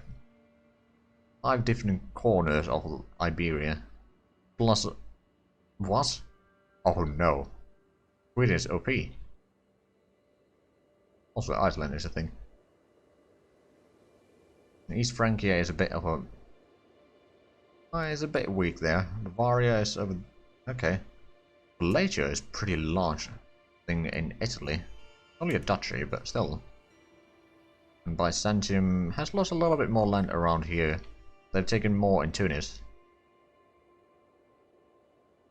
5 different corners of Iberia. Plus... What? Oh no. Sweden is OP. Also, Iceland is a thing. East Francia is a bit of a... it's a bit weak there. Bavaria is over... Okay. Galatia is pretty large thing in Italy. Only a duchy, but still. And Byzantium has lost a little bit more land around here. They've taken more in Tunis.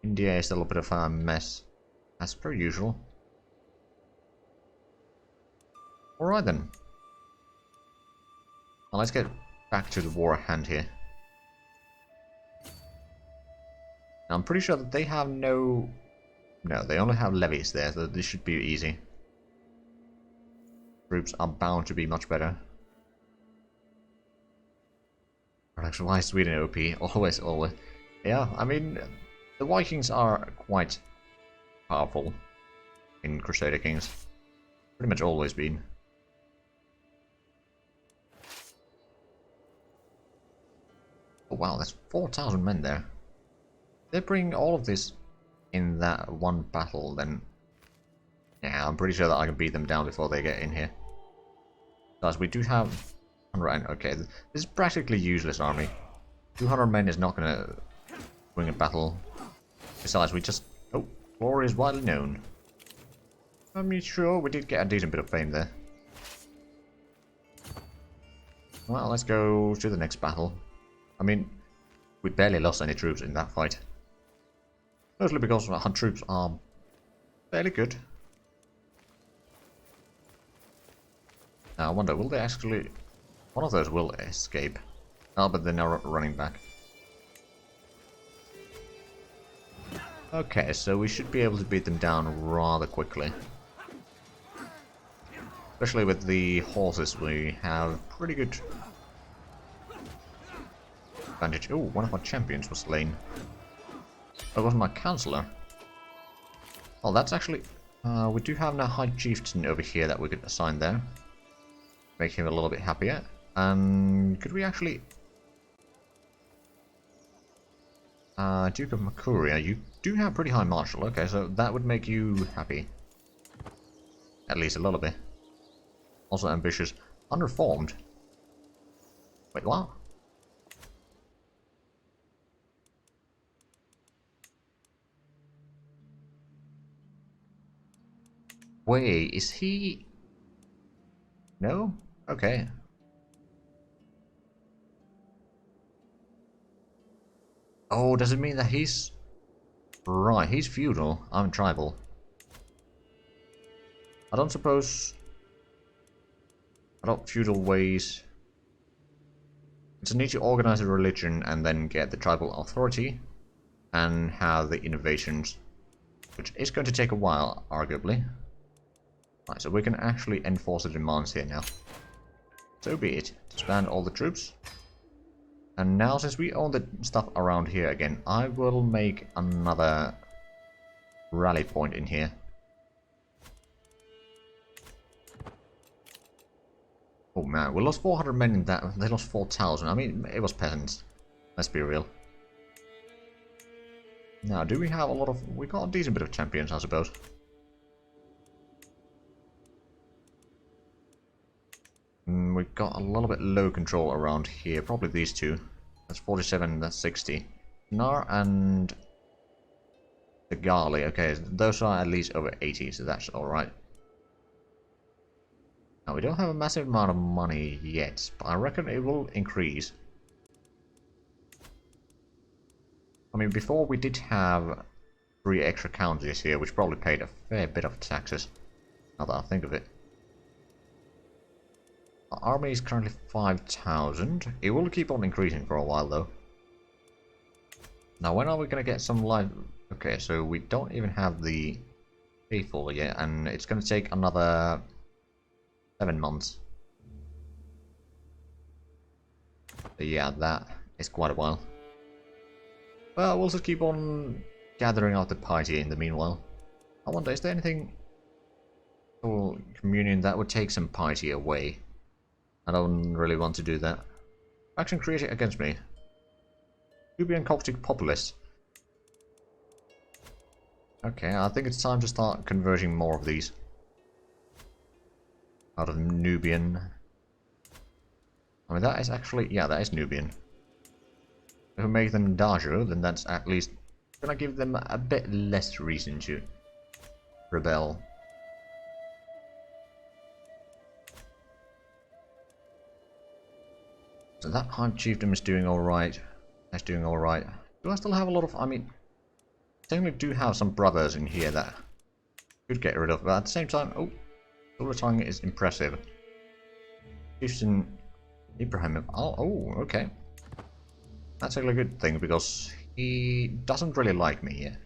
India is still a bit of a mess, as per usual. Alright then. Now let's get back to the war at hand here. Now I'm pretty sure that they have no... No, they only have levies there, so this should be easy. Troops are bound to be much better. Actually, why is Sweden OP? Always, always. Yeah, I mean, the Vikings are quite powerful in Crusader Kings. Pretty much always been. Oh wow, there's 4,000 men there. They bring all of this in that one battle, then... Yeah, I'm pretty sure that I can beat them down before they get in here. Guys, we do have... 100... Okay, this is practically useless army. 200 men is not gonna win a battle. Besides, we just... Oh, glory is widely known. I mean, sure, we did get a decent bit of fame there. Well, let's go to the next battle. I mean, we barely lost any troops in that fight. Mostly because our troops are fairly good. Now, I wonder, will they actually... One of those will escape. Oh, but they're now running back. Okay, so we should be able to beat them down rather quickly. Especially with the horses, we have pretty good advantage. Oh, one of our champions was slain. That was my counselor. Oh, that's actually... we do have now High Chieftain over here that we could assign there. Make him a little bit happier. And could we actually... Duke of Mercury, you do have pretty high martial. Okay, so that would make you happy. At least a little bit. Also ambitious. Unreformed. Wait, what? Wait, is he... No? Okay. Oh, does it mean that he's... Right, he's feudal. I'm tribal. I don't suppose... Adopt feudal ways. It's a need to organize a religion and then get the tribal authority. And have the innovations. Which is going to take a while, arguably. Right, so we can actually enforce the demands here now. So be it. Disband all the troops. And now, since we own the stuff around here again, I will make another rally point in here. Oh man, we lost 400 men in that. They lost 4,000. I mean, it was peasants. Let's be real. Now, do we have a lot of... We got a decent bit of champions, I suppose. We've got a little bit low control around here. Probably these two. That's 47, that's 60. Nar and the Gali. Okay, those are at least over 80, so that's alright. Now, we don't have a massive amount of money yet, but I reckon it will increase. I mean, before we did have 3 extra counties here, which probably paid a fair bit of taxes, now that I think of it. Our army is currently 5,000. It will keep on increasing for a while, though. Now, when are we going to get some live... Okay, so we don't even have the faithful yet, and it's going to take another 7 months. But yeah, that is quite a while. Well, we'll just keep on gathering out the piety in the meanwhile. I wonder, is there anything for communion that would take some piety away? I don't really want to do that. Faction created against me. Nubian Coptic populace. Okay, I think it's time to start converting more of these. Out of Nubian. I mean, that is actually... Yeah, that is Nubian. If we make them Daju, then that's at least gonna give them a bit less reason to rebel. So that High Chiefdom is doing alright. That's doing alright. Do I still have a lot of... I mean, I technically do have some brothers in here that could get rid of, but at the same time... Oh, still retiring is impressive. Chieftain Ibrahim... Oh, okay. That's actually a good thing, because he doesn't really like me yet.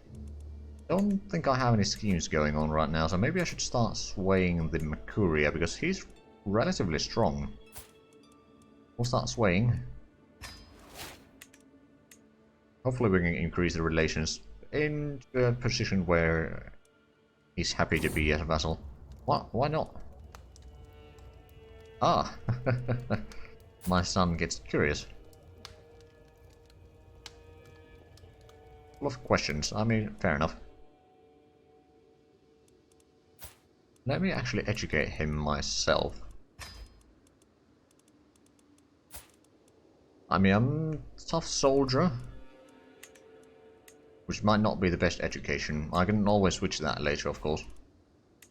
Don't think I have any schemes going on right now, so maybe I should start swaying the Mercury, because he's relatively strong. We'll start swaying. Hopefully we can increase the relations into a position where he's happy to be as a vassal. What? Why not? Ah! My son gets curious. Full of questions. I mean, fair enough. Let me actually educate him myself. I mean, I'm a tough soldier, which might not be the best education. I can always switch that later, of course.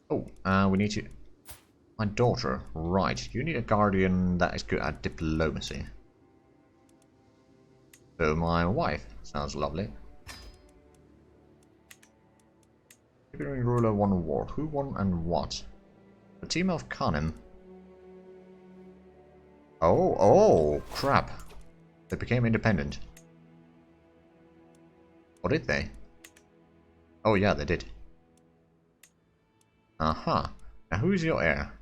Oh, we need to... My daughter. Right, you need a guardian that is good at diplomacy. So my wife. Sounds lovely. Figuring ruler won war. Who won and what? The team of Khanim. Oh, crap. They became independent. Or did they? Oh yeah, they did. Aha. Now who is your heir?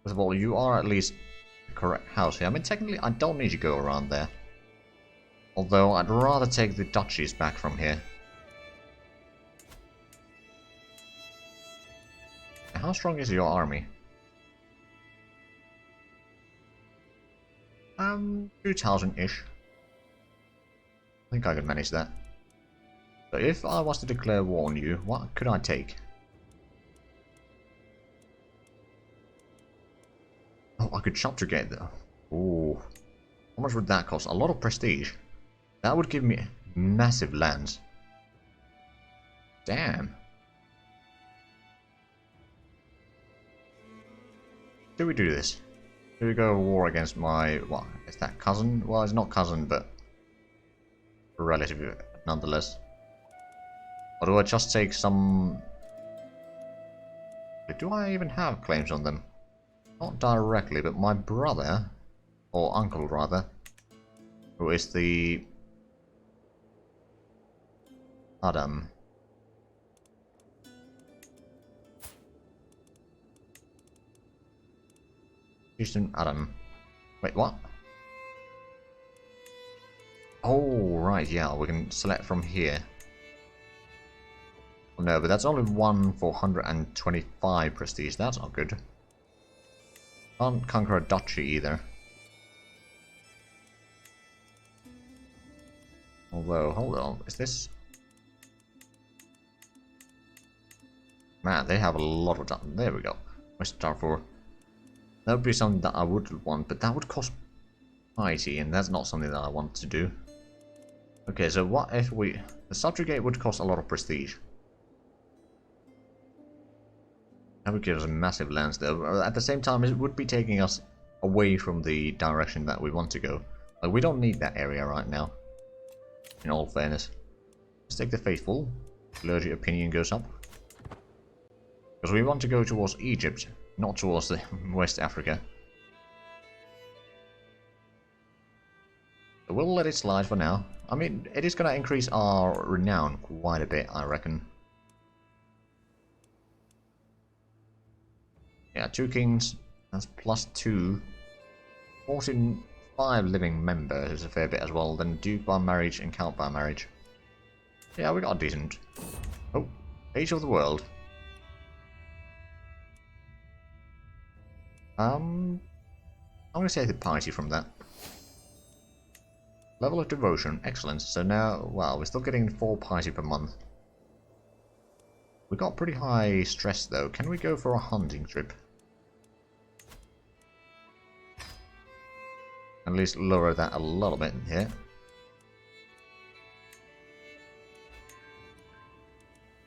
First of all, you are at least the correct house here. I mean, technically, I don't need to go around there. Although, I'd rather take the duchies back from here. How strong is your army? 2,000-ish. I think I could manage that. So if I was to declare war on you, what could I take? Oh, I could subjugate them. Ooh. How much would that cost? A lot of prestige. That would give me massive lands. Damn. Do we do this? Do we go to war against my... what? Is that cousin? Well, it's not cousin, but... a relative, nonetheless. Or do I just take some... Do I even have claims on them? Not directly, but my brother, or uncle rather, who is the... Adam. Houston Adam. Wait, what? Oh, right, yeah, we can select from here. Oh, no, but that's only 1,425 prestige. That's not good. Can't conquer a duchy either. Although, hold on, is this... Man, they have a lot of... There we go. West Darfur. That would be something that I would want, but that would cost mighty, and that's not something that I want to do. Okay, so what if we... The subjugate would cost a lot of prestige. That would give us massive lands though. At the same time, it would be taking us away from the direction that we want to go. Like, we don't need that area right now, in all fairness. Let's take the Faithful. Clergy opinion goes up. Because we want to go towards Egypt, not towards the West Africa. So we'll let it slide for now. I mean, it is going to increase our renown quite a bit, I reckon. Yeah, 2 kings, that's +2. 45 living members is a fair bit as well. Then Duke by marriage and Count by marriage. Yeah, we got a decent. Oh, Age of the World. I'm going to say the piety from that. Level of devotion, excellent. So now, wow, we're still getting 4 piety per month. We got pretty high stress though. Can we go for a hunting trip? At least lower that a little bit here.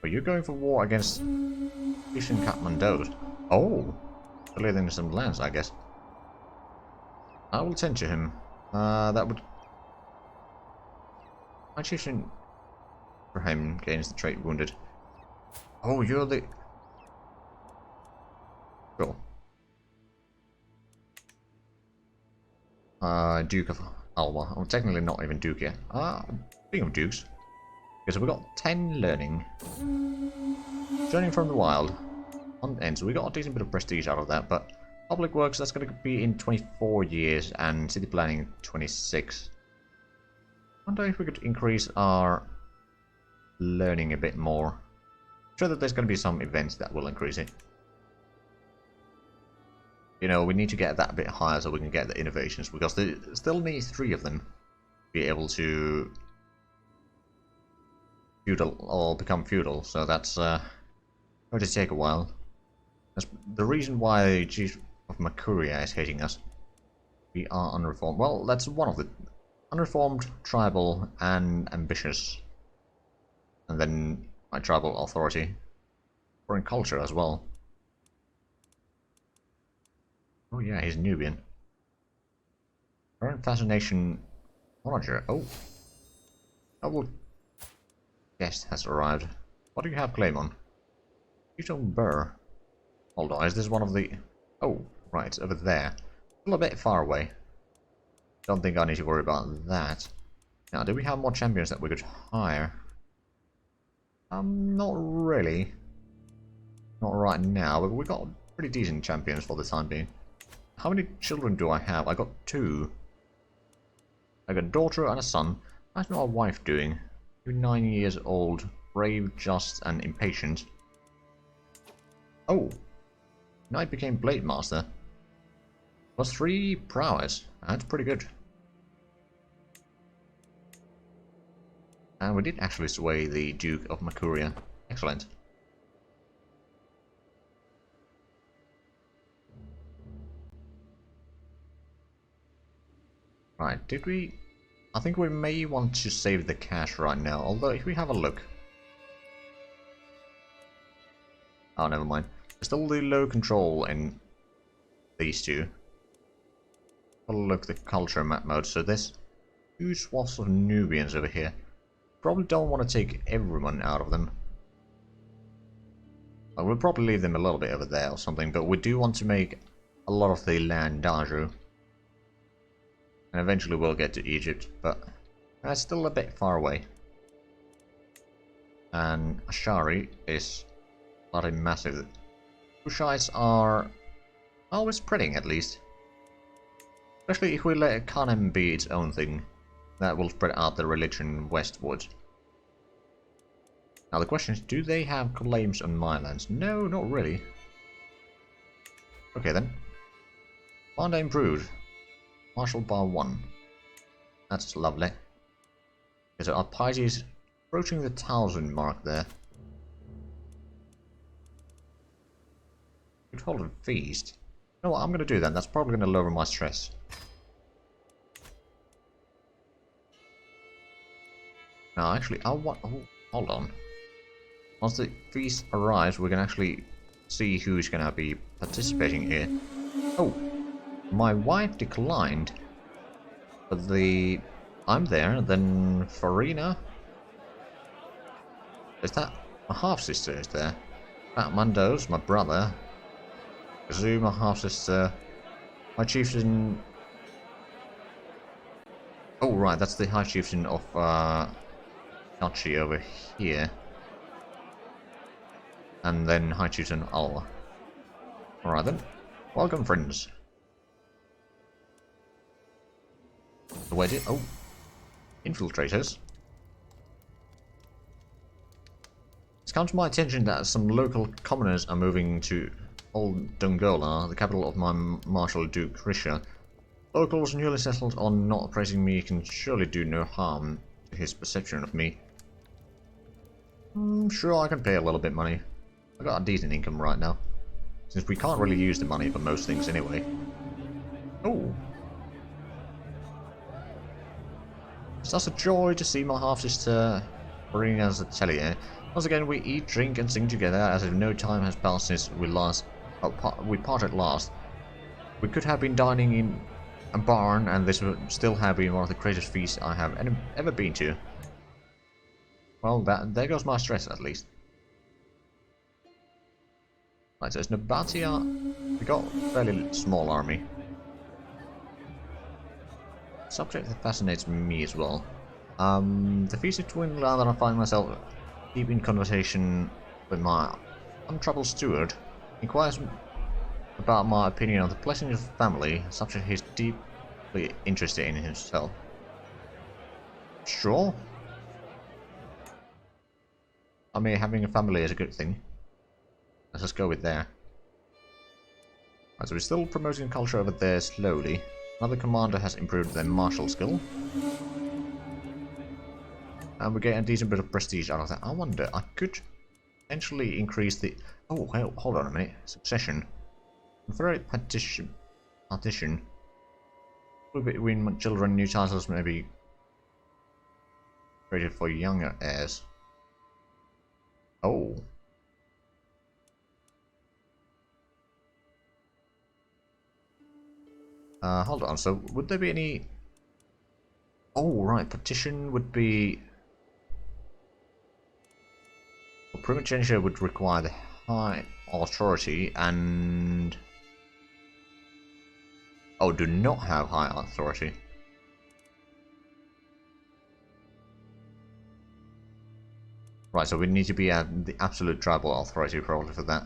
Are you going for war against Christian Kathmandu? Oh! Still in some lands, I guess. I will tend to him. That would... My chieftain for him gains the trait wounded. Oh, you're the... Cool. Duke of Alba. I'm technically not even Duke yet. Speaking of Dukes. Okay, so we got 10 learning. Journeying from the Wild. On end, so we got a decent bit of prestige out of that, but Public Works, that's going to be in 24 years, and City Planning 26. I wonder if we could increase our learning a bit more. I'm sure that there's going to be some events that will increase it. You know, we need to get that a bit higher so we can get the innovations, because they still need 3 of them to be able to feudal or become feudal, so that's going to take a while. That's the reason why Chief of Mercury is hating us. We are unreformed. Well, that's one of the unreformed, tribal, and ambitious. And then my tribal authority. Foreign culture as well. Oh yeah, he's Nubian. Current fascination manager. Oh. Noble guest has arrived. What do you have claim on? Chieftain Burr. Hold on, is this one of the... Oh, right, over there. Still a bit far away. Don't think I need to worry about that. Now, do we have more champions that we could hire? Not really. Not right now, but we got pretty decent champions for the time being. How many children do I have? I got 2. I got a daughter and a son. How's my wife doing? 9 years old, brave, just, and impatient. Oh! Knight became Blade Master. Plus 3 prowess. That's pretty good. And we did actually sway the Duke of Mercury. Excellent. Right, did we... I think we may want to save the cash right now, although if we have a look... Oh, never mind. Still the low control in these two. Have a look at the culture map mode, so there's huge swaths of Nubians over here. Probably don't want to take everyone out of them. Well, we'll probably leave them a little bit over there or something, but we do want to make a lot of the land Daju. And eventually we'll get to Egypt, but that's still a bit far away. And Ashari is bloody massive. Kushites are always spreading, at least. Especially if we let Kanem be its own thing. That will spread out the religion westwards. Now the question is, do they have claims on my lands? No, not really. Okay then. Commander improved. Marshal bar 1. That's lovely. Okay, so our piety is approaching the 1,000 mark there. Could hold a feast. You know what, I'm going to do that. That's probably going to lower my stress. Now, actually, I want... Oh, hold on. Once the feast arrives, we can actually see who's gonna be participating here. Oh, my wife declined. But I'm there, then Farina. Is that my half-sister is there? Mando's my brother. Kazoo, my half-sister. My chieftain. Oh right, that's the high chieftain of Nachi over here. And then high chieftain Al. Alright then. Welcome friends. Where did infiltrators. It's come to my attention that some local commoners are moving to Old Dongola, the capital of my Marshal Duke Risha. Locals newly settled on not appraising me can surely do no harm to his perception of me. Sure, I can pay a little bit money. I got a decent income right now, since we can't really use the money for most things anyway. Oh. It's such a joy to see my half-sister Marina's atelier. Once again, we eat, drink, and sing together as if no time has passed since we parted last. We could have been dining in a barn, and this would still have been one of the greatest feasts I have ever been to. Well, there goes my stress, at least. Right, so it's Nabatea. We got a fairly small army. Subject that fascinates me as well. The feasted twin land that I find myself deep in conversation with my untroubled steward inquires about my opinion on the blessings of family, a subject he's deeply interested in himself. Sure. I mean, having a family is a good thing. Let's just go with there. Right, so we're still promoting culture over there slowly. Another commander has improved their martial skill. And we're getting a decent bit of prestige out of that. I wonder, I could potentially increase the... Oh, hold on a minute. Succession. Very partition. Between children, new titles may be created for younger heirs. Oh. Hold on, so would there be any... Oh, right, petition would be... Well, primogeniture would require the high authority and... Oh, do not have high authority. Right, so we need to be at the absolute tribal authority probably for that.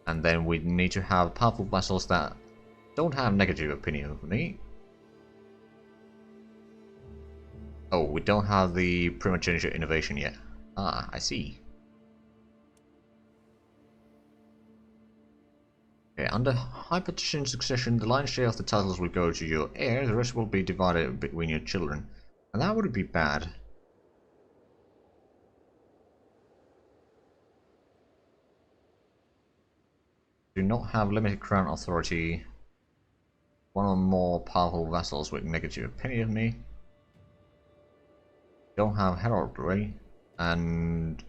And then we need to have powerful vassals that don't have negative opinion of me. Oh, we don't have the primogeniture innovation yet. Ah, I see. Okay, under high petition succession, the lion's share of the titles will go to your heir, the rest will be divided between your children. And that wouldn't be bad. Do not have limited crown authority. One or more powerful vassals with negative opinion of me. Don't have heraldry. And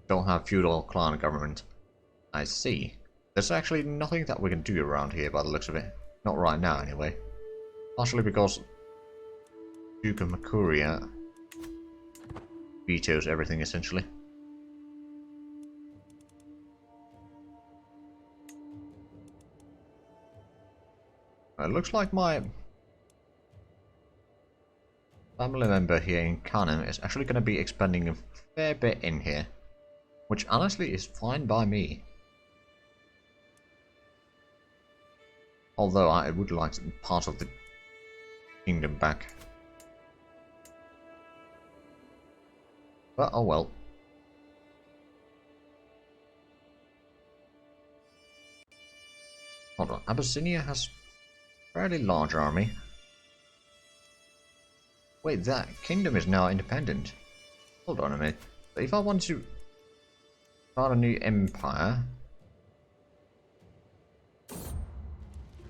don't have feudal clan government. I see. There's actually nothing that we can do around here by the looks of it. Not right now anyway. Partially because Duke of Mercury vetoes everything essentially. It looks like my family member here in Kanem is actually going to be expanding a fair bit in here, which honestly is fine by me. Although I would like part of the kingdom back. But oh well. Hold on, Abyssinia has fairly large army. Wait, that kingdom is now independent. Hold on a minute. But if I want to start a new empire,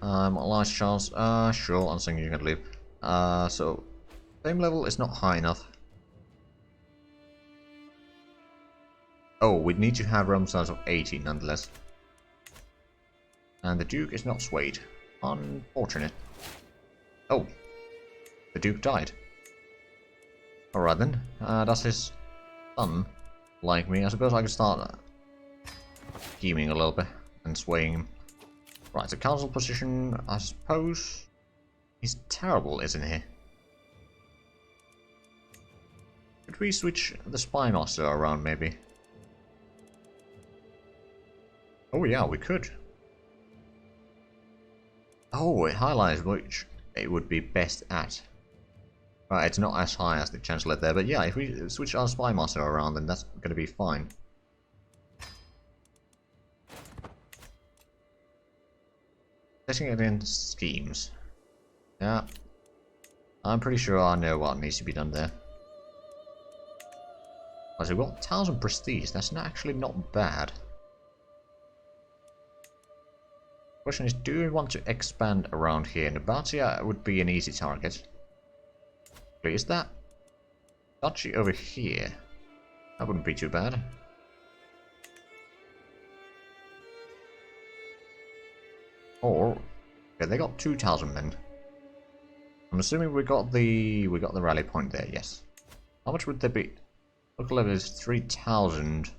last chance. Sure, I'm saying you can leave. So fame level is not high enough. Oh, we need to have realm size of 80 nonetheless. And the Duke is not swayed. Unfortunate. Oh, the Duke died. Alright then, does his son like me? I suppose I could start scheming a little bit and swaying him. Right, so council position, I suppose he's terrible, isn't he? Could we switch the Spy Master around maybe? Oh yeah, we could. Oh, it highlights which it would be best at. Right, it's not as high as the Chancellor there, but yeah, if we switch our Spy Master around, then that's going to be fine. Setting it in schemes. Yeah, I'm pretty sure I know what needs to be done there. So we've got 1,000 prestige, that's actually not bad. Question is, do we want to expand around here? Nabatea would be an easy target. Is that duchy over here? That wouldn't be too bad. Or okay, they got 2,000 men. I'm assuming we got the rally point there. Yes. How much would there be? Local level is 3,000.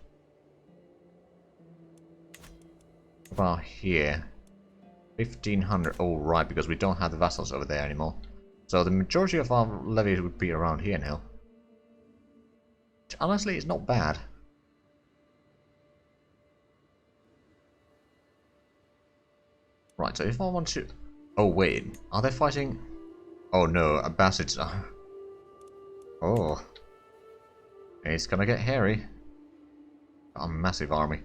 About here, 1,500. Oh right, because we don't have the vassals over there anymore. So the majority of our levies would be around here now. Which honestly is not bad. Right, so if I want to... Oh wait, are they fighting... Oh no, Abbasids are... Oh. It's gonna get hairy. Got a massive army.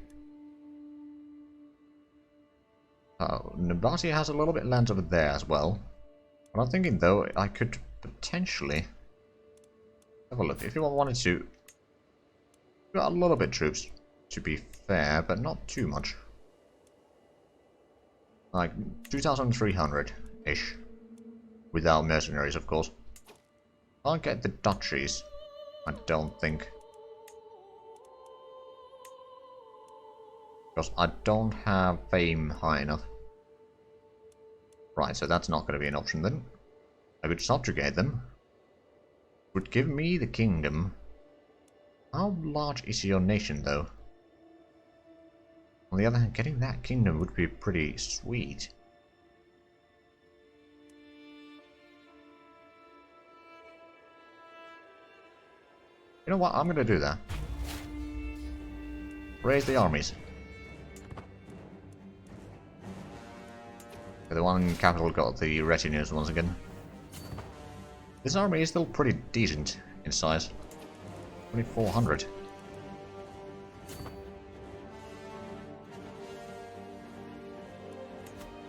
Nabatea has a little bit of land over there as well. But I'm thinking though, I could potentially have a look. If you wanted to, got a little bit of troops, to be fair, but not too much. Like 2,300-ish. Without mercenaries, of course. Can't get the duchies, I don't think. Because I don't have fame high enough. Right, so that's not going to be an option then. I could subjugate them. Would give me the kingdom. How large is your nation though? On the other hand, getting that kingdom would be pretty sweet. You know what, I'm going to do that. Raise the armies. The one in capital got the retinues once again. This army is still pretty decent in size. 2,400.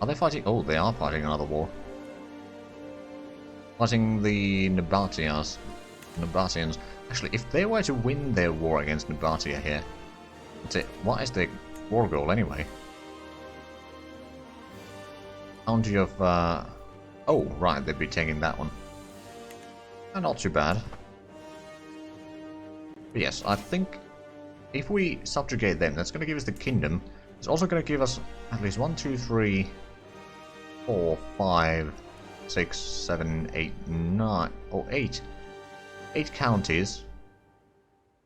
Are they fighting? Oh, they are fighting another war. Fighting the Nabateans. Actually, if they were to win their war against Nabatea here, that's it. What is their war goal anyway? County of, oh, right, they'd be taking that one. Not too bad. But yes, I think if we subjugate them, that's going to give us the kingdom. It's also going to give us at least 1, 2, 3, 4, 5, 6, 7, 8, 9, or 8. 8 counties,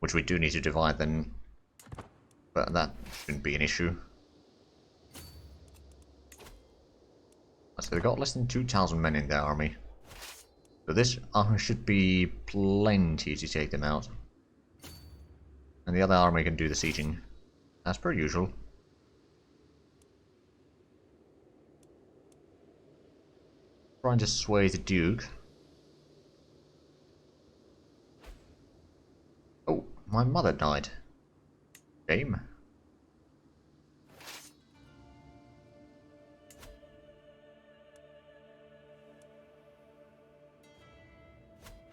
which we do need to divide then, but that shouldn't be an issue. So they've got less than 2,000 men in their army. So this should be plenty to take them out. And the other army can do the sieging, as per usual. Trying to sway the Duke. Oh, my mother died. Shame.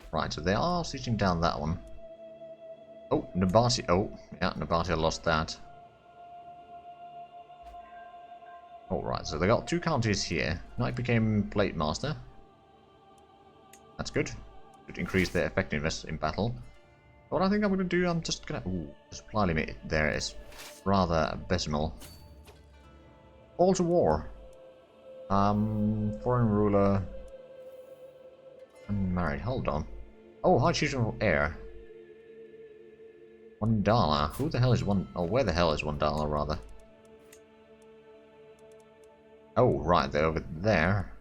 Right, so they are sieging down that one. Oh, Nabatea. Oh, yeah, Nabatea lost that. Alright, so they got 2 counties here. Knight became Plate Master. That's good. Should increase their effectiveness in battle. What I think I'm going to do, I'm just going to... Ooh, the supply limit there is rather abysmal. All to war. Foreign ruler... Unmarried, hold on. Oh, high choosing of heir. $1. Who the hell is one... Oh, where the hell is $1, rather? Oh, right, they're over there.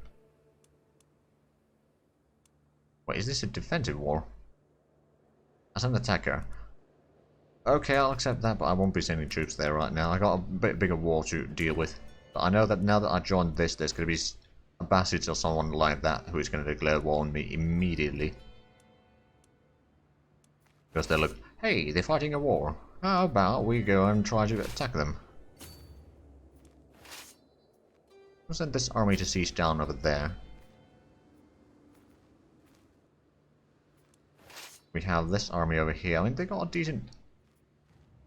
Wait, is this a defensive war? As an attacker. Okay, I'll accept that, but I won't be sending troops there right now. I got a bit bigger war to deal with. But I know that now that I joined this, there's going to be Abbasids or someone like that who is going to declare war on me immediately. Because they look, hey, they're fighting a war. How about we go and try to attack them? I'll send this army to siege down over there. We have this army over here. I mean, they got a decent...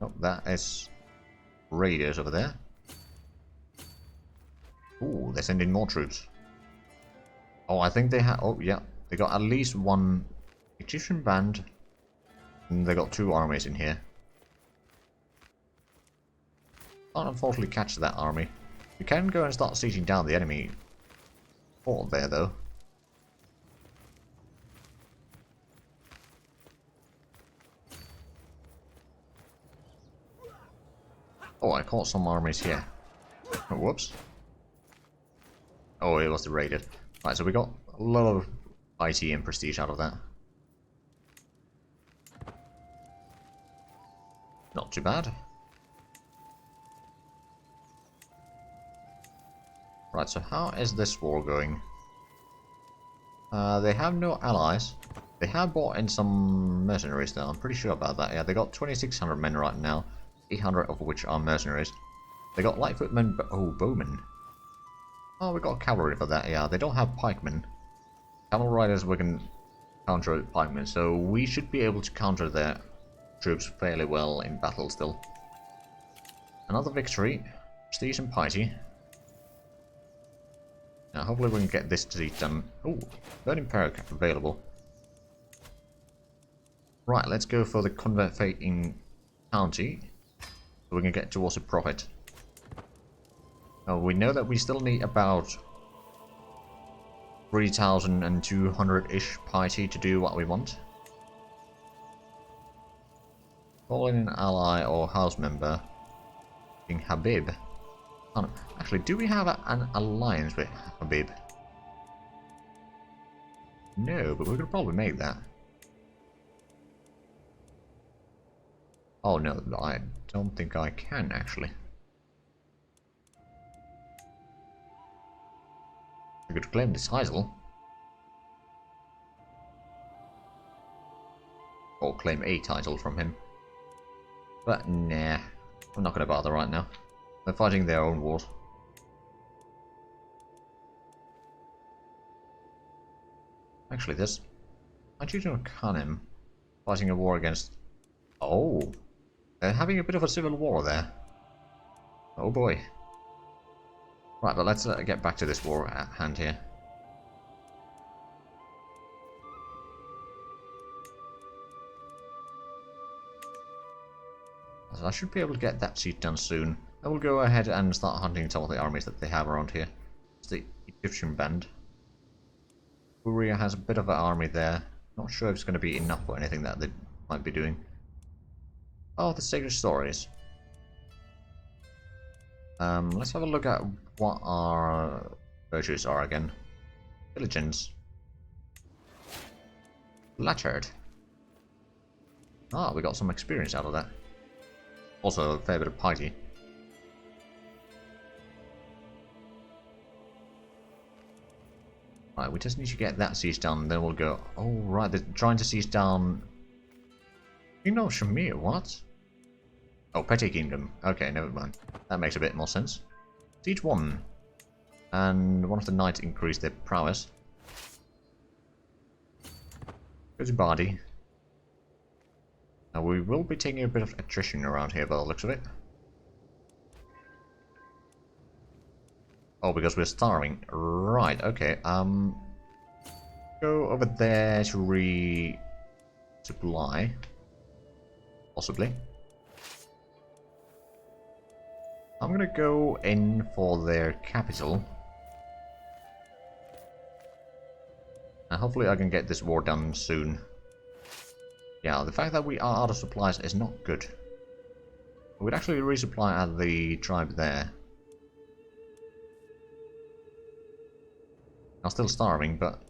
Oh, that is raiders over there. Ooh, they're sending more troops. Oh, I think they have... Oh, yeah. They got at least one Egyptian band. And they got 2 armies in here. Can't unfortunately catch that army. You can go and start sieging down the enemy fort there, though. Oh, I caught some armies here. Oh, whoops. Oh, it was the raided. Right, so we got a lot of IT and prestige out of that. Not too bad. Right, so how is this war going? They have no allies. They have brought in some mercenaries though, I'm pretty sure about that. Yeah, they got 2,600 men right now, 800 of which are mercenaries. They got light footmen, but oh, bowmen. Oh, we got cavalry for that, yeah. They don't have pikemen. Cavalry riders we can counter pikemen, so we should be able to counter their troops fairly well in battle still. Another victory. Prestige and piety. Now hopefully we can get this siege done. Oh, Burning Perk available. Right, let's go for the Convert Fate in County. So we can get towards a profit. Now we know that we still need about 3,200-ish piety to do what we want. Call in an ally or house member. King Habib. Oh, no. Actually, do we have an alliance with Habib? No, but we could probably make that. Oh no, I don't think I can actually. I could claim this Heisel. Or claim a title from him. But nah, I'm not going to bother right now. They're fighting their own wars. Actually, this... I choose to Khanim fighting a war against... Oh! They're having a bit of a civil war there. Oh boy. Right, but let's get back to this war at hand here. So I should be able to get that siege done soon. I will go ahead and start hunting some of the armies that they have around here. It's the Egyptian band. Korea has a bit of an army there. Not sure if it's going to be enough for anything that they might be doing. Oh, the Sacred Stories. Let's have a look at what our virtues are again. Diligence. Flattered. Ah, we got some experience out of that. Also a fair bit of piety. Right, we just need to get that siege down, then we'll go... Oh, right, they're trying to siege down... You know Shamir, what? Oh, Petty Kingdom. Okay, never mind. That makes a bit more sense. Siege 1. And one of the knights increased their prowess. Go to Bardi. Now we will be taking a bit of attrition around here by the looks of it. Oh, because we're starving. Right, okay. Go over there to resupply. Possibly. I'm gonna go in for their capital. And hopefully I can get this war done soon. Yeah, the fact that we are out of supplies is not good. We'd actually resupply at the tribe there. I'm still starving, but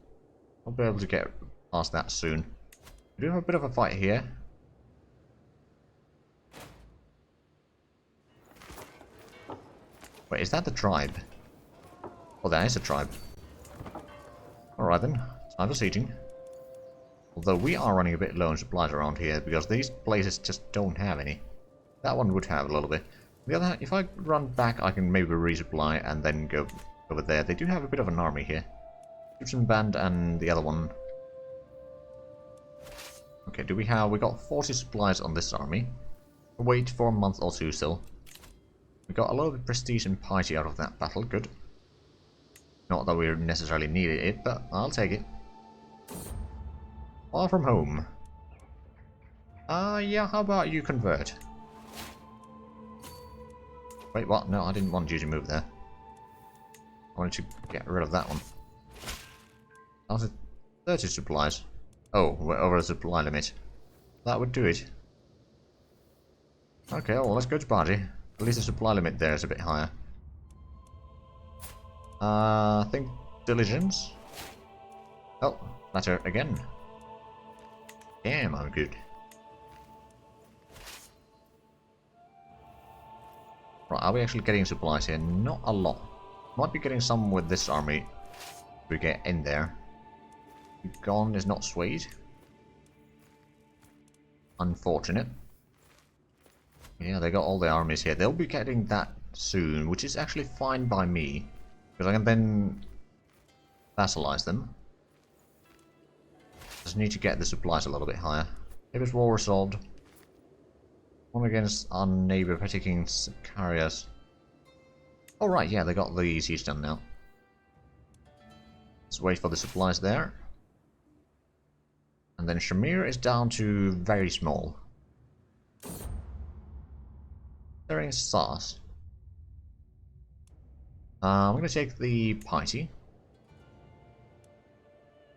I'll be able to get past that soon. We do have a bit of a fight here. Wait, is that the tribe? Oh, that is a tribe. Alright then, time for sieging. Although we are running a bit low on supplies around here, because these places just don't have any. That one would have a little bit. On the other hand, if I run back, I can maybe resupply and then go over there. They do have a bit of an army here. Egyptian band and the other one. Okay, do we have... we got 40 supplies on this army. Wait for a month or two still. We got a lot of prestige and piety out of that battle, good. Not that we necessarily needed it, but I'll take it. Far from home. Yeah, how about you convert? Wait, what? No, I didn't want you to move there. I wanted to get rid of that one. That was 30 supplies. Oh, we're over the supply limit. That would do it. Okay, well, let's go to party. At least the supply limit there is a bit higher. I think diligence. Oh, latter again. Damn, I'm good. Right, are we actually getting supplies here? Not a lot. Might be getting some with this army. If we get in there. Gone is not swayed. Unfortunate. Yeah, they got all the armies here. They'll be getting that soon, which is actually fine by me. Because I can then vassalize them. Just need to get the supplies a little bit higher. If it's war resolved. One against our neighbor, taking Sicarius. Oh right, yeah, they got the siege done now. Let's wait for the supplies there. And then Shamir is down to very small. They're in Sars. I'm going to take the piety.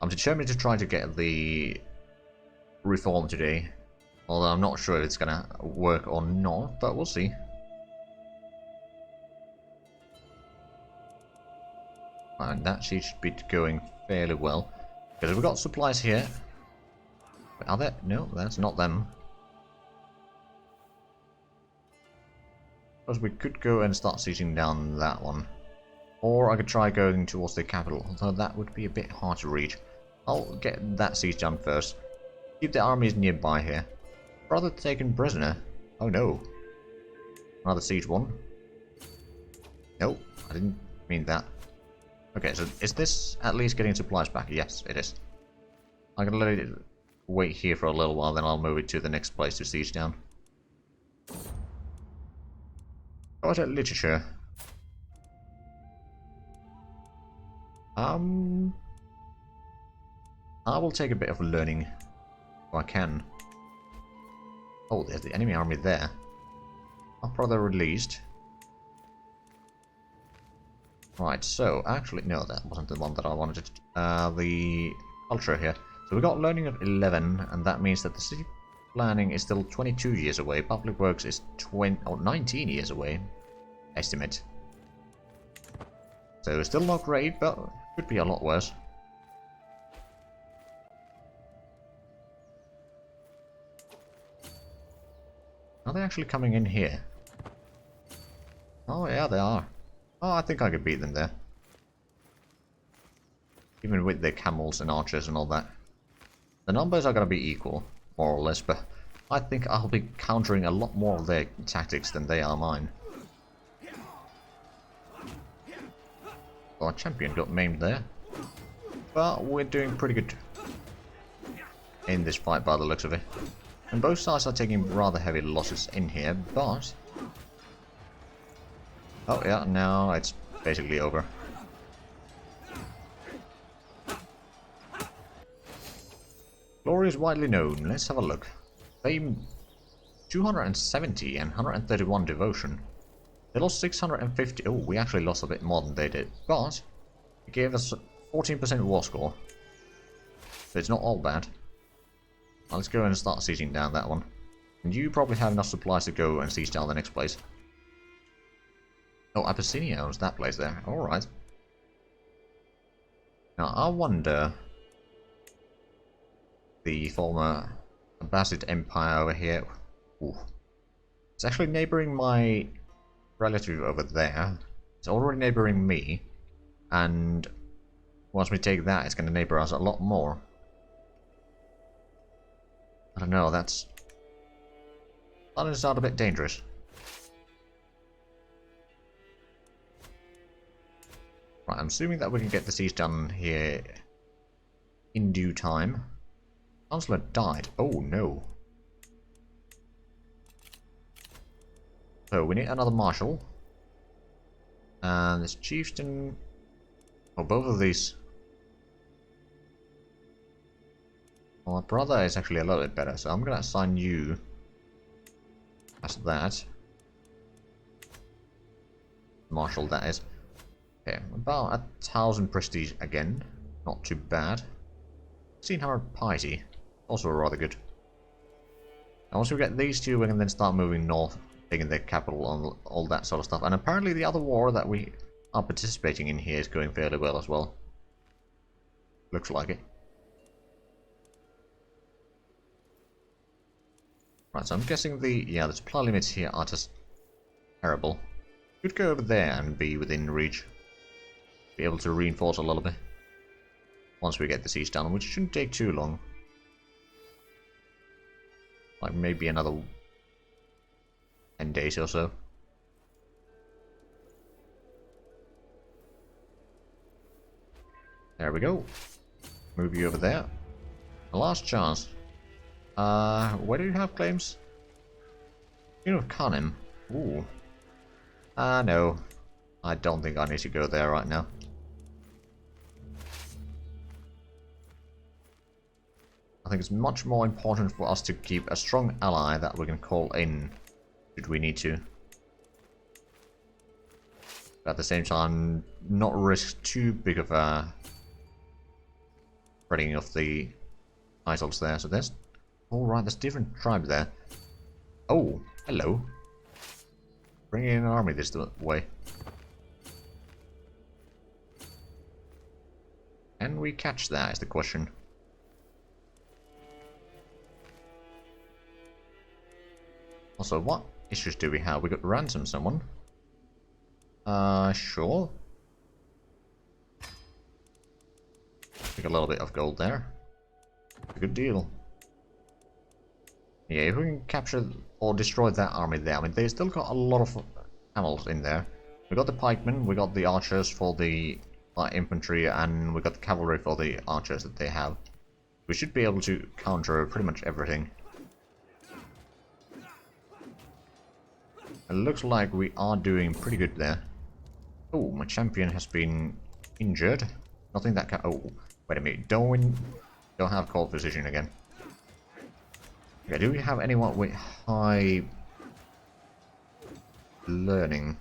I'm determined to try to get the reform today. Although I'm not sure if it's going to work or not, but we'll see. And that should be going fairly well. Because we've got supplies here. But are there? No, that's not them. Because we could go and start sieging down that one. Or I could try going towards the capital, although that would be a bit hard to reach. I'll get that siege done first. Keep the armies nearby here. Brother taken prisoner. Oh no. Another siege one. Nope, I didn't mean that. Okay, so is this at least getting supplies back? Yes, it is. I'm gonna let it wait here for a little while, then I'll move it to the next place to siege down. Got at literature. I will take a bit of learning if I can. Oh, there's the enemy army there. Our brother released. Right, so actually, no, that wasn't the one that I wanted. The culture here. So we got learning of 11, and that means that the city planning is still 22 years away. Public works is 19 years away. Estimate. So still not great, but could be a lot worse. Are they actually coming in here? Oh yeah, they are. Oh, I think I could beat them there. Even with their camels and archers and all that. The numbers are going to be equal, more or less, but I think I'll be countering a lot more of their tactics than they are mine. Well, our champion got maimed there. But we're doing pretty good in this fight by the looks of it. And both sides are taking rather heavy losses in here, but... oh yeah, now it's basically over. Glory is widely known. Let's have a look. They 270 and 131 devotion. They lost 650. Oh, we actually lost a bit more than they did. But it gave us 14% war score. So it's not all bad. Now let's go and start sieging down that one. And you probably have enough supplies to go and siege down the next place. Oh, Abyssinia owns that place there. Alright. Now I wonder... the former Abbasid Empire over here... Ooh. It's actually neighbouring my relative over there. It's already neighbouring me. And once we take that, it's going to neighbour us a lot more. I don't know, that's... that is a bit dangerous. Right, I'm assuming that we can get the siege done here in due time. Chancellor died. Oh no. So we need another marshal. And this chieftain... oh, both of these... well, my brother is actually a little bit better, so I'm gonna assign you as that. Marshal, that is. Okay, about 1,000 prestige again. Not too bad. 1,600 piety. Also rather good. And once we get these two, we can then start moving north, taking the capital and all that sort of stuff. And apparently the other war that we are participating in here is going fairly well as well. Looks like it. Right, so I'm guessing the supply limits here are just terrible. Could go over there and be within reach. Be able to reinforce a little bit. Once we get the siege done, which shouldn't take too long. Like maybe another 10 days or so. There we go. Move you over there. The last chance. Where do you have claims? You know, Kanem. Ooh. No. I don't think I need to go there right now. I think it's much more important for us to keep a strong ally that we can call in should we need to. But at the same time, not risk too big of a spreading of the titles there. So there's... alright, there's different tribes there. Oh, hello. Bring in an army this way. Can we catch that is the question. Also, what issues do we have? We got ransom someone. Sure. Take a little bit of gold there. A good deal. Yeah, if we can capture or destroy that army there, I mean, they still got a lot of camels in there. We got the pikemen, we got the archers for the light infantry, and we got the cavalry for the archers that they have. We should be able to counter pretty much everything. It looks like we are doing pretty good there. Oh, my champion has been injured. Nothing that can... oh, wait a minute. Don't have cold precision again. Okay, do we have anyone with high learning?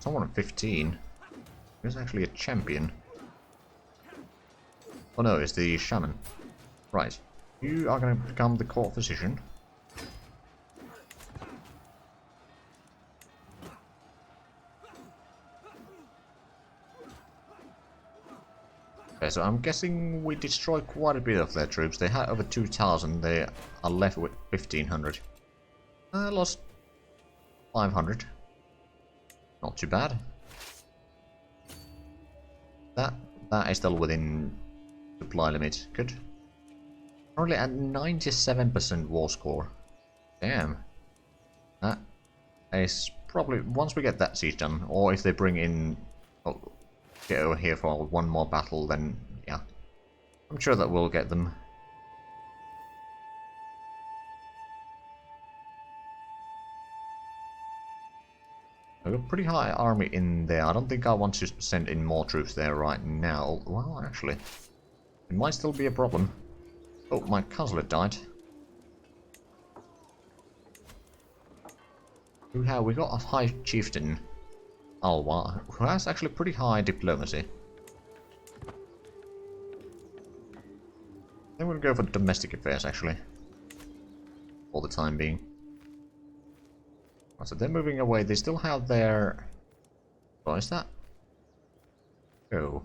Someone at 15. Who's actually a champion? Oh no, it's the shaman. Right. You are going to become the court physician. Okay, so I'm guessing we destroyed quite a bit of their troops. They had over 2,000. They are left with 1,500. Lost 500. Not too bad. That is still within supply limit. Good. Currently at 97% war score. Damn. That is probably... once we get that siege done, or if they bring in... oh, get over here for one more battle, then yeah, I'm sure that we'll get them. I've got a pretty high army in there. I don't think I want to send in more troops there right now. Well, actually, it might still be a problem. Oh, my councillor died. We got a high chieftain, Alwa, who has actually pretty high diplomacy. Then we'll go for domestic affairs, actually. For the time being. So they're moving away. They still have their... What is that? Oh.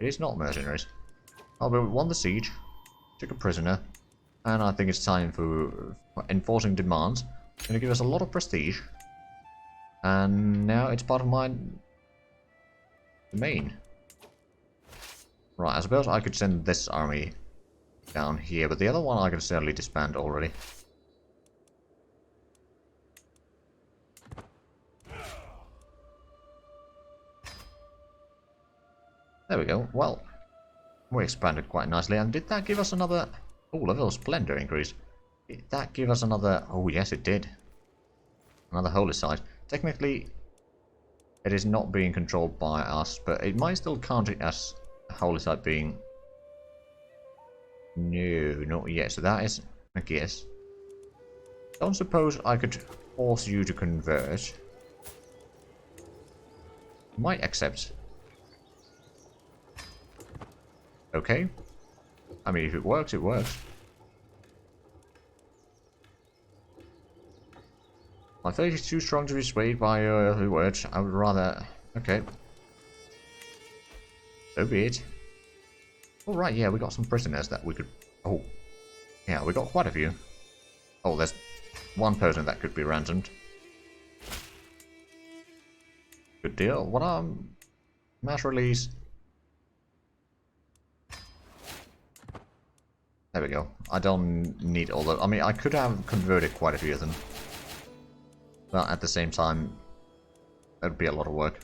It is not mercenaries. Oh, but we won the siege. Took a prisoner. And I think it's time for enforcing demands. It's going to give us a lot of prestige. And now it's part of my domain. Right, I suppose I could send this army down here, but the other one I can certainly disband already. There we go. Well, we expanded quite nicely. And did that give us another... Oh, level of splendor increase. Did that give us another... Oh, yes, it did. Another holy site. Technically, it is not being controlled by us, but it might still count it as a holy site being... No, not yet. So that is a guess. Don't suppose I could force you to convert. Might accept. Okay. I mean, if it works, it works. My faith is too strong to be swayed by earthly words. I would rather... Okay. So be it. Alright, yeah, we got some prisoners that we could... Oh. Yeah, we got quite a few. Oh, there's one person that could be ransomed. Good deal. What are... Mass release... There we go. I don't need all the... I mean, I could have converted quite a few of them. But at the same time, that would be a lot of work.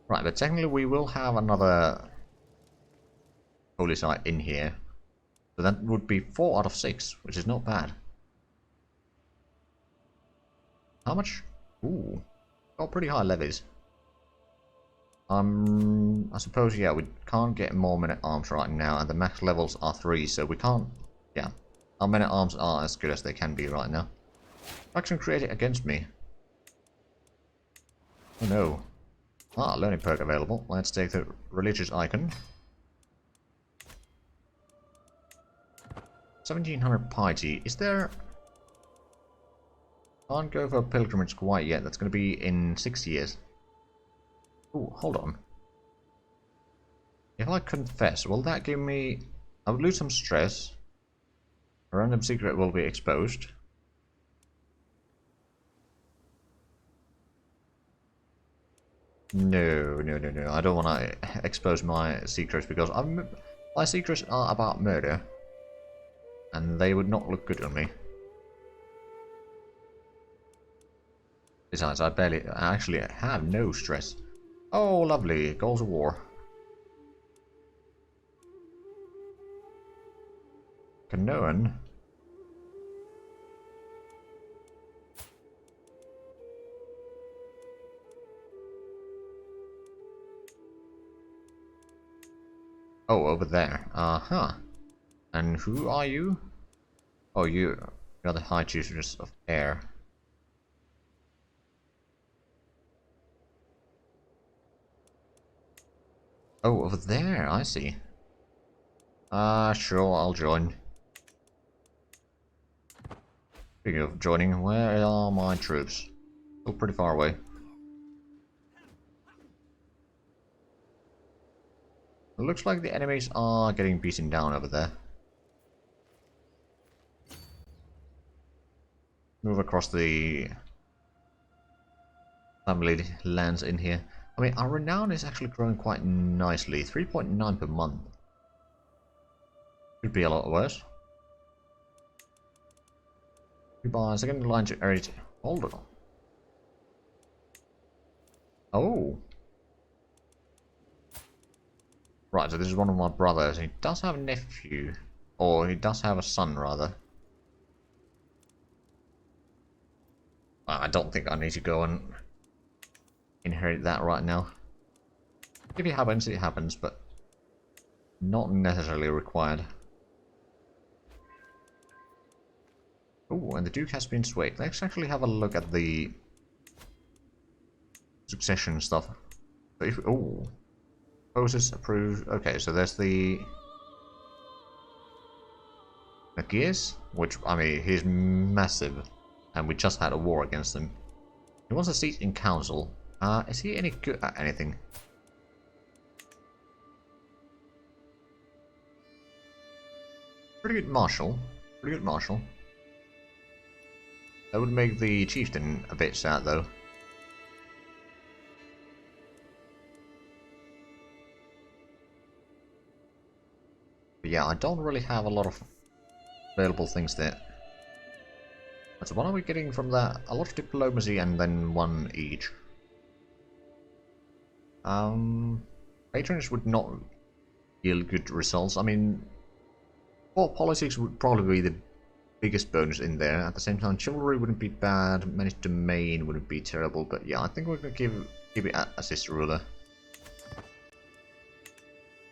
Right, but technically we will have another holy site in here. So that would be 4 out of 6, which is not bad. How much? Ooh, got pretty high levies. I suppose, yeah, we can't get more men-at-arms right now, and the max levels are 3, so we can't... Yeah, our men-at-arms are as good as they can be right now. Faction created against me. Oh no. Ah, learning perk available. Let's take the religious icon. 1700 piety. Is there... Can't go for a pilgrimage quite yet. That's going to be in 6 years. Ooh, hold on. If I confess, will that give me... I would lose some stress. A random secret will be exposed. No. I don't want to expose my secrets because my secrets are about murder. And they would not look good on me. Besides, I actually have no stress. Oh, lovely. Goals of war. Canoan. Oh, over there. Uh-huh. And who are you? Oh, you're the High Chiefess of Air. Oh, over there, I see. Sure, I'll join. Speaking of joining, where are my troops? Still pretty far away. It looks like the enemies are getting beaten down over there. Move across the family lands in here. I mean, our renown is actually growing quite nicely. 3.9 per month. Could be a lot worse. Goodbye. Second line to area. Hold on. Oh. Right, so this is one of my brothers. He does have a nephew. Or he does have a son, rather. I don't think I need to go and inherit that right now. If it happens, but not necessarily required. Oh, and the Duke has been swayed. Let's actually have a look at the succession stuff. So if, oh, poses approved. Okay, so there's the Gears, which, I mean, he's massive, and we just had a war against him. He wants a seat in council. Is he any good at anything? Pretty good marshal. Pretty good marshal. That would make the chieftain a bit sad, though. But yeah, I don't really have a lot of available things there. So what are we getting from that? A lot of diplomacy and then one each. Patronage would not yield good results. I mean, war politics would probably be the biggest bonus in there. At the same time, chivalry wouldn't be bad. Managed domain wouldn't be terrible. But yeah, I think we're gonna give it assist ruler.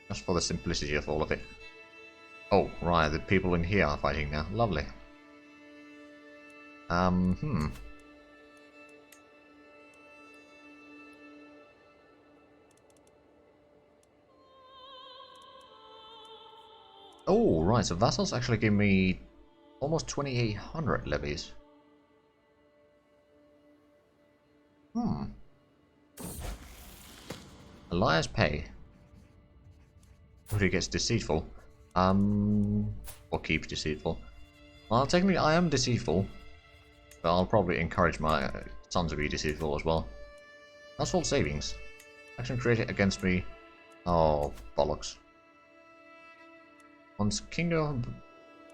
Just for the simplicity of all of it. Oh, right, the people in here are fighting now. Lovely. Oh, right, so vassals actually give me almost 2,800 levies. Elias pay. Who gets deceitful? Or keeps deceitful. Well, technically I am deceitful, but I'll probably encourage my son to be deceitful as well. Household savings. Action created against me. Oh, bollocks. Once kingdom...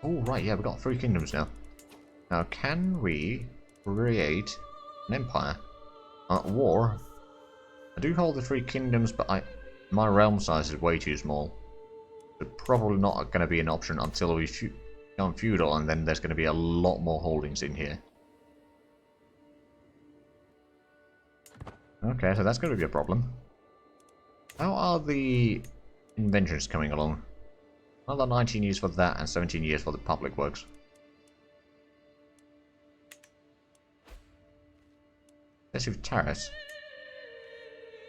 Oh, right, yeah, we got 3 kingdoms now. Now, can we create an empire? War. I do hold the 3 kingdoms, but my realm size is way too small. So probably not going to be an option until we become feudal, and then there's going to be a lot more holdings in here. Okay, so that's going to be a problem. How are the inventions coming along? Another 19 years for that and 17 years for the public works. Excessive tariffs.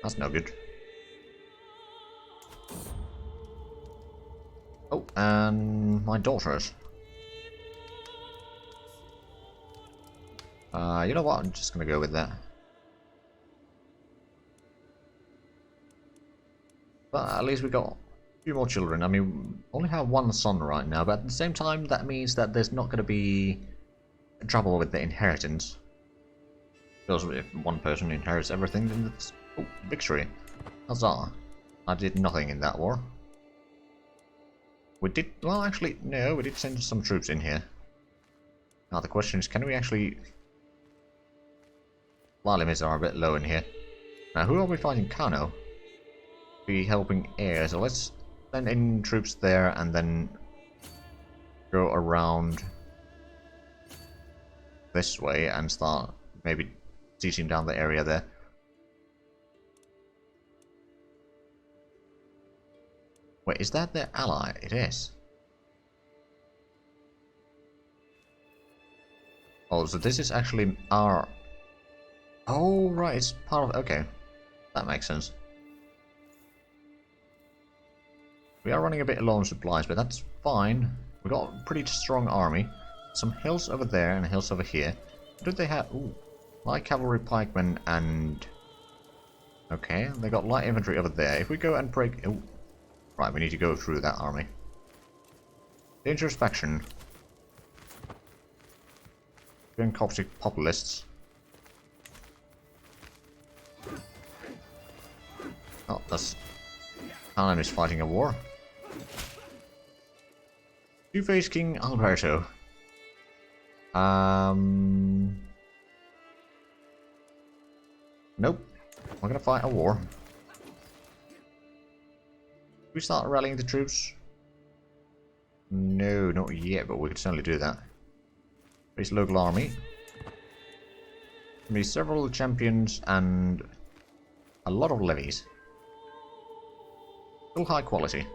That's no good. Oh, and my daughters. You know what? I'm just gonna go with that. But at least we got a few more children. I mean, we only have 1 son right now, but at the same time, that means that there's not gonna be trouble with the inheritance. Because if one person inherits everything, then it's... Oh, victory. Huzzah. I did nothing in that war. We did... Well, actually, no, we did send some troops in here. Now the question is, can we actually... Supply limits are a bit low in here. Now, who are we fighting? Kano? Be helping air, so let's send in troops there and then go around this way and start maybe sieging down the area there. Wait, is that their ally? It is. Oh, so this is actually our... Oh, right, it's part of... Okay, that makes sense. We are running a bit low on supplies, but that's fine. We got a pretty strong army. Some hills over there and hills over here. What did they have? Ooh, light cavalry pikemen and... Okay, they got light infantry over there. If we go and break... Ooh. Right, we need to go through that army. Dangerous faction. Going Coptic populists. Oh, that's... Alan is fighting a war. Two-faced King Alberto. Nope. We're gonna fight a war. We start rallying the troops? No, not yet, but we could certainly do that. Raise local army. Be several champions and a lot of levies. Still high quality.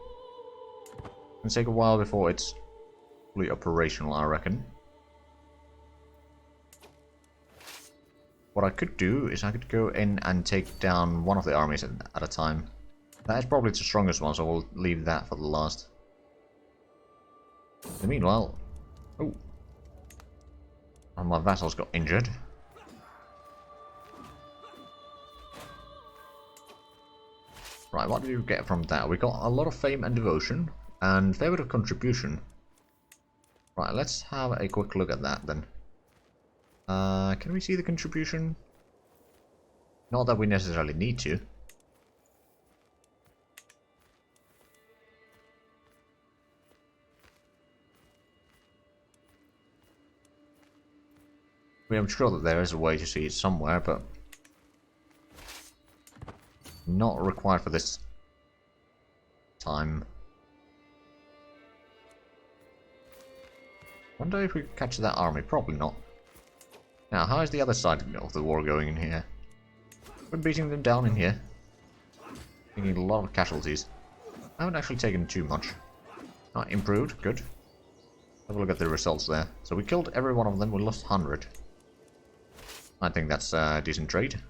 It'll take a while before it's fully operational, I reckon. what I could do is I could go in and take down one of the armies at a time. That is probably the strongest one, so we'll leave that for the last. And meanwhile... Oh. And my vassals got injured. Right, what did you get from that? We got a lot of fame and devotion, and fair bit of contribution. Right, let's have a quick look at that then. Can we see the contribution? Not that we necessarily need to. I'm sure that there is a way to see it somewhere, but not required for this time. Wonder if we catch that army. Probably not. Now, how is the other side of the war going in here? We're beating them down in here. Taking a lot of casualties. I haven't actually taken too much. Not improved. Good. Have a look at the results there. So we killed every one of them. We lost 100. I think that's a decent trade.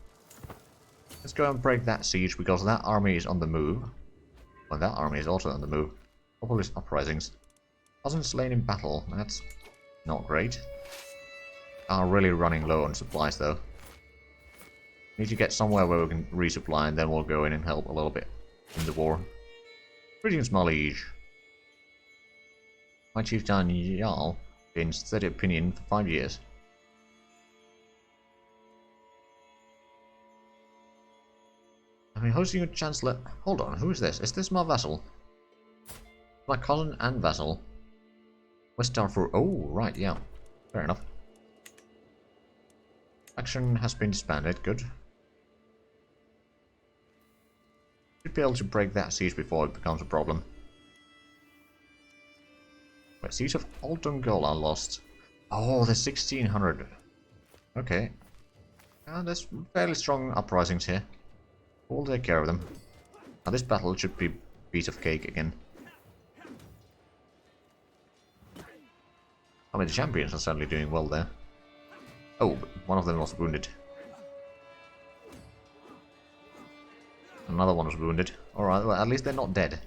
Let's go and break that siege because that army is on the move. Well, that army is also on the move. Populist uprisings. Wasn't slain in battle. That's not great. Are really running low on supplies though. Need to get somewhere where we can resupply and then we'll go in and help a little bit in the war. Greetings, my liege. My chieftain Nile gains 30 opinion for 5 years. I mean, hosting a chancellor. Hold on, who is this? Is this my vassal? My cousin and vassal. West Darfur. Oh, right, yeah. Fair enough. Action has been disbanded. Good. Should be able to break that siege before it becomes a problem. Wait, siege of Altongola lost. Oh, there's 1600. Okay. There's fairly strong uprisings here. We'll take care of them. Now this battle should be a piece of cake again. I mean, the champions are certainly doing well there. Oh, one of them was wounded. Another one was wounded. Alright, well, at least they're not dead.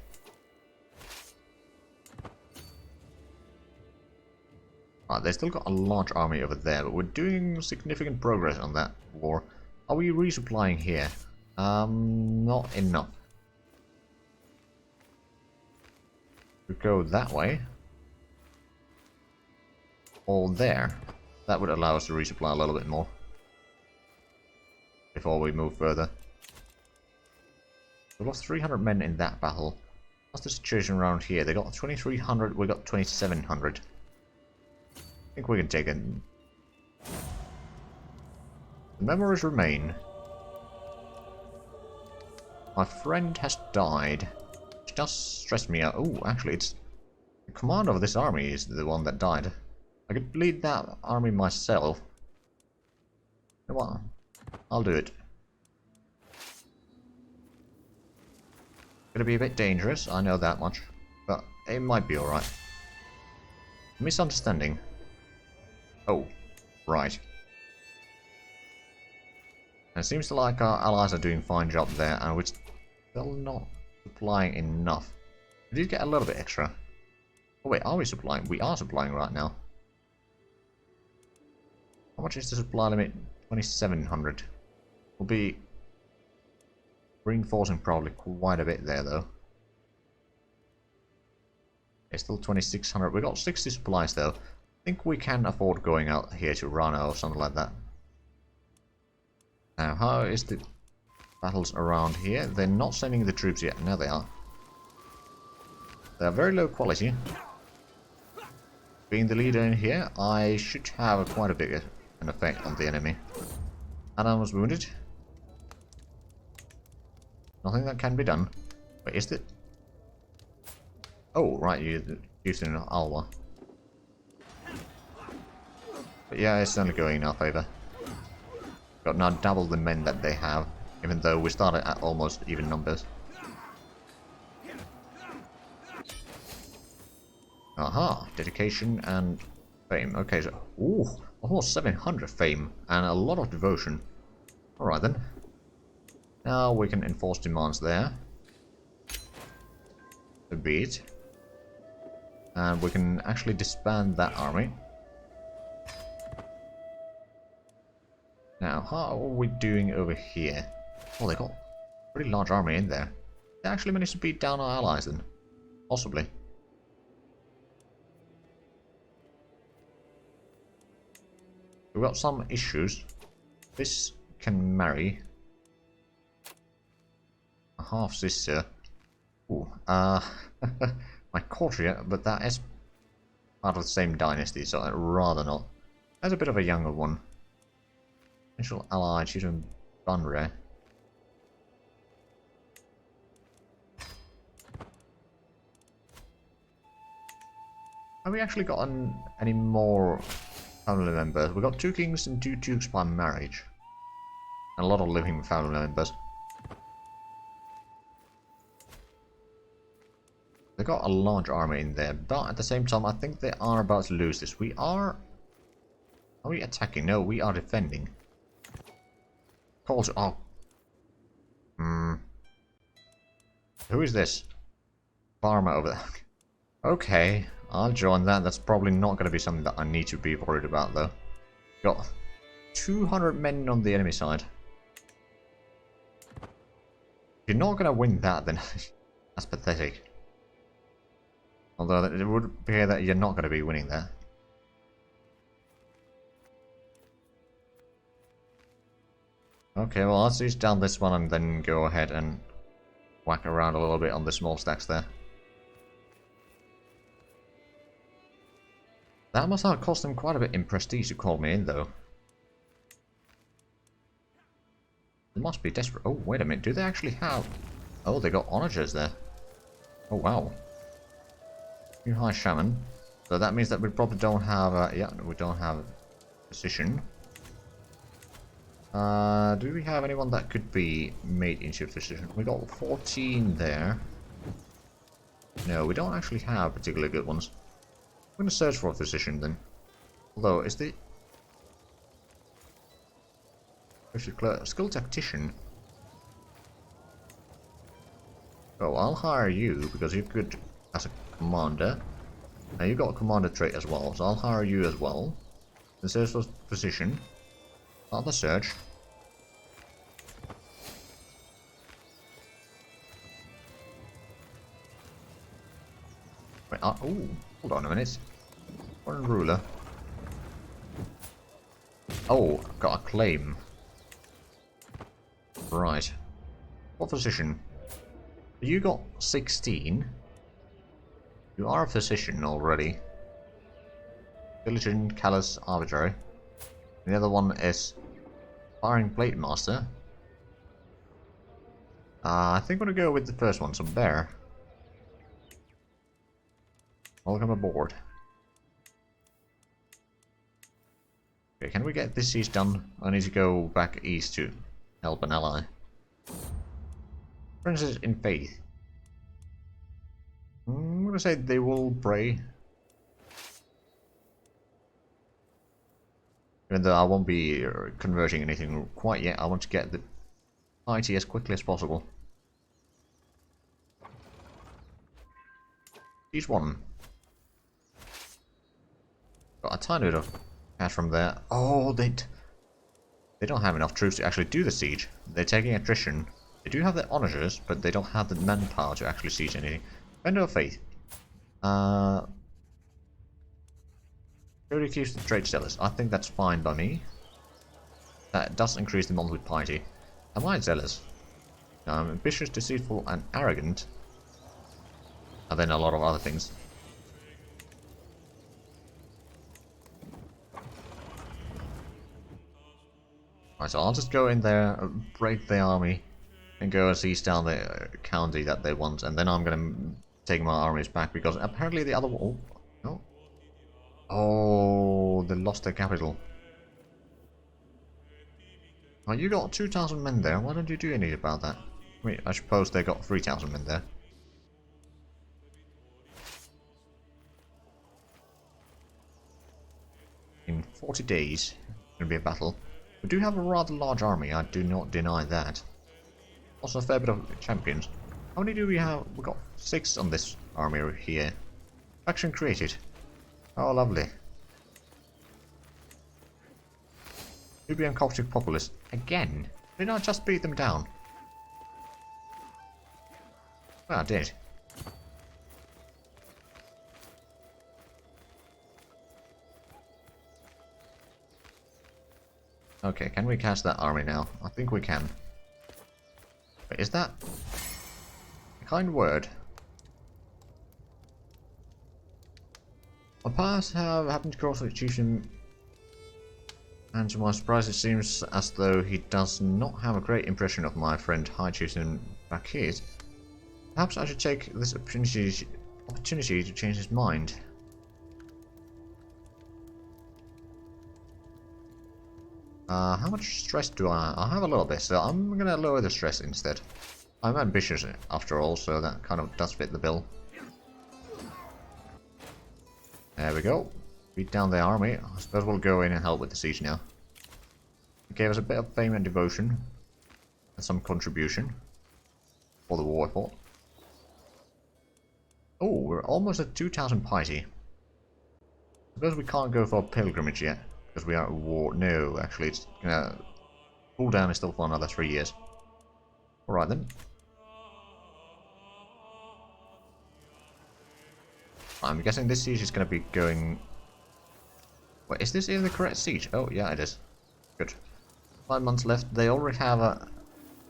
Right, they still got a large army over there, but we're doing significant progress on that war. Are we resupplying here? Not enough. We go that way. Or there. That would allow us to resupply a little bit more. Before we move further. We lost 300 men in that battle. What's the situation around here? They got 2300, we got 2700. I think we can take it. The memories remain. My friend has died. Which does stress me out. Oh, actually, it's the commander of this army is the one that died. I could lead that army myself. You know what? I'll do it. Gonna be a bit dangerous, I know that much. But it might be alright. Misunderstanding. Oh, right. And it seems like our allies are doing a fine job there, and we're still not supplying enough. We did get a little bit extra. Oh wait, are we supplying? We are supplying right now. How much is the supply limit? 2700. We'll be reinforcing probably quite a bit there though. It's still 2600. We got 60 supplies though. I think we can afford going out here to Rana or something like that. Now, how is the battles around here? They're not sending the troops yet. Now they are. They are very low quality. Being the leader in here, I should have quite a big an effect on the enemy. Adam was wounded. Nothing that can be done. Wait, is it? Oh, right, you're using an Alwa. But yeah, it's only going in our favour. Got now double the men that they have, even though we started at almost even numbers. Aha, dedication and fame. Okay, so almost 700 fame and a lot of devotion. Alright then. Now we can enforce demands there. A bit. And we can actually disband that army. Now, how are we doing over here? Oh, they got a pretty large army in there. They actually managed to beat down our allies then. Possibly. We've got some issues. This can marry a half-sister. Ooh, my courtier, but that is part of the same dynasty, so I'd rather not. There's a bit of a younger one. Potential ally, she's in Bunre. Have we actually gotten any more family members? We've got 2 kings and 2 dukes by marriage. And a lot of living family members. They've got a large army in there, but at the same time I think they are about to lose this. We are... Are we attacking? No, we are defending. Calls... Oh. Who is this? Farmer over there. Okay, I'll join that. That's probably not going to be something that I need to be worried about, though. Got 200 men on the enemy side. If you're not going to win that, then that's pathetic. Although it would appear that you're not going to be winning that. Okay, well, let's use down this one and then go ahead and whack around a little bit on the small stacks there. That must have cost them quite a bit in prestige to call me in, though. They must be desperate. Oh, wait a minute. Do they actually have... Oh, they got onagers there. Oh, wow. New High Shaman. So that means that we probably don't have... yeah, we don't have position. Do we have anyone that could be made into a position? We got 14 there. No, we don't actually have particularly good ones. I'm going to search for a physician then. Although, is the... Skilled tactician. Oh, I'll hire you because you're good as a commander. Now you've got a commander trait as well, so I'll hire you as well. The search for physician. Start the search. Wait, oh, hold on a minute. Foreign ruler. Oh, got a claim. Right. What physician? You got 16. You are a physician already. Diligent, callous, arbitrary. The other one is Sparring Blade Master. I think I'm gonna go with the first one, so Bear. Welcome aboard. Okay, can we get this siege done? I need to go back east to help an ally. Princess in Faith. I'm gonna say they will pray. Even though I won't be converting anything quite yet, I want to get the piety as quickly as possible. Siege 1. Got a tiny bit of cash from there. Oh, they don't have enough troops to actually do the siege. They're taking attrition. They do have their onagers, but they don't have the manpower to actually siege anything. Vendor of Faith. Really keeps the trade sellers. I think that's fine by me. That does increase the monthly piety. Am I zealous? Ambitious, deceitful, and arrogant. And then a lot of other things. Right, so I'll just go in there, break the army, and go and seize down the county that they want, and then I'm gonna take my armies back because apparently the other one. Oh, no. Oh, they lost their capital. Well, you got 2,000 men there. Why don't you do anything about that? Wait, I suppose they got 3,000 men there. In 40 days, it's gonna be a battle. We do have a rather large army, I do not deny that. Also a fair bit of champions. How many do we have? We got 6 on this army here. Faction created. Oh, lovely. Nubian Coptic populace. Again? Didn't I just beat them down? Well, I did. Okay, can we cast that army now? I think we can. Wait, is that a kind word? My past have happened to cross the chieftain, and to my surprise it seems as though he does not have a great impression of my friend High Chieftain Bakir. Perhaps I should take this opportunity to change his mind. How much stress do I have a little bit, so I'm gonna lower the stress instead. I'm ambitious after all, so that kind of does fit the bill. There we go. Beat down the army. I suppose we'll go in and help with the siege now. It gave us a bit of fame and devotion. And some contribution. For the war effort. Oh, we're almost at 2,000 piety. I suppose we can't go for a pilgrimage yet. Because we are at war. No, actually, it's gonna... cooldown is still for another 3 years. Alright then. I'm guessing this siege is going to be going... Wait, is this even the correct siege? Oh, yeah, it is. Good. 5 months left. They already have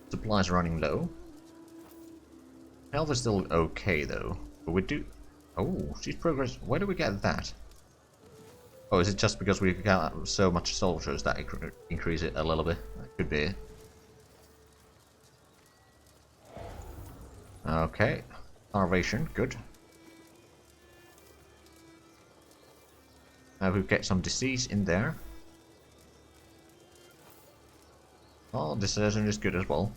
supplies running low. Health is still okay, though. But we do... Oh, siege progress. Where do we get that? Oh, is it just because we got so much soldiers that increase it a little bit? That could be it. Okay. Starvation, good. Now we get some disease in there. Oh, desertion is good as well.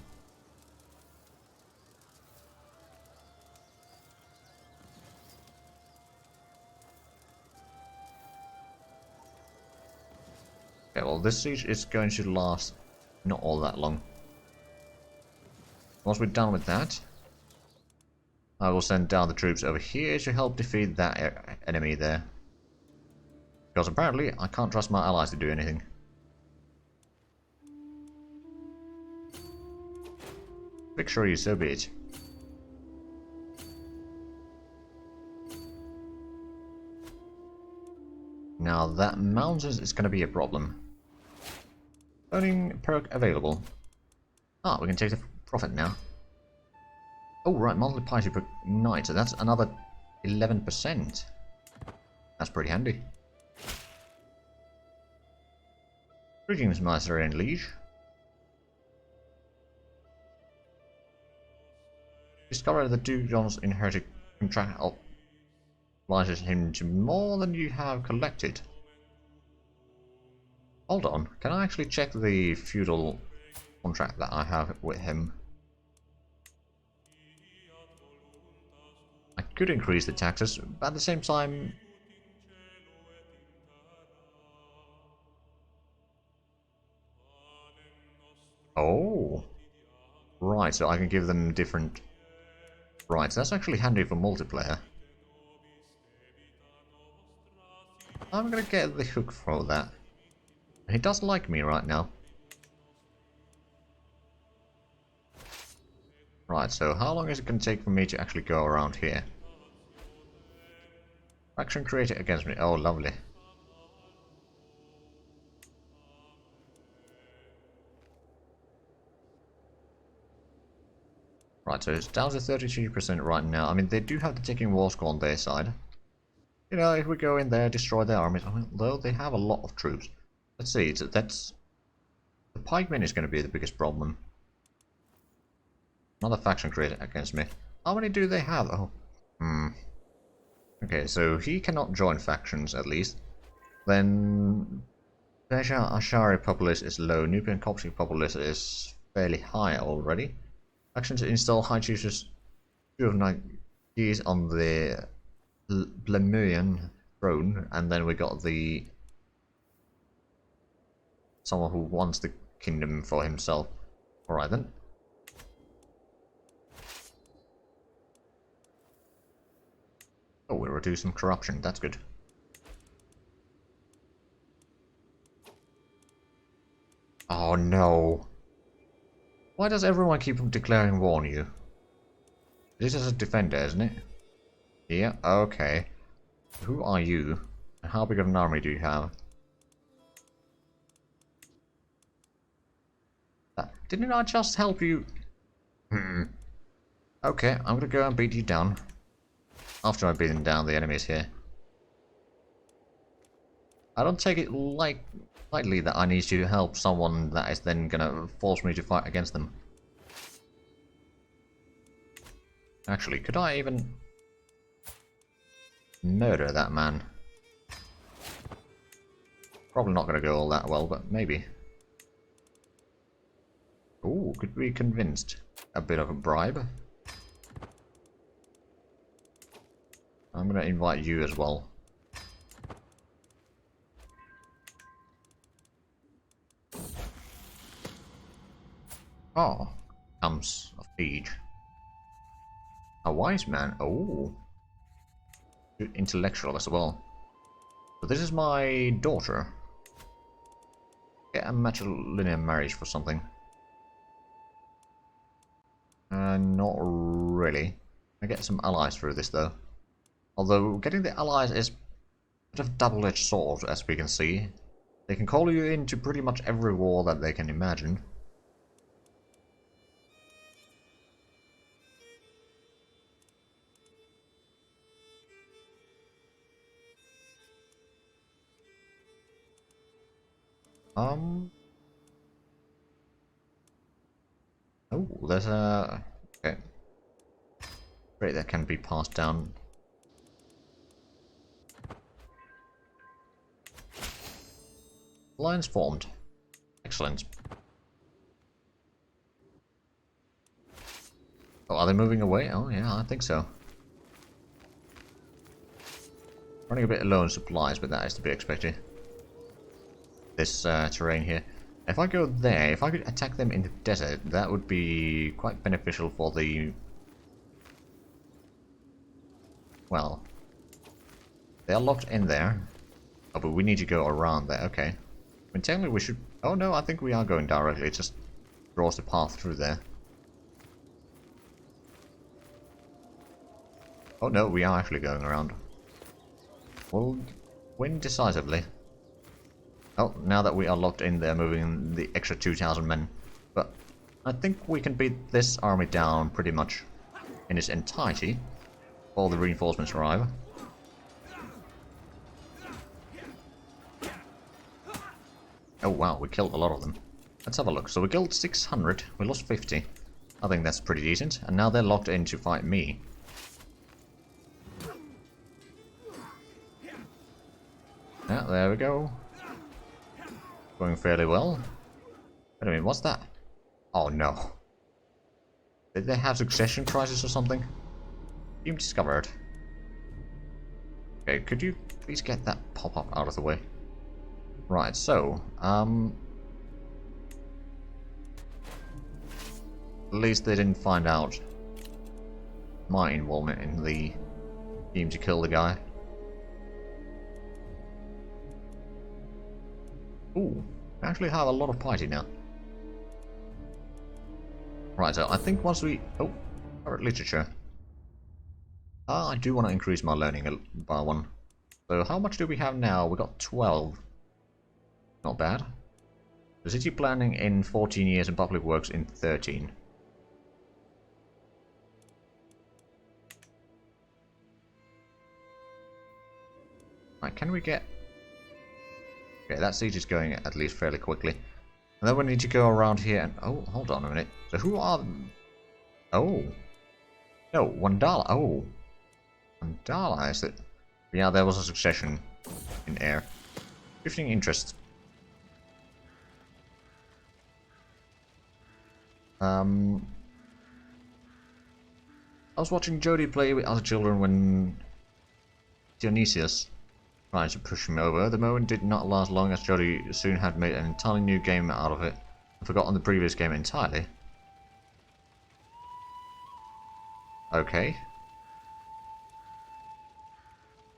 Okay, well this siege is going to last not all that long. Once we're done with that, I will send down the troops over here to help defeat that enemy there. Because apparently, I can't trust my allies to do anything. Victory, so be it. Now that mountains is going to be a problem. Burning perk available. Ah, we can take the profit now. Oh right, monthly piety per night, so that's another 11%. That's pretty handy. Greetings, Master and Liege. Discover that Duke John's inherited contract obliges him to more than you have collected. Hold on, can I actually check the feudal contract that I have with him? I could increase the taxes, but at the same time... Oh! Right, so I can give them different rights. That's actually handy for multiplayer. I'm gonna get the hook for that. He does like me right now. Right, so how long is it gonna take for me to actually go around here? Faction created against me. Oh, lovely. Right, so it's down to 33% right now. I mean, they do have the ticking war score on their side. You know, if we go in there, destroy their armies, I mean, though they have a lot of troops. Let's see, that's... The pikemen is going to be the biggest problem. Another faction created against me. How many do they have? Oh, okay, so he cannot join factions, at least. Then... Beja Ashari populace is low. Nubian Coptic populace is fairly high already. Action to install High Chief's 2 of 9 keys on the Blemurian throne, and then we got the someone who wants the kingdom for himself. Alright then. Oh, we reduce some corruption, that's good. Oh no. Why does everyone keep declaring war on you? This is a defender, isn't it? Yeah, okay. Who are you? And how big of an army do you have? Didn't I just help you? Okay, I'm gonna go and beat you down. After I've beaten down the enemies here. I don't take it lightly that I need to help someone that is then gonna force me to fight against them. Actually, could I even murder that man? Probably not gonna go all that well, but maybe. Ooh, could be convinced. A bit of a bribe. I'm gonna invite you as well. Oh, comes a siege. A wise man. Oh, intellectual as well. So this is my daughter. Get a matrilineal marriage for something. Not really. I get some allies through this though. Although getting the allies is a bit of a double-edged sword, as we can see. They can call you into pretty much every war that they can imagine. Oh, there's a... Okay. Great, that can be passed down. Alliance formed. Excellent. Oh, are they moving away? Oh yeah, I think so. Running a bit low on supplies, but that is to be expected. This terrain here. If I go there, if I could attack them in the desert, that would be quite beneficial for the... Well, they are locked in there. Oh, but we need to go around there, okay. I mean, technically we should... Oh no, I think we are going directly, it just draws the path through there. Oh no, we are actually going around. We'll win decisively. Oh, now that we are locked in there, moving the extra 2,000 men. But I think we can beat this army down pretty much in its entirety. All the reinforcements arrive. Oh wow, we killed a lot of them. Let's have a look. So we killed 600, we lost 50. I think that's pretty decent. And now they're locked in to fight me. Yeah, there we go. Going fairly well. Wait a minute, what's that? Oh no. Did they have succession crisis or something? Team discovered. Okay, could you please get that pop-up out of the way? Right, so, at least they didn't find out my involvement in the scheme to kill the guy. Ooh, we actually have a lot of piety now. Right, so I think once we... Oh, current literature. I do want to increase my learning by 1. So how much do we have now? We got 12. Not bad. The city planning in 14 years and public works in 13. Right, can we get... Okay, that siege is going at least fairly quickly. And then we need to go around here and... Oh, hold on a minute. So who are... Oh. No, Wandala. Oh. Wandala, is it? Yeah, there was a succession in air. Shifting interest. I was watching Jodie play with other children when... Dionysius trying to push him over. The moment did not last long, as Jody soon had made an entirely new game out of it. I'd forgotten the previous game entirely. Okay.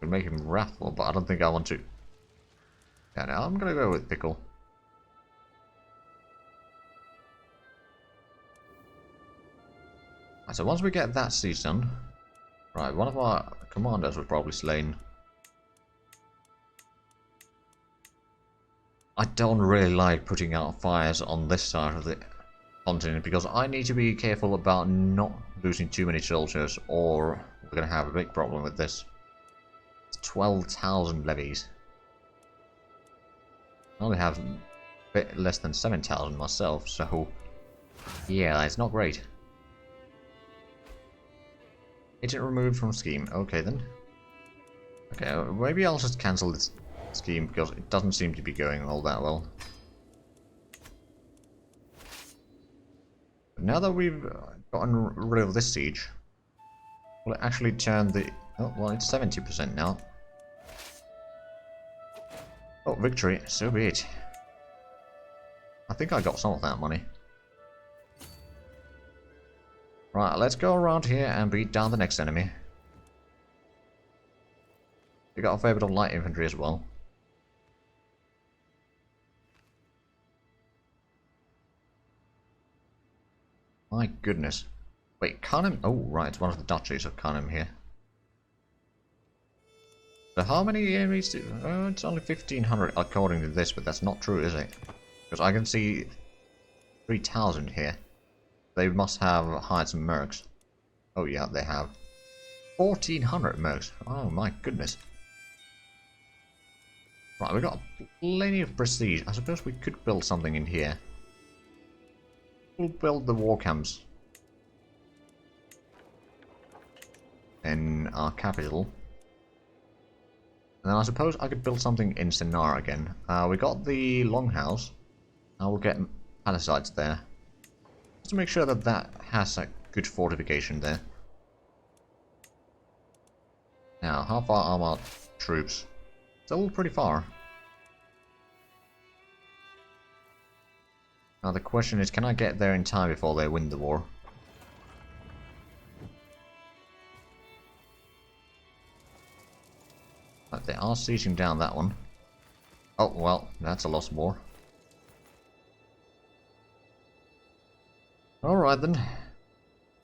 Could make him wrathful, but I don't think I want to. Yeah, no, I'm gonna go with Pickle. Right, so once we get that siege done, right, one of our commanders was probably slain. I don't really like putting out fires on this side of the continent because I need to be careful about not losing too many soldiers, or we're going to have a big problem with this. It's 12,000 levies. I only have a bit less than 7,000 myself, so yeah, it's not great. Agent removed from scheme. Okay then. Okay, maybe I'll just cancel this scheme because it doesn't seem to be going all that well. But now that we've gotten rid of this siege, will it actually turn the... Oh, well, it's 70% now. Oh, victory. So be it. I think I got some of that money. Right, let's go around here and beat down the next enemy. We got a fair bit of light infantry as well. My goodness. Wait, Carnham? Oh, right, it's one of the duchies of Carnham here. So how many enemies do... Oh, it's only 1,500 according to this, but that's not true, is it? Because I can see 3,000 here. They must have hired some mercs. Oh yeah, they have. 1,400 mercs. Oh my goodness. Right, we got plenty of prestige. I suppose we could build something in here. We'll build the war camps in our capital. And then I suppose I could build something in Sennar again. We got the longhouse. I will get palisades there. Just to make sure that that has a good fortification there. Now, how far are our troops? Still pretty far. Now the question is, can I get there in time before they win the war? But they are sieging down that one. Oh, well, that's a lost war. Alright then.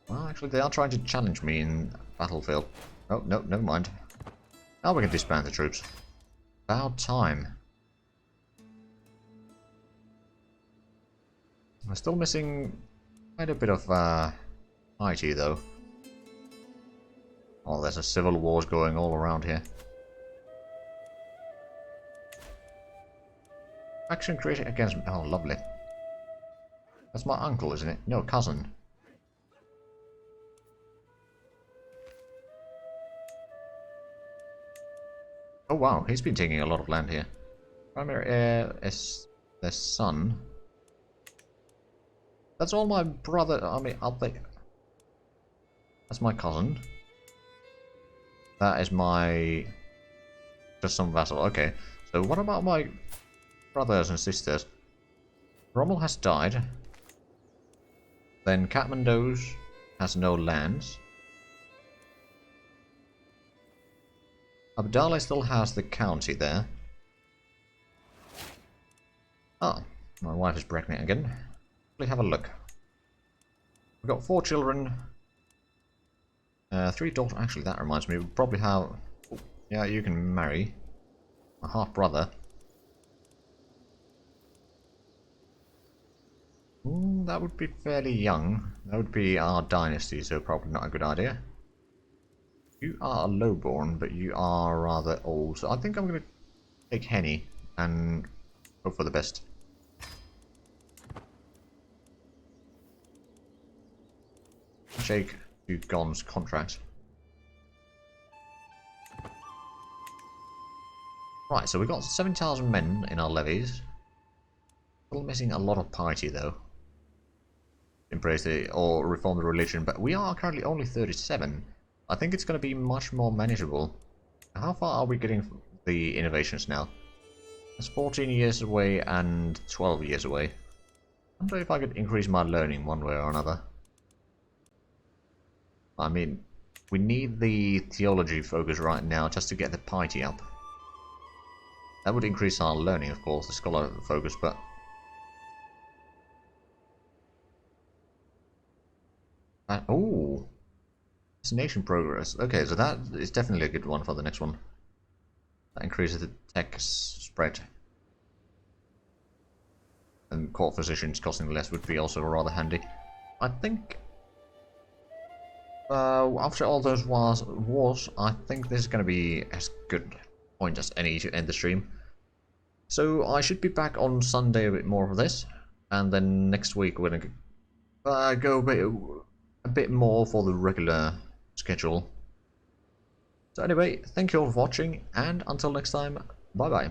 Well, actually they are trying to challenge me in battlefield. Oh, no, never mind. Now we can disband the troops. About time. We're still missing quite a bit of IT though. Oh, there's a civil wars going all around here. Faction created against me. Oh, lovely. That's my uncle, isn't it? No, cousin. Oh wow, he's been taking a lot of land here. Primary heir is the son. That's all my brother. I mean, I'll think. That's my cousin. That is my... just some vassal. Okay, so what about my brothers and sisters? Rommel has died. Then Katmandos has no lands. Abdallah still has the county there. Ah, my wife is pregnant again. Let's have a look. We've got 4 children. 3 daughters. Actually, that reminds me. We'll probably have... Oh, yeah, you can marry. A half-brother. That would be fairly young. That would be our dynasty, so probably not a good idea. You are a lowborn, but you are rather old, so I think I'm going to take Henny and hope for the best. Shake Gon's contract. Right, so we've got 7,000 men in our levies. Still missing a lot of piety though. Embrace the or reform the religion, but we are currently only 37. I think it's going to be much more manageable. How far are we getting the innovations now. It's 14 years away and 12 years away. I wonder if I could increase my learning one way or another. I mean, we need the theology focus right now just to get the piety up. That would increase our learning, of course, the scholar focus, but... oh! Destination progress. Okay, so that is definitely a good one for the next one. That increases the tech spread. And court physicians costing less would be also rather handy. I think... after all those wars, I think this is going to be as good a point as any to end the stream. So I should be back on Sunday a bit more of this, and then next week we're going to go a bit more for the regular schedule. So anyway, thank you all for watching, and until next time, bye bye.